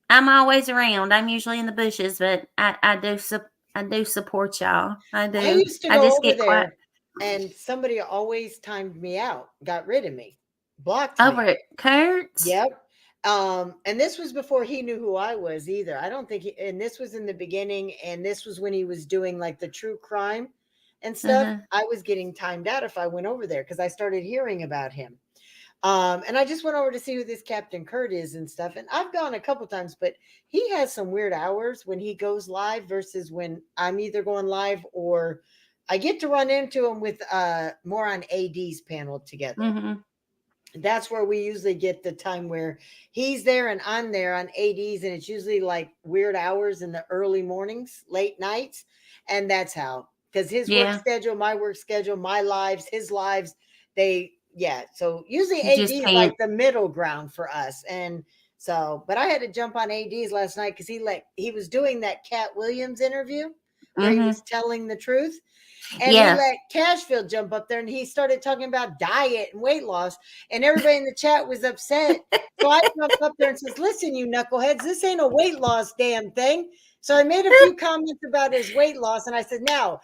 I'm always around. I'm usually in the bushes, but I do support y'all. I do. I used to go over there, and somebody always timed me out, got rid of me, blocked me. Over at Kurt's? Yep. And this was before he knew who I was either. I don't think and this was in the beginning, and this was when he was doing like the true crime and stuff. I was getting timed out if I went over there because I started hearing about him. And I just went over to see who this Captain Kurt is and stuff. And I've gone a couple times, but he has some weird hours when he goes live versus when I'm either going live or I get to run into him with more on AD's panel together. That's where we usually get the time where he's there and I'm there on ADs, and it's usually like weird hours in the early mornings, late nights. And that's how, because his work schedule, my work schedule, my lives, his lives, they Yeah. So usually You AD just is like can't. the middle ground for us. And so, but I had to jump on AD's last night because he was doing that Cat Williams interview where he Mm-hmm. was telling the truth. And he Yeah. let Cashfield jump up there and he started talking about diet and weight loss. And everybody in the chat was upset. So I jumped up there and says, listen, you knuckleheads, this ain't a weight loss damn thing. So I made a few comments about his weight loss. And I said, now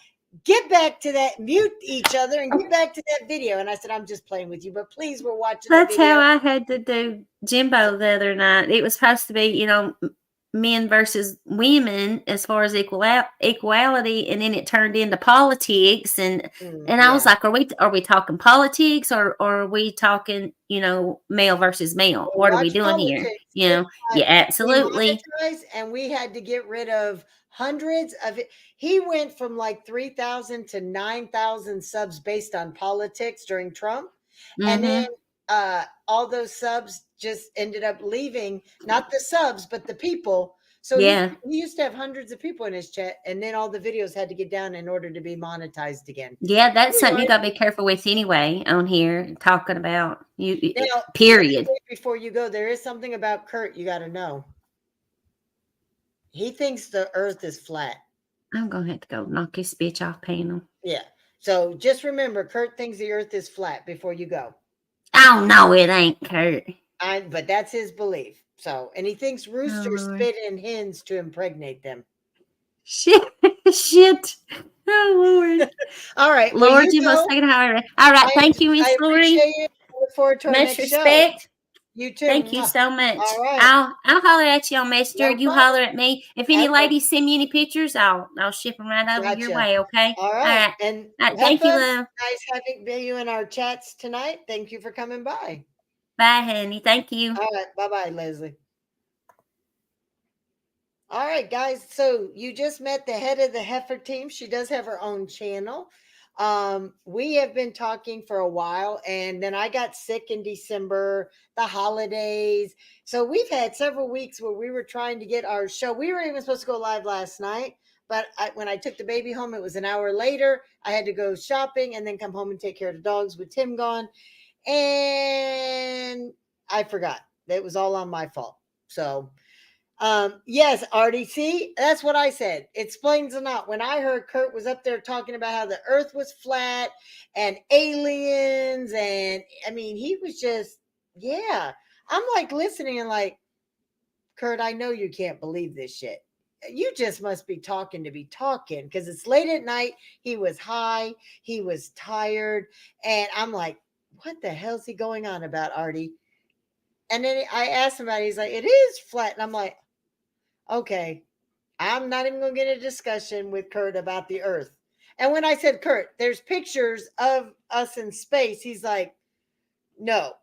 get back to that, mute each other and get back to that video. And I said, I'm just playing with you, but please, we're watching the That's how video. I had to do So, Jimbo the other night. It was supposed to be, men versus women as far as equality, and then it turned into politics, and I was yeah. like, are we talking politics, or are we talking, male versus male? Well, What are we watch doing here? politics. It got Yeah, absolutely. demonetized, and we had to get rid of hundreds of it. He went from like 3,000 to 9,000 subs based on politics during Trump. And then Mm-hmm. all those subs just ended up leaving, not the subs, but the people. So Yeah. he used to have hundreds of people in his chat, and then all the videos had to get down in order to be monetized again. Yeah, that's something you Anyway, gotta be careful with anyway on here, talking about now, period. before you go, there is something about Kurt you got to know. He thinks the earth is flat. I'm gonna have to go knock this bitch off panel. Yeah. So just remember, Kurt thinks the earth is flat before you go. Oh no, it ain't, Kurt. But that's his belief. So, and he thinks Oh roosters Lord. spit in hens to impregnate them. Shit. Shit. Oh Lord. All right. Well, Lord, you you must go. take it higher. All right. Thank you, Miss I Laurie. appreciate you. I look forward to our Much next show. respect. You too. Thank you Mwah. so much. All right. I'll holler at you on Messenger. No You problem. holler at me. If any Okay. ladies send me any pictures, I'll ship them right over your Gotcha. way. Okay. All All right. right. And All right. have Thank you, fun. love. Nice having you in our chats tonight. Thank you for coming by. Bye, honey. Thank you. All right. Bye bye, Leslie. All right, guys. So you just met the head of the Heifer team. She does have her own channel. We have been talking for a while, and then I got sick in December, the holidays. So we've had several weeks where we were trying to get our show. We were even supposed to go live last night, but when I took the baby home, it was an hour later. I had to go shopping and then come home and take care of the dogs with Tim gone. And I forgot. It was all on my fault. So yes, RDC, that's what I said. Explains a lot. When I heard Kurt was up there talking about how the earth was flat and aliens, and I mean, he was just, yeah. I'm like listening and like, Kurt, I know you can't believe this shit. You just must be talking to be talking because it's late at night. He was high, he was tired, and I'm like, what the hell's he going on about, Artie? And then I asked him about it. He's like, it is flat. And I'm like, okay, I'm not even going to get a discussion with Kurt about the earth. And when I said, Kurt, there's pictures of us in space, he's like, no,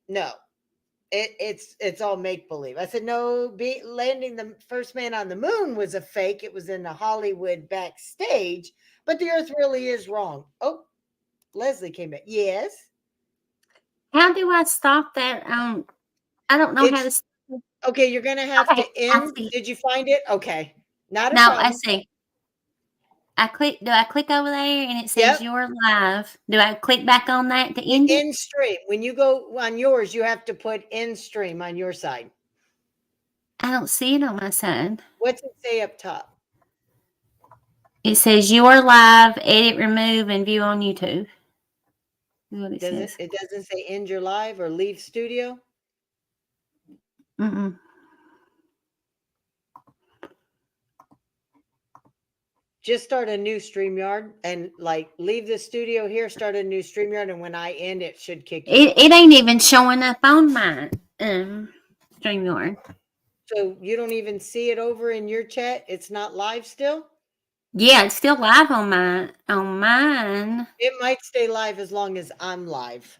no, it's all make believe. I said, no, landing the first man on the moon was a fake. It was in the Hollywood backstage, but the earth really is wrong. Oh, Leslie came in. Yes. How do I stop that? I don't know how to. It's okay. You're going to have Okay, to I end. see. Did you find it? Okay. Not a No, I problem. see. Do I click over there and it says Yep. you're live? Do I click back on that to end it? In stream. When you go on yours, you have to put in stream on your side. I don't see it on my side. What's it say up top? It says you are live, edit, remove, and view on YouTube. Is what it Does it? says. It doesn't say end your live or leave studio. Mm-mm. Just start a new StreamYard and like leave the studio here, start a new StreamYard, and when I end, it should kick you out. It ain't even showing up on my StreamYard. So you don't even see it over in your chat. It's not live still. Yeah, it's still live on mine. It might stay live as long as I'm live,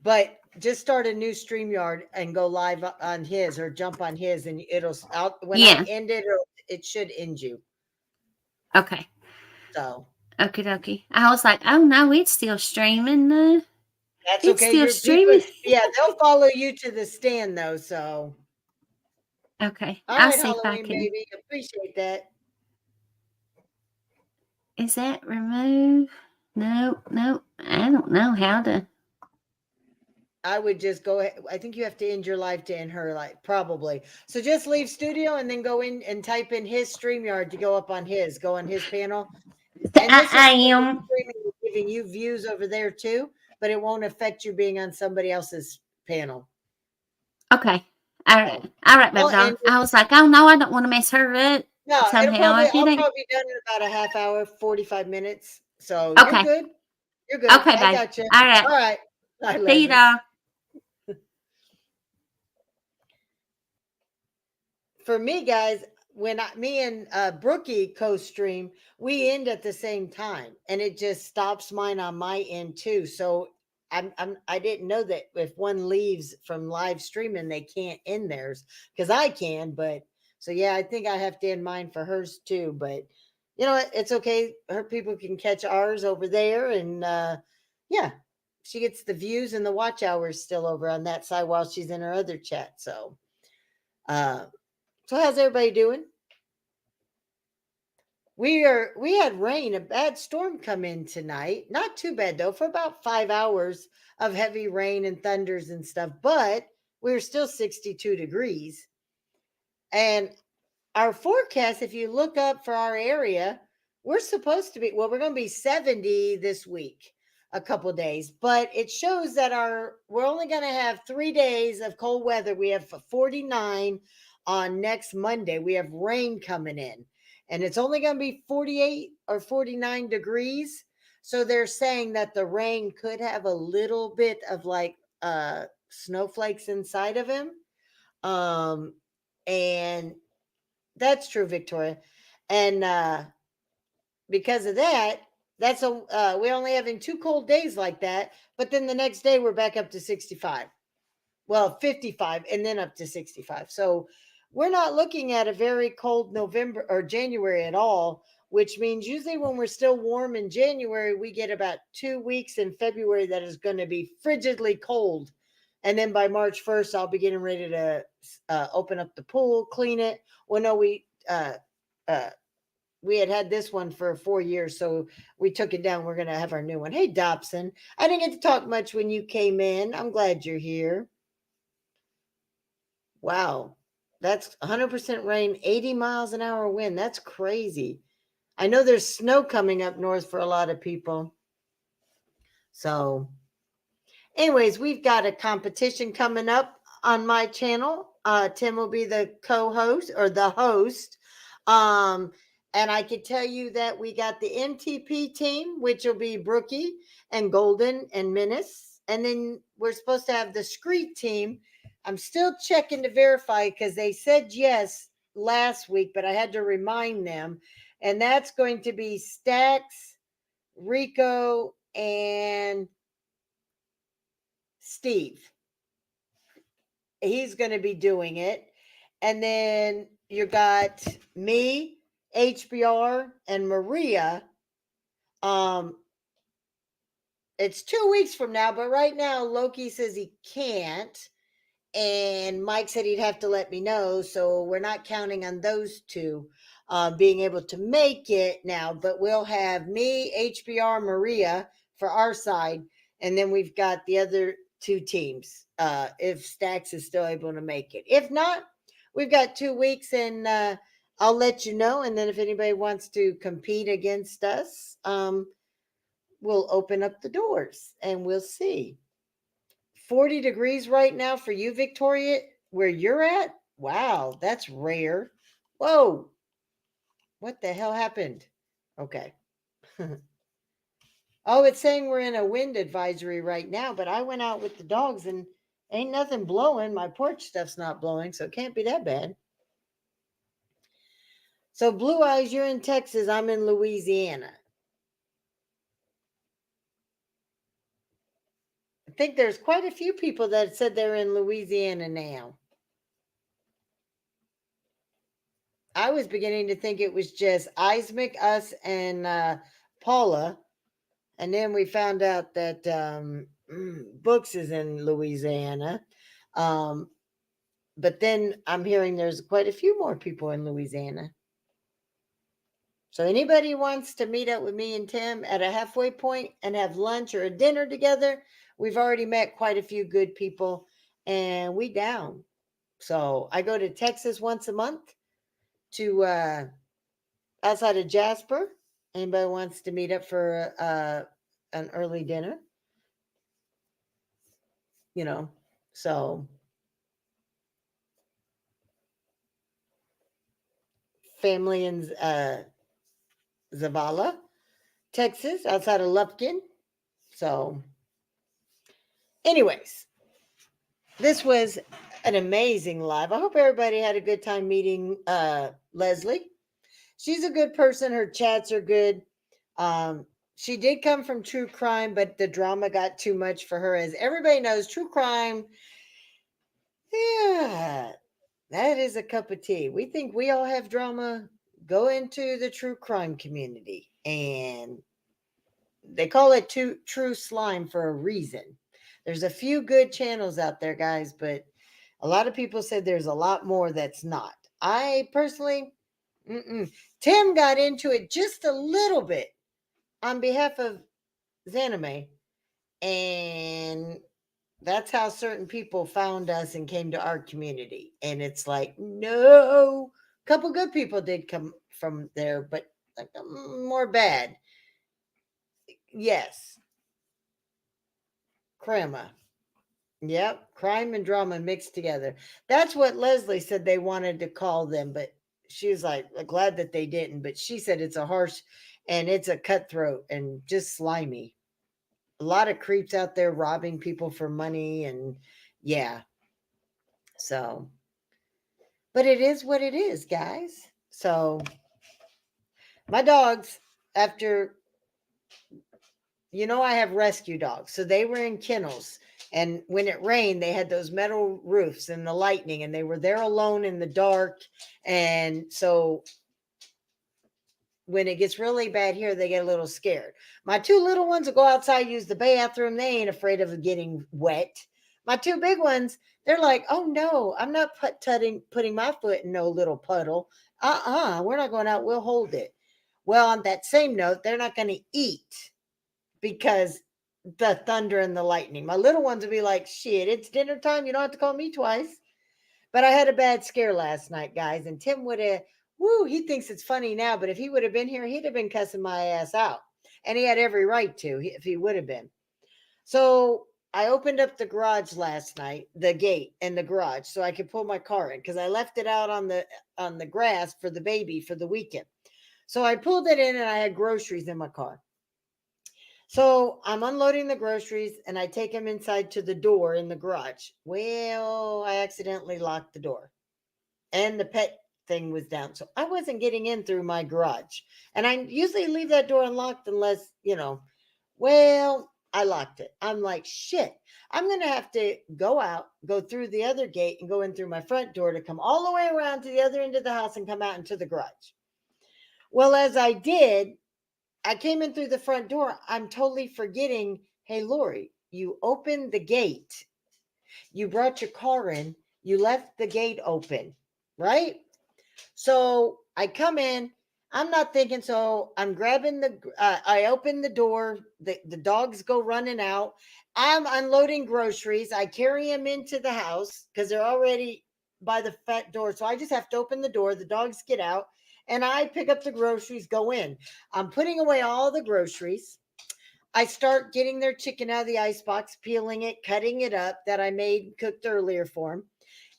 but just start a new StreamYard and go live on his or jump on his, and it'll. When I Yeah. end it, it should end you. Okay. So Okie dokie. I was like, oh no, it's still streaming. that's It's okay. still Your people, streaming. yeah, they'll follow you to the stand though. So, Okay. all I'll right, see if I Halloween can. baby, appreciate that. Is that remove? No. I don't know how to. I would just go ahead. I think you have to end your life to end her life, probably. So just leave studio and then go in and type in his StreamYard to go up on his, go on his panel. And this will I show you am. streaming, giving you views over there too, but it won't affect you being on somebody else's panel. Okay. All right. So All right, baby I'll doll. end it. I was like, oh no, I don't want to mess her up No, somehow. If it I'll ain't probably be done in about a half hour, 45 minutes. So you're okay. good. You're good. Okay, I babe. got you. All right. All right. Bye, See you, Leslie. doll. For me, guys, when me and Brookie co-stream, we end at the same time, and it just stops mine on my end too. So I didn't know that if one leaves from live streaming, they can't end theirs because I can. But so yeah, I think I have to end mine for hers too. But you know what? It's okay. Her people can catch ours over there, and yeah, she gets the views and the watch hours still over on that side while she's in her other chat. Uh, so how's everybody doing? We had rain, a bad storm come in tonight. Not too bad though, for about 5 hours of heavy rain and thunders and stuff, but we were still 62 degrees. And our forecast, if you look up for our area, we're supposed to be, well, we're going to be 70 this week, a couple days, but it shows that we're only going to have 3 days of cold weather. We have 49 on next Monday. We have rain coming in, and it's only going to be 48 or 49 degrees. So they're saying that the rain could have a little bit of like snowflakes inside of him. Um, and that's true, Victoria. And because of that, we're only having 2 cold days like that. But then the next day we're back up to 65. Well, 55 and then up to 65. So we're not looking at a very cold November or January at all, which means usually when we're still warm in January, we get about 2 weeks in February that is going to be frigidly cold. And then by March 1st, I'll be getting ready to open up the pool, clean it. Well, no, uh, we had this one for 4 years, so we took it down. We're going to have our new one. Hey, Dobson. I didn't get to talk much when you came in. I'm glad you're here. Wow. That's 100% rain, 80 miles an hour wind. That's crazy. I know there's snow coming up north for a lot of people. So, anyways, we've got a competition coming up on my channel. Tim will be the co-host or the host. Um, and I could tell you that we got the MTP team, which will be Brookie and Golden and Menace. And then we're supposed to have the Screet team. I'm still checking to verify because they said yes last week, but I had to remind them. And that's going to be Stax, Rico, and Steve. He's going to be doing it. And then you got me, HBR, and Maria. Um, it's 2 weeks from now, but right now Loki says he can't. And Mike said he'd have to let me know. So we're not counting on those two being able to make it now. But we'll have me, HBR, Maria for our side. And then we've got the other two teams if Stax is still able to make it. If not, we've got 2 weeks and I'll let you know. And then if anybody wants to compete against us, we'll open up the doors and we'll see. 40 degrees right now for you, Victoria, where you're at? Wow, that's rare. Whoa, what the hell happened? Okay. Oh, it's saying we're in a wind advisory right now, but I went out with the dogs and ain't nothing blowing. My porch stuff's not blowing, so it can't be that bad. So, Blue Eyes, you're in Texas. I'm in Louisiana. I think there's quite a few people that said they're in Louisiana now. I was beginning to think it was just Ismic, us, and Paula. And then we found out that Books is in Louisiana. Um, but then I'm hearing there's quite a few more people in Louisiana. So anybody wants to meet up with me and Tim at a halfway point and have lunch or a dinner together, We've already met quite a few good people, and we down. So I go to Texas once a month to outside of Jasper. Anybody wants to meet up for an early dinner, you know? So family in Zavala, Texas, outside of Lufkin. So, anyways, this was an amazing live. I hope everybody had a good time meeting Leslie. She's a good person. Her chats are good. She did come from true crime, but the drama got too much for her. As everybody knows, true crime, yeah, that is a cup of tea. We think we all have drama. Go into the true crime community, and they call it true slime for a reason. There's a few good channels out there, guys, but a lot of people said there's a lot more that's not. I personally, Tim got into it just a little bit on behalf of Zanime, and that's how certain people found us and came to our community. And it's like, no, a couple good people did come from there, but like more bad. Yes, crema. Yep, crime and drama mixed together. That's what Leslie said they wanted to call them, but she was like glad that they didn't. But she said it's a harsh and it's a cutthroat and just slimy. A lot of creeps out there robbing people for money and yeah. So, but it is what it is, guys. So, my dogs after I have rescue dogs. So they were in kennels. And when it rained, they had those metal roofs and the lightning, and they were there alone in the dark. And so when it gets really bad here, they get a little scared. My two little ones will go outside, use the bathroom. They ain't afraid of getting wet. My two big ones, they're like, oh no, I'm not putting my foot in no little puddle. We're not going out. We'll hold it. Well, on that same note, they're not going to eat because the thunder and the lightning. My little ones would be like, shit, it's dinner time. You don't have to call me twice. But I had a bad scare last night, guys. And Tim would have, he thinks it's funny now. But if he would have been here, he'd have been cussing my ass out. And he had every right to if he would have been. So I opened up the garage last night, the gate and the garage, so I could pull my car in because I left it out on the grass for the baby for the weekend. So I pulled it in and I had groceries in my car. So I'm unloading the groceries and I take them inside to the door in the garage. Well, I accidentally locked the door and the pet thing was down. So I wasn't getting in through my garage. And I usually leave that door unlocked unless, well, I locked it. I'm like, shit, I'm going to have to go out, go through the other gate and go in through my front door to come all the way around to the other end of the house and come out into the garage. Well, as I did, I came in through the front door. I'm totally forgetting. Hey, Lori, you opened the gate. You brought your car in. You left the gate open, right? So I come in. I'm not thinking. So I'm grabbing I open the door. The dogs go running out. I'm unloading groceries. I carry them into the house because they're already by the front door. So I just have to open the door. The dogs get out and I pick up the groceries, go in. I'm putting away all the groceries. I start getting their chicken out of the icebox, peeling it, cutting it up that I made cooked earlier for them,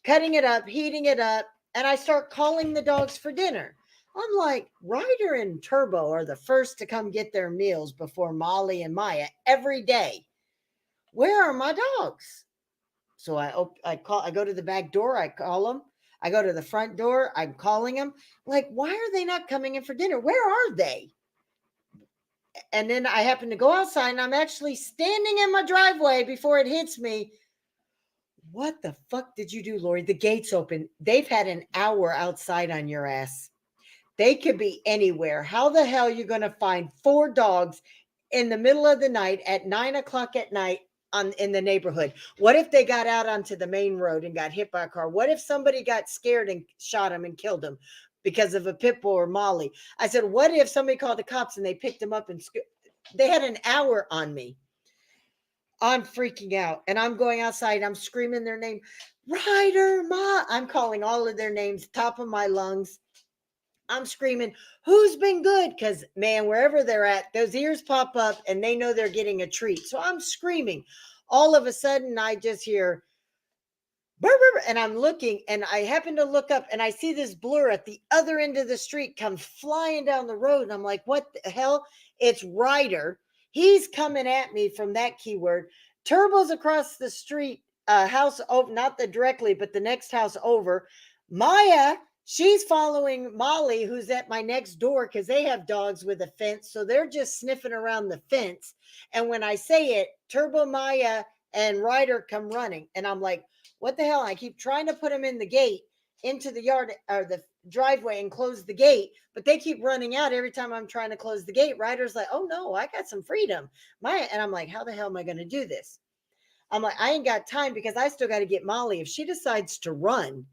cutting it up, heating it up, and I start calling the dogs for dinner. I'm like, Ryder and Turbo are the first to come get their meals before Molly and Maya every day. Where are my dogs? So I go to the back door, I call them. I go to the front door, I'm calling them. Like, why are they not coming in for dinner? Where are they? And then I happen to go outside and I'm actually standing in my driveway before it hits me. What the fuck did you do, Lori? The gate's open. They've had an hour outside on your ass. They could be anywhere. How the hell are you going to find four dogs in the middle of the night at 9 o'clock at night in the neighborhood? What if they got out onto the main road and got hit by a car? What if somebody got scared and shot them and killed them because of a pit bull or Molly? I said, what if somebody called the cops and they picked them up and they had an hour on me? I'm freaking out and I'm going outside. I'm screaming their name, Ryder, Ma. I'm calling all of their names, top of my lungs. I'm screaming, who's been good? Because, man, wherever they're at, those ears pop up and they know they're getting a treat. So I'm screaming. All of a sudden, I just hear, burr, burr, and I'm looking, and I happen to look up, and I see this blur at the other end of the street come flying down the road. And I'm like, what the hell? It's Ryder. He's coming at me from that keyword. Turbo's across the street, house over, not the directly, but the next house over. Maya, she's following Molly, who's at my next door because they have dogs with a fence. So they're just sniffing around the fence. And when I say it, Turbo, Maya, and Ryder come running. And I'm like, what the hell? I keep trying to put them in the gate into the yard or the driveway and close the gate, but they keep running out every time I'm trying to close the gate. Ryder's like, oh no, I got some freedom. And I'm like, how the hell am I going to do this? I'm like, I ain't got time because I still got to get Molly. If she decides to run,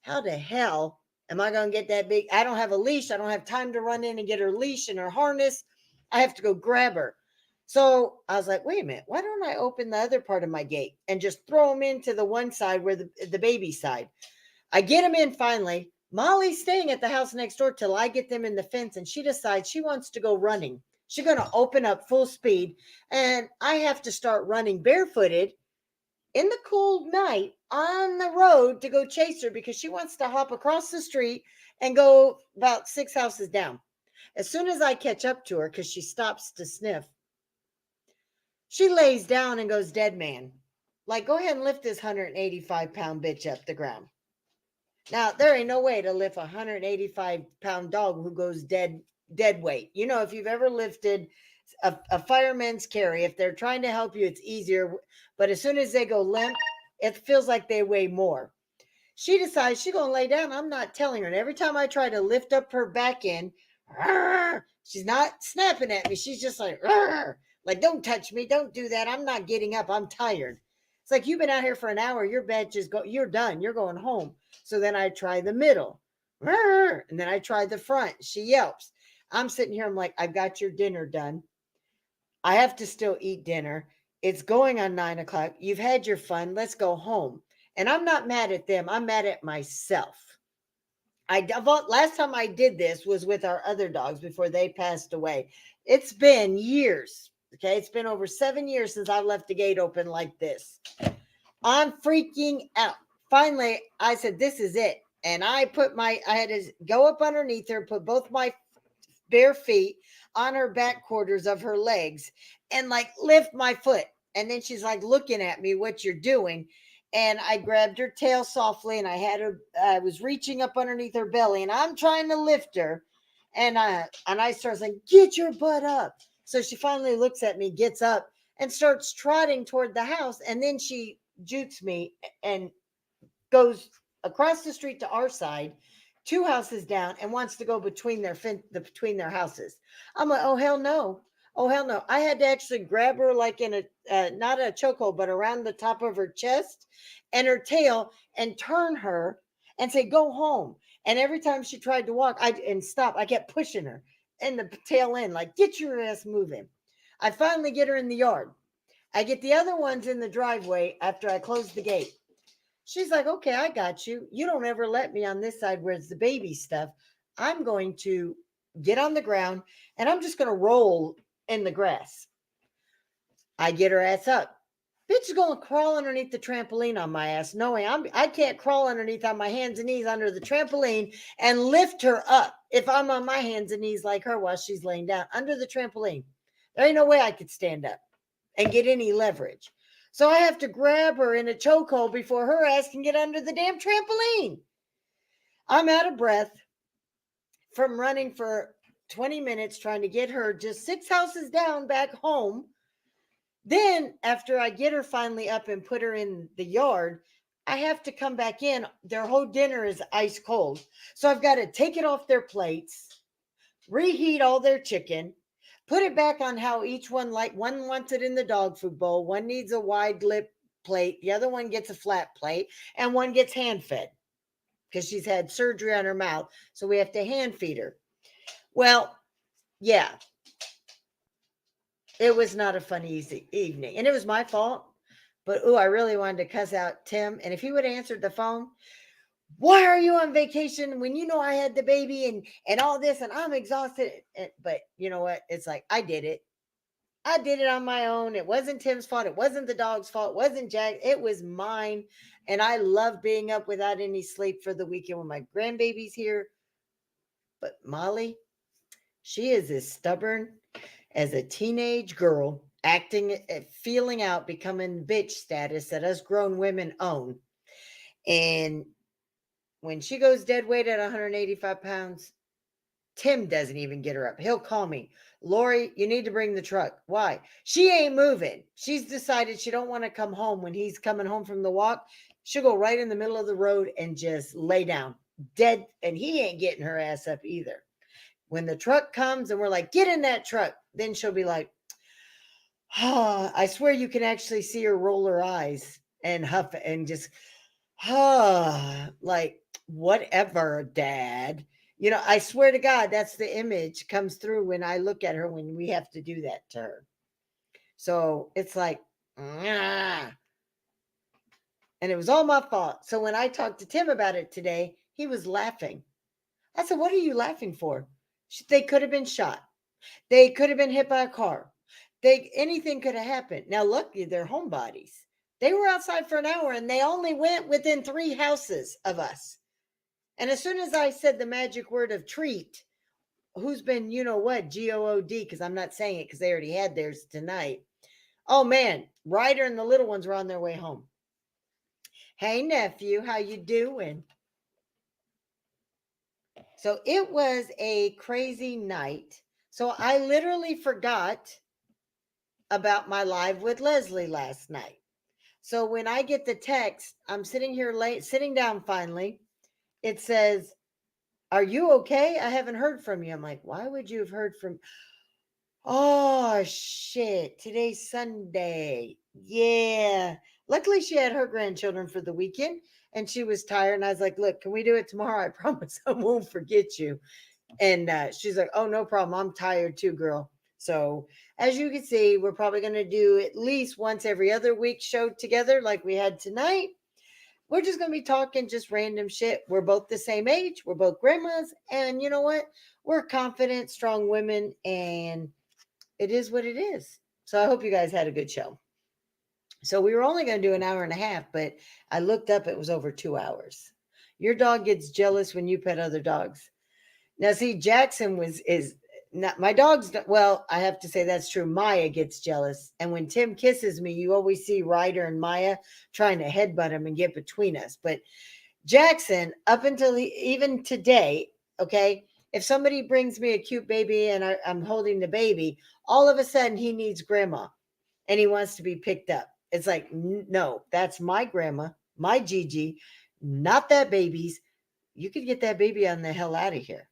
how the hell am I going to get that big? I don't have a leash. I don't have time to run in and get her leash and her harness. I have to go grab her. So I was like, wait a minute, why don't I open the other part of my gate and just throw them into the one side where the baby side? I get them in finally. Molly's staying at the house next door till I get them in the fence, and she decides she wants to go running. She's going to open up full speed, and I have to start running barefooted in the cold night on the road to go chase her because she wants to hop across the street and go about 6 houses down. As soon as I catch up to her, because she stops to sniff, she lays down and goes dead man. Like, go ahead and lift this 185-pound bitch up the ground. Now, there ain't no way to lift a 185-pound dog who goes dead weight. You know, if you've ever lifted a fireman's carry, if they're trying to help you, it's easier. But as soon as they go limp, it feels like they weigh more. She decides she's going to lay down. I'm not telling her. And every time I try to lift up her back end, she's not snapping at me. She's just like, don't touch me. Don't do that. I'm not getting up. I'm tired. It's like, you've been out here for an hour. Your bed just go. You're done. You're going home. So then I try the middle. And then I try the front. She yelps. I'm sitting here. I'm like, I've got your dinner done. I have to still eat dinner. It's going on 9 o'clock. You've had your fun. Let's go home. And I'm not mad at them. I'm mad at myself. Last time I did this was with our other dogs before they passed away. It's been years. Okay. It's been over 7 years since I've left the gate open like this. I'm freaking out. Finally, I said, this is it. And I had to go up underneath her, put both my bare feet on her back quarters of her legs and like lift my foot. And then she's like looking at me, what you're doing. And I grabbed her tail softly and I was reaching up underneath her belly and I'm trying to lift her. And I start saying, get your butt up. So she finally looks at me, gets up and starts trotting toward the house. And then she jukes me and goes across the street to our side, 2 houses down, and wants to go between their houses. I'm like, oh hell no. Oh hell no. I had to actually grab her like in a not a chokehold, but around the top of her chest and her tail and turn her and say, go home. And every time she tried to walk, and stop, I kept pushing her in the tail end, like, get your ass moving. I finally get her in the yard. I get the other ones in the driveway after I close the gate. She's like, okay, I got you. You don't ever let me on this side where it's the baby stuff. I'm going to get on the ground and I'm just going to roll in the grass. I get her ass up. Bitch is going to crawl underneath the trampoline on my ass, knowing I can't crawl underneath on my hands and knees under the trampoline and lift her up if I'm on my hands and knees like her while she's laying down under the trampoline. There ain't no way I could stand up and get any leverage. So I have to grab her in a chokehold before her ass can get under the damn trampoline. I'm out of breath from running for 20 minutes trying to get her just 6 houses down back home. Then after I get her finally up and put her in the yard, I have to come back in. Their whole dinner is ice cold. So I've got to take it off their plates, reheat all their chicken, put it back on how each one, like one wants it in the dog food bowl, one needs a wide lip plate, the other one gets a flat plate, and one gets hand fed because she's had surgery on her mouth. So we have to hand feed her. Well, yeah. It was not a fun, easy evening. And it was my fault. But, I really wanted to cuss out Tim. And if he would have answered the phone, why are you on vacation when you know I had the baby and all this and I'm exhausted? But you know what? It's like, I did it. I did it on my own. It wasn't Tim's fault. It wasn't the dog's fault. It wasn't Jack. It was mine. And I love being up without any sleep for the weekend when my grandbaby's here. But Molly, she is as stubborn as a teenage girl, acting, feeling out, becoming bitch status that us grown women own. And when she goes dead weight at 185 pounds, Tim doesn't even get her up. He'll call me, Laurie, you need to bring the truck. Why? She ain't moving. She's decided she don't want to come home when he's coming home from the walk. She'll go right in the middle of the road and just lay down dead. And he ain't getting her ass up either. When the truck comes and we're like, get in that truck, then she'll be like, I swear you can actually see her roll her eyes and huff and just, like, whatever, Dad. I swear to God, that's the image comes through when I look at her when we have to do that to her. So it's like, "Ah." And it was all my fault. So when I talked to Tim about it today, he was laughing. I said, what are you laughing for? They could have been shot. They could have been hit by a car. Anything could have happened. Now, luckily, they're homebodies. They were outside for an hour and they only went within 3 houses of us. And as soon as I said the magic word of treat, who's been, you know what, GOOD, because I'm not saying it because they already had theirs tonight. Oh man, Ryder and the little ones were on their way home. Hey nephew, how you doing? So it was a crazy night. So I literally forgot about my live with Leslie last night. So when I get the text, I'm sitting here late, sitting down finally. It says, are you okay? I haven't heard from you. I'm like, why would you have heard from? Oh, shit. Today's Sunday. Yeah. Luckily, she had her grandchildren for the weekend and she was tired. And I was like, look, can we do it tomorrow? I promise I won't forget you. And she's like, oh, no problem. I'm tired too, girl. So as you can see, we're probably going to do at least once every other week show together like we had tonight. We're just going to be talking just random shit. We're both the same age. We're both grandmas. And you know what? We're confident, strong women. And it is what it is. So I hope you guys had a good show. So we were only going to do an hour and a half, but I looked up, it was over 2 hours. Your dog gets jealous when you pet other dogs. Now, see, Jackson is not my dog's. Well, I have to say that's true. Maya gets jealous, and when Tim kisses me, you always see Ryder and Maya trying to headbutt him and get between us. But Jackson, up until even today, okay, if somebody brings me a cute baby and I'm holding the baby, all of a sudden he needs grandma, and he wants to be picked up. It's like, no, that's my grandma, my Gigi, not that baby's. You could get that baby on the hell out of here.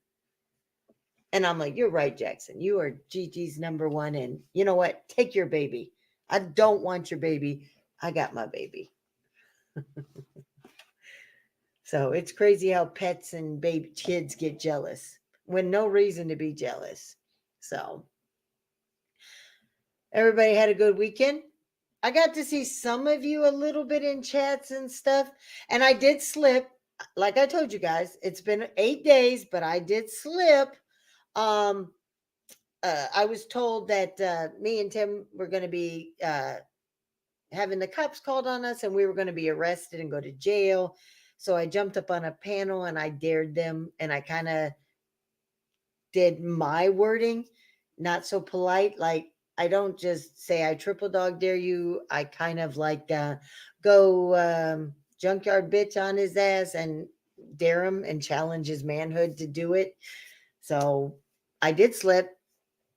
And I'm like, you're right, Jackson. You are Gigi's number one. And you know what? Take your baby. I don't want your baby. I got my baby. So it's crazy how pets and baby kids get jealous when no reason to be jealous. So everybody had a good weekend. I got to see some of you a little bit in chats and stuff. And I did slip. Like I told you guys, it's been 8 days, but I did slip. Um, I was told that me and Tim were going to be having the cops called on us and we were going to be arrested and go to jail. So I jumped up on a panel and I dared them and I kind of did my wording, not so polite. Like, I don't just say I triple dog dare you. I kind of like go junkyard bitch on his ass and dare him and challenge his manhood to do it. So I did slip.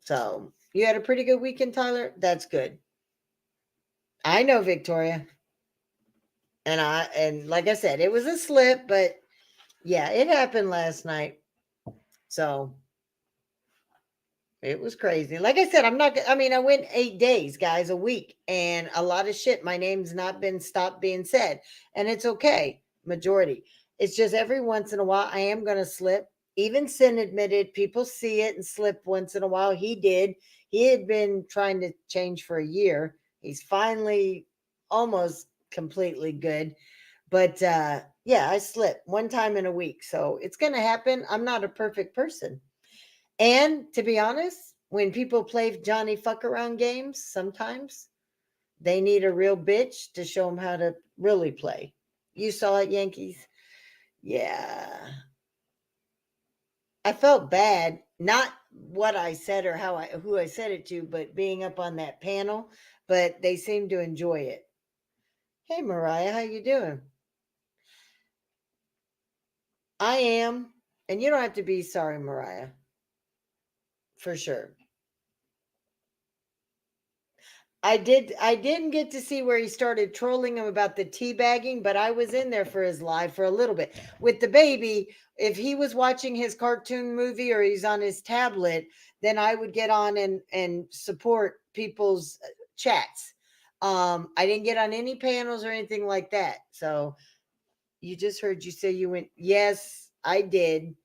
So you had a pretty good weekend, Tyler. That's good. I know, Victoria. And like I said, it was a slip, but yeah, it happened last night. So it was crazy. Like I said, I mean, I went 8 days, guys, a week, and a lot of shit. My name's not been stopped being said, and it's okay. Majority. It's just every once in a while I am going to slip. Even Sin admitted people see it and slip once in a while. He did. He had been trying to change for a year. He's finally almost completely good. But yeah, I slip one time in a week. So it's going to happen. I'm not a perfect person. And to be honest, when people play Johnny fuck around games, sometimes they need a real bitch to show them how to really play. You saw it, Yankees? Yeah. I felt bad, not what I said or who I said it to, but being up on that panel, but they seemed to enjoy it. Hey Mariah, how you doing? I am, and you don't have to be sorry, Mariah, for sure. I didn't get to see where he started trolling him about the teabagging, but I was in there for his live for a little bit. With the baby, if he was watching his cartoon movie or he's on his tablet, then I would get on and support people's chats. I didn't get on any panels or anything like that. So you just heard you say you went, yes, I did.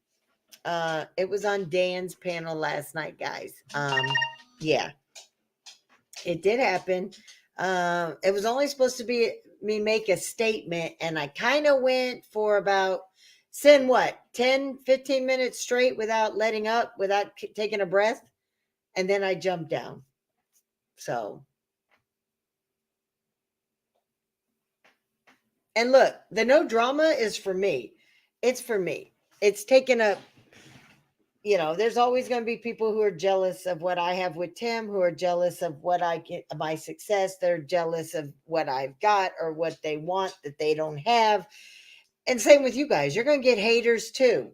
It was on Dan's panel last night, guys. Yeah, it did happen. It was only supposed to be me make a statement, and I kind of went for about send what 10, 15 minutes straight without letting up, without taking a breath, and then I jumped down. So, and look, the no drama is for me. It's for me. It's taken up, there's always going to be people who are jealous of what I have with Tim, who are jealous of what I get, my success. They're jealous of what I've got or what they want that they don't have. And same with you guys. You're going to get haters too.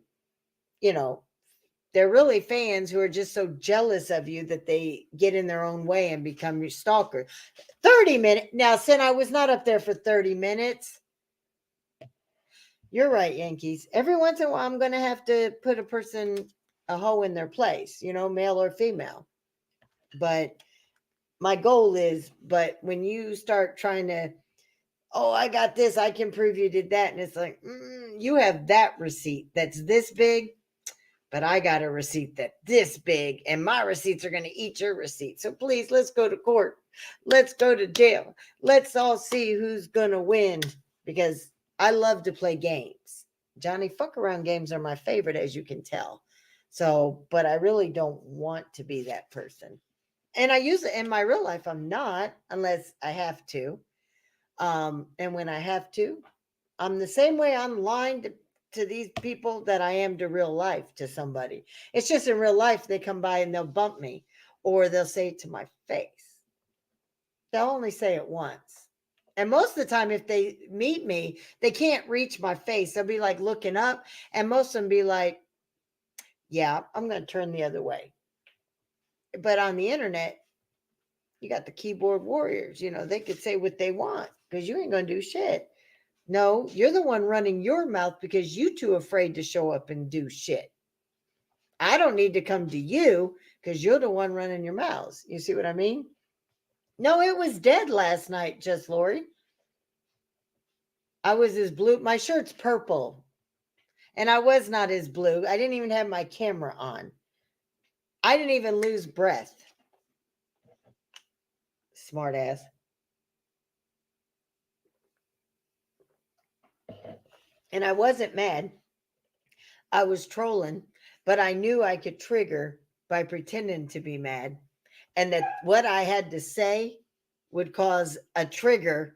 You know, they're really fans who are just so jealous of you that they get in their own way and become your stalker. 30 minutes. Now, Sin, I was not up there for 30 minutes. You're right, Yankees. Every once in a while, I'm going to have to put a hoe in their place, male or female. But my goal is, but when you start trying to, oh, I got this, I can prove you did that. And it's like, you have that receipt that's this big, but I got a receipt that this big, and my receipts are going to eat your receipt. So please, let's go to court. Let's go to jail. Let's all see who's going to win, because I love to play games. Johnny fuck around games are my favorite, as you can tell. So, but I really don't want to be that person. And I use it in my real life. I'm not, unless I have to. And when I have to, I'm the same way online to these people that I am to real life to somebody. It's just in real life they come by and they'll bump me, or they'll say it to my face. They'll only say it once. And most of the time, if they meet me, they can't reach my face. They'll be like looking up, and most of them be like, yeah, I'm going to turn the other way. But on the internet, you got the keyboard warriors. They could say what they want because you ain't going to do shit. No, you're the one running your mouth because you too afraid to show up and do shit. I don't need to come to you because you're the one running your mouths. You see what I mean? No, it was dead last night, just Lori. I was as blue. My shirt's purple. And I was not as blue. I didn't even have my camera on. I didn't even lose breath. Smart ass. And I wasn't mad. I was trolling, but I knew I could trigger by pretending to be mad, and that what I had to say would cause a trigger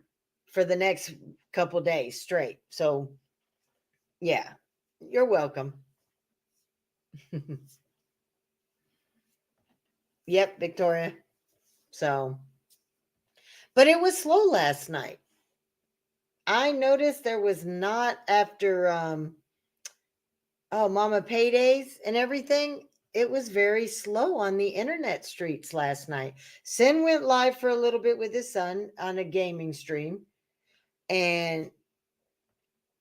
for the next couple days straight. So, yeah, you're welcome. Yep, Victoria. So, but it was slow last night. I noticed there was not after Mama Paydays and everything. It was very slow on the internet streets last night. Sin went live for a little bit with his son on a gaming stream, and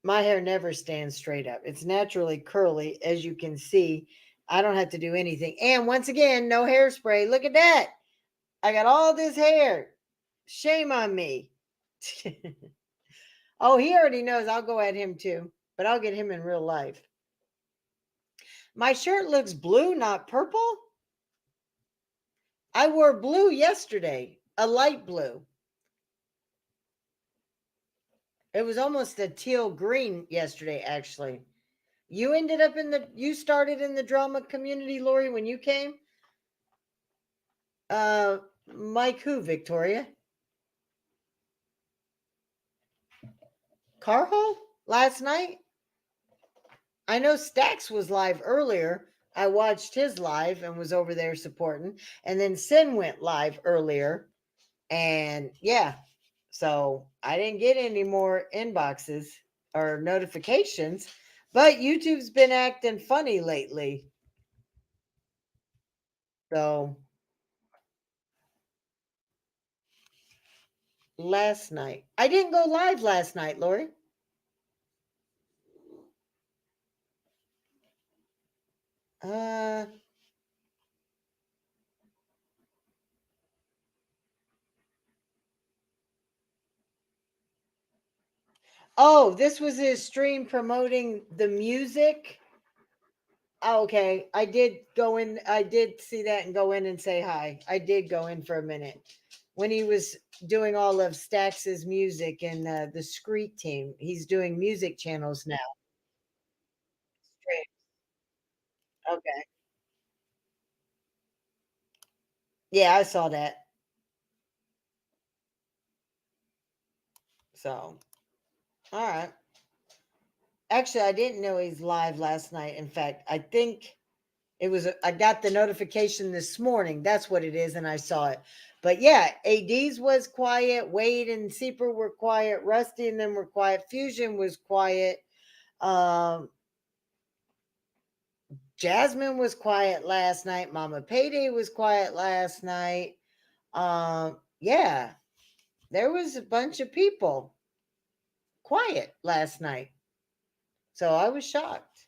my hair never stands straight up. It's naturally curly, as you can see. I don't have to do anything. And once again, no hairspray. Look at that. I got all this hair. Shame on me. Oh, he already knows I'll go at him too, but I'll get him in real life. My shirt looks blue, not purple. I wore blue yesterday, a light blue. It was almost a teal green yesterday, actually. You started in the drama community, Lori, when you came? Uh, Mike who, Victoria? Carhol? Last night? I know Stax was live earlier. I watched his live and was over there supporting. And then Sin went live earlier. And yeah, so I didn't get any more inboxes or notifications. But YouTube's been acting funny lately. So last night, I didn't go live last night, Lori. Uh, oh, this was his stream promoting the music. Oh, okay. I did go in. I did see that and go in and say hi. I did go in for a minute when he was doing all of Stax's music and the Screet team. He's doing music channels now. Great. Okay. Yeah, I saw that. So, all right. Actually, I didn't know he's live last night. In fact, I think I got the notification this morning. That's what it is. And I saw it. But yeah, AD's was quiet. Wade and Seeper were quiet. Rusty and them were quiet. Fusion was quiet. Um, Jasmine was quiet last night. Mama Payday was quiet last night. Yeah, there was a bunch of people quiet last night. So I was shocked.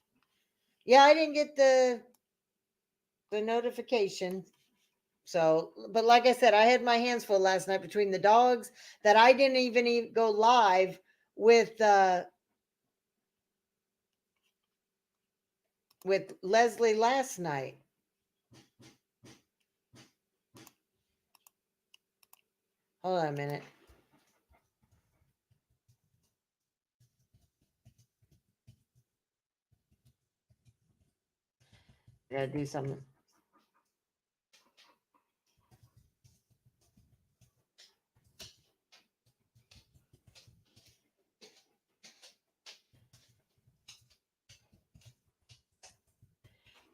Yeah, I didn't get the notification. So, but like I said, I had my hands full last night between the dogs that I didn't even go live with Leslie last night. Hold on a minute. Gotta do something.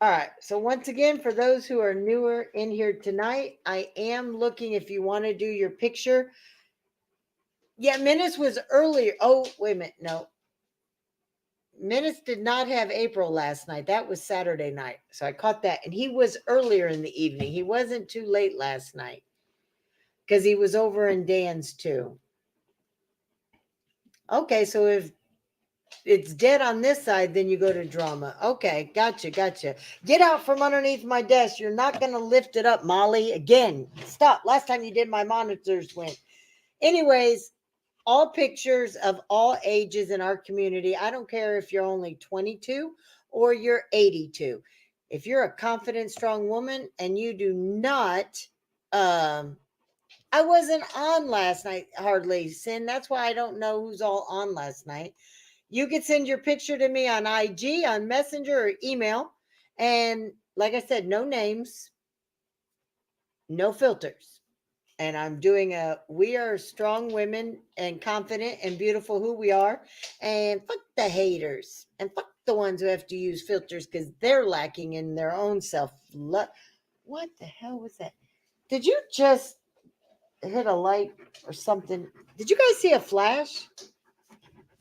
All right. So once again, for those who are newer in here tonight, I am looking if you want to do your picture. Yeah, Menace was earlier. Oh, wait a minute. No. Menace did not have April last night. That was Saturday night. So I caught that. And he was earlier in the evening. He wasn't too late last night because he was over in Dan's too. Okay. So if it's dead on this side, then you go to drama. Okay. Gotcha. Get out from underneath my desk. You're not going to lift it up, Molly. Again, stop. Last time you did, my monitors went. Anyways, all pictures of all ages in our community. I don't care if you're only 22 or you're 82. If you're a confident, strong woman and you do not, I wasn't on last night, hardly, Sin. That's why I don't know who's all on last night. You could send your picture to me on IG, on Messenger, or email. And like I said, no names, no filters. And I'm doing we are strong women and confident and beautiful who we are. And fuck the haters and fuck the ones who have to use filters because they're lacking in their own self love. What the hell was that? Did you just hit a light or something? Did you guys see a flash?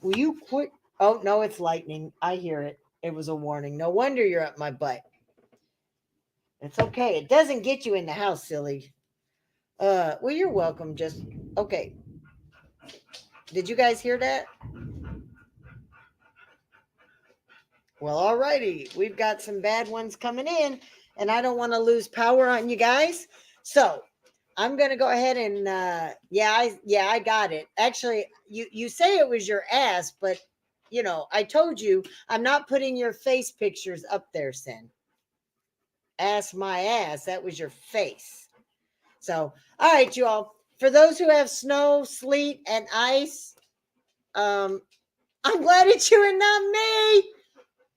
Will you quit? Oh, no, it's lightning. I hear it. It was a warning. No wonder you're up my butt. It's okay. It doesn't get you in the house, silly. Well, you're welcome. Just okay. Did you guys hear that? Well, alrighty. We've got some bad ones coming in, and I don't want to lose power on you guys. So I'm gonna go ahead and I got it. Actually, you say it was your ass, but I told you I'm not putting your face pictures up there, Sin. Ass my ass. That was your face. So, all right, you all. For those who have snow, sleet, and ice, I'm glad it's you and not me.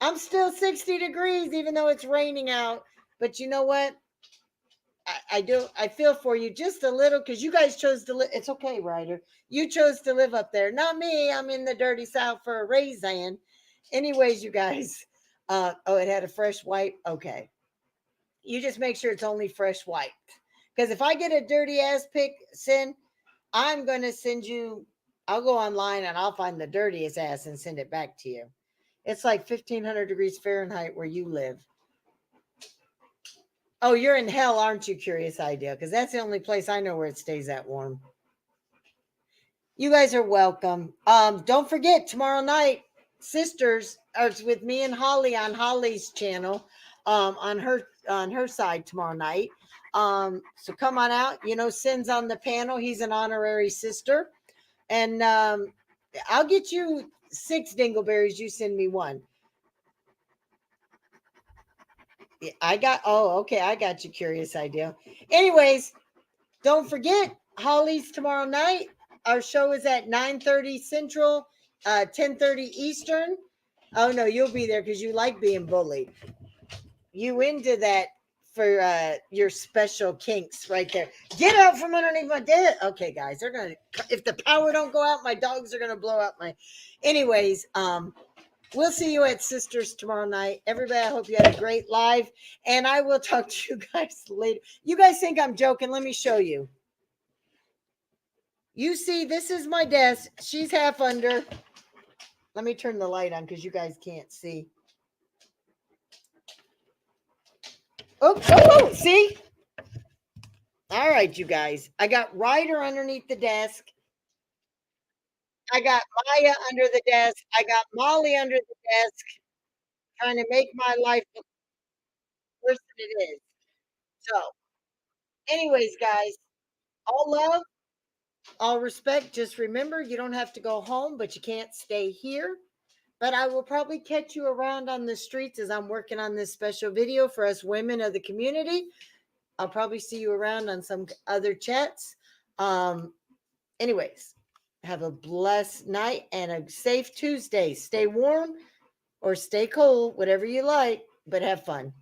I'm still 60 degrees, even though it's raining out. But you know what? I feel for you just a little because you guys chose to live. It's okay, Ryder. You chose to live up there, not me. I'm in the dirty South for a raisin. Anyways, you guys. Oh, it had a fresh wipe. Okay, you just make sure it's only fresh wiped. Because if I get a dirty ass pic, I'm gonna send you. I'll go online and I'll find the dirtiest ass and send it back to you. It's like 1,500 degrees Fahrenheit where you live. Oh, you're in hell, aren't you? Curious idea, because that's the only place I know where it stays that warm. You guys are welcome. Don't forget tomorrow night, sisters, it's with me and Holly on Holly's channel, on her side tomorrow night. So come on out. You know, Sin's on the panel. He's an honorary sister, and I'll get you 6 dingleberries. You send me one. I got. Oh, okay. I got you. Curious idea. Anyways, don't forget Holly's tomorrow night. Our show is at 9:30 Central, 10:30 Eastern. Oh no, you'll be there because you like being bullied. You into that for your special kinks right there. Get out from underneath my desk. Okay, guys, they're gonna. If the power don't go out, my dogs are gonna blow out my. Anyways, we'll see you at Sisters tomorrow night. Everybody, I hope you had a great live, and I will talk to you guys later. You guys think I'm joking? Let me show you. You see, this is my desk. She's half under. Let me turn the light on because you guys can't see. Oh, see? All right, you guys. I got Ryder underneath the desk. I got Maya under the desk. I got Molly under the desk, trying to make my life worse than it is. So, anyways, guys, all love, all respect. Just remember, you don't have to go home, but you can't stay here. But I will probably catch you around on the streets as I'm working on this special video for us women of the community. I'll probably see you around on some other chats. Anyways, have a blessed night and a safe Tuesday. Stay warm or stay cold, whatever you like, but have fun.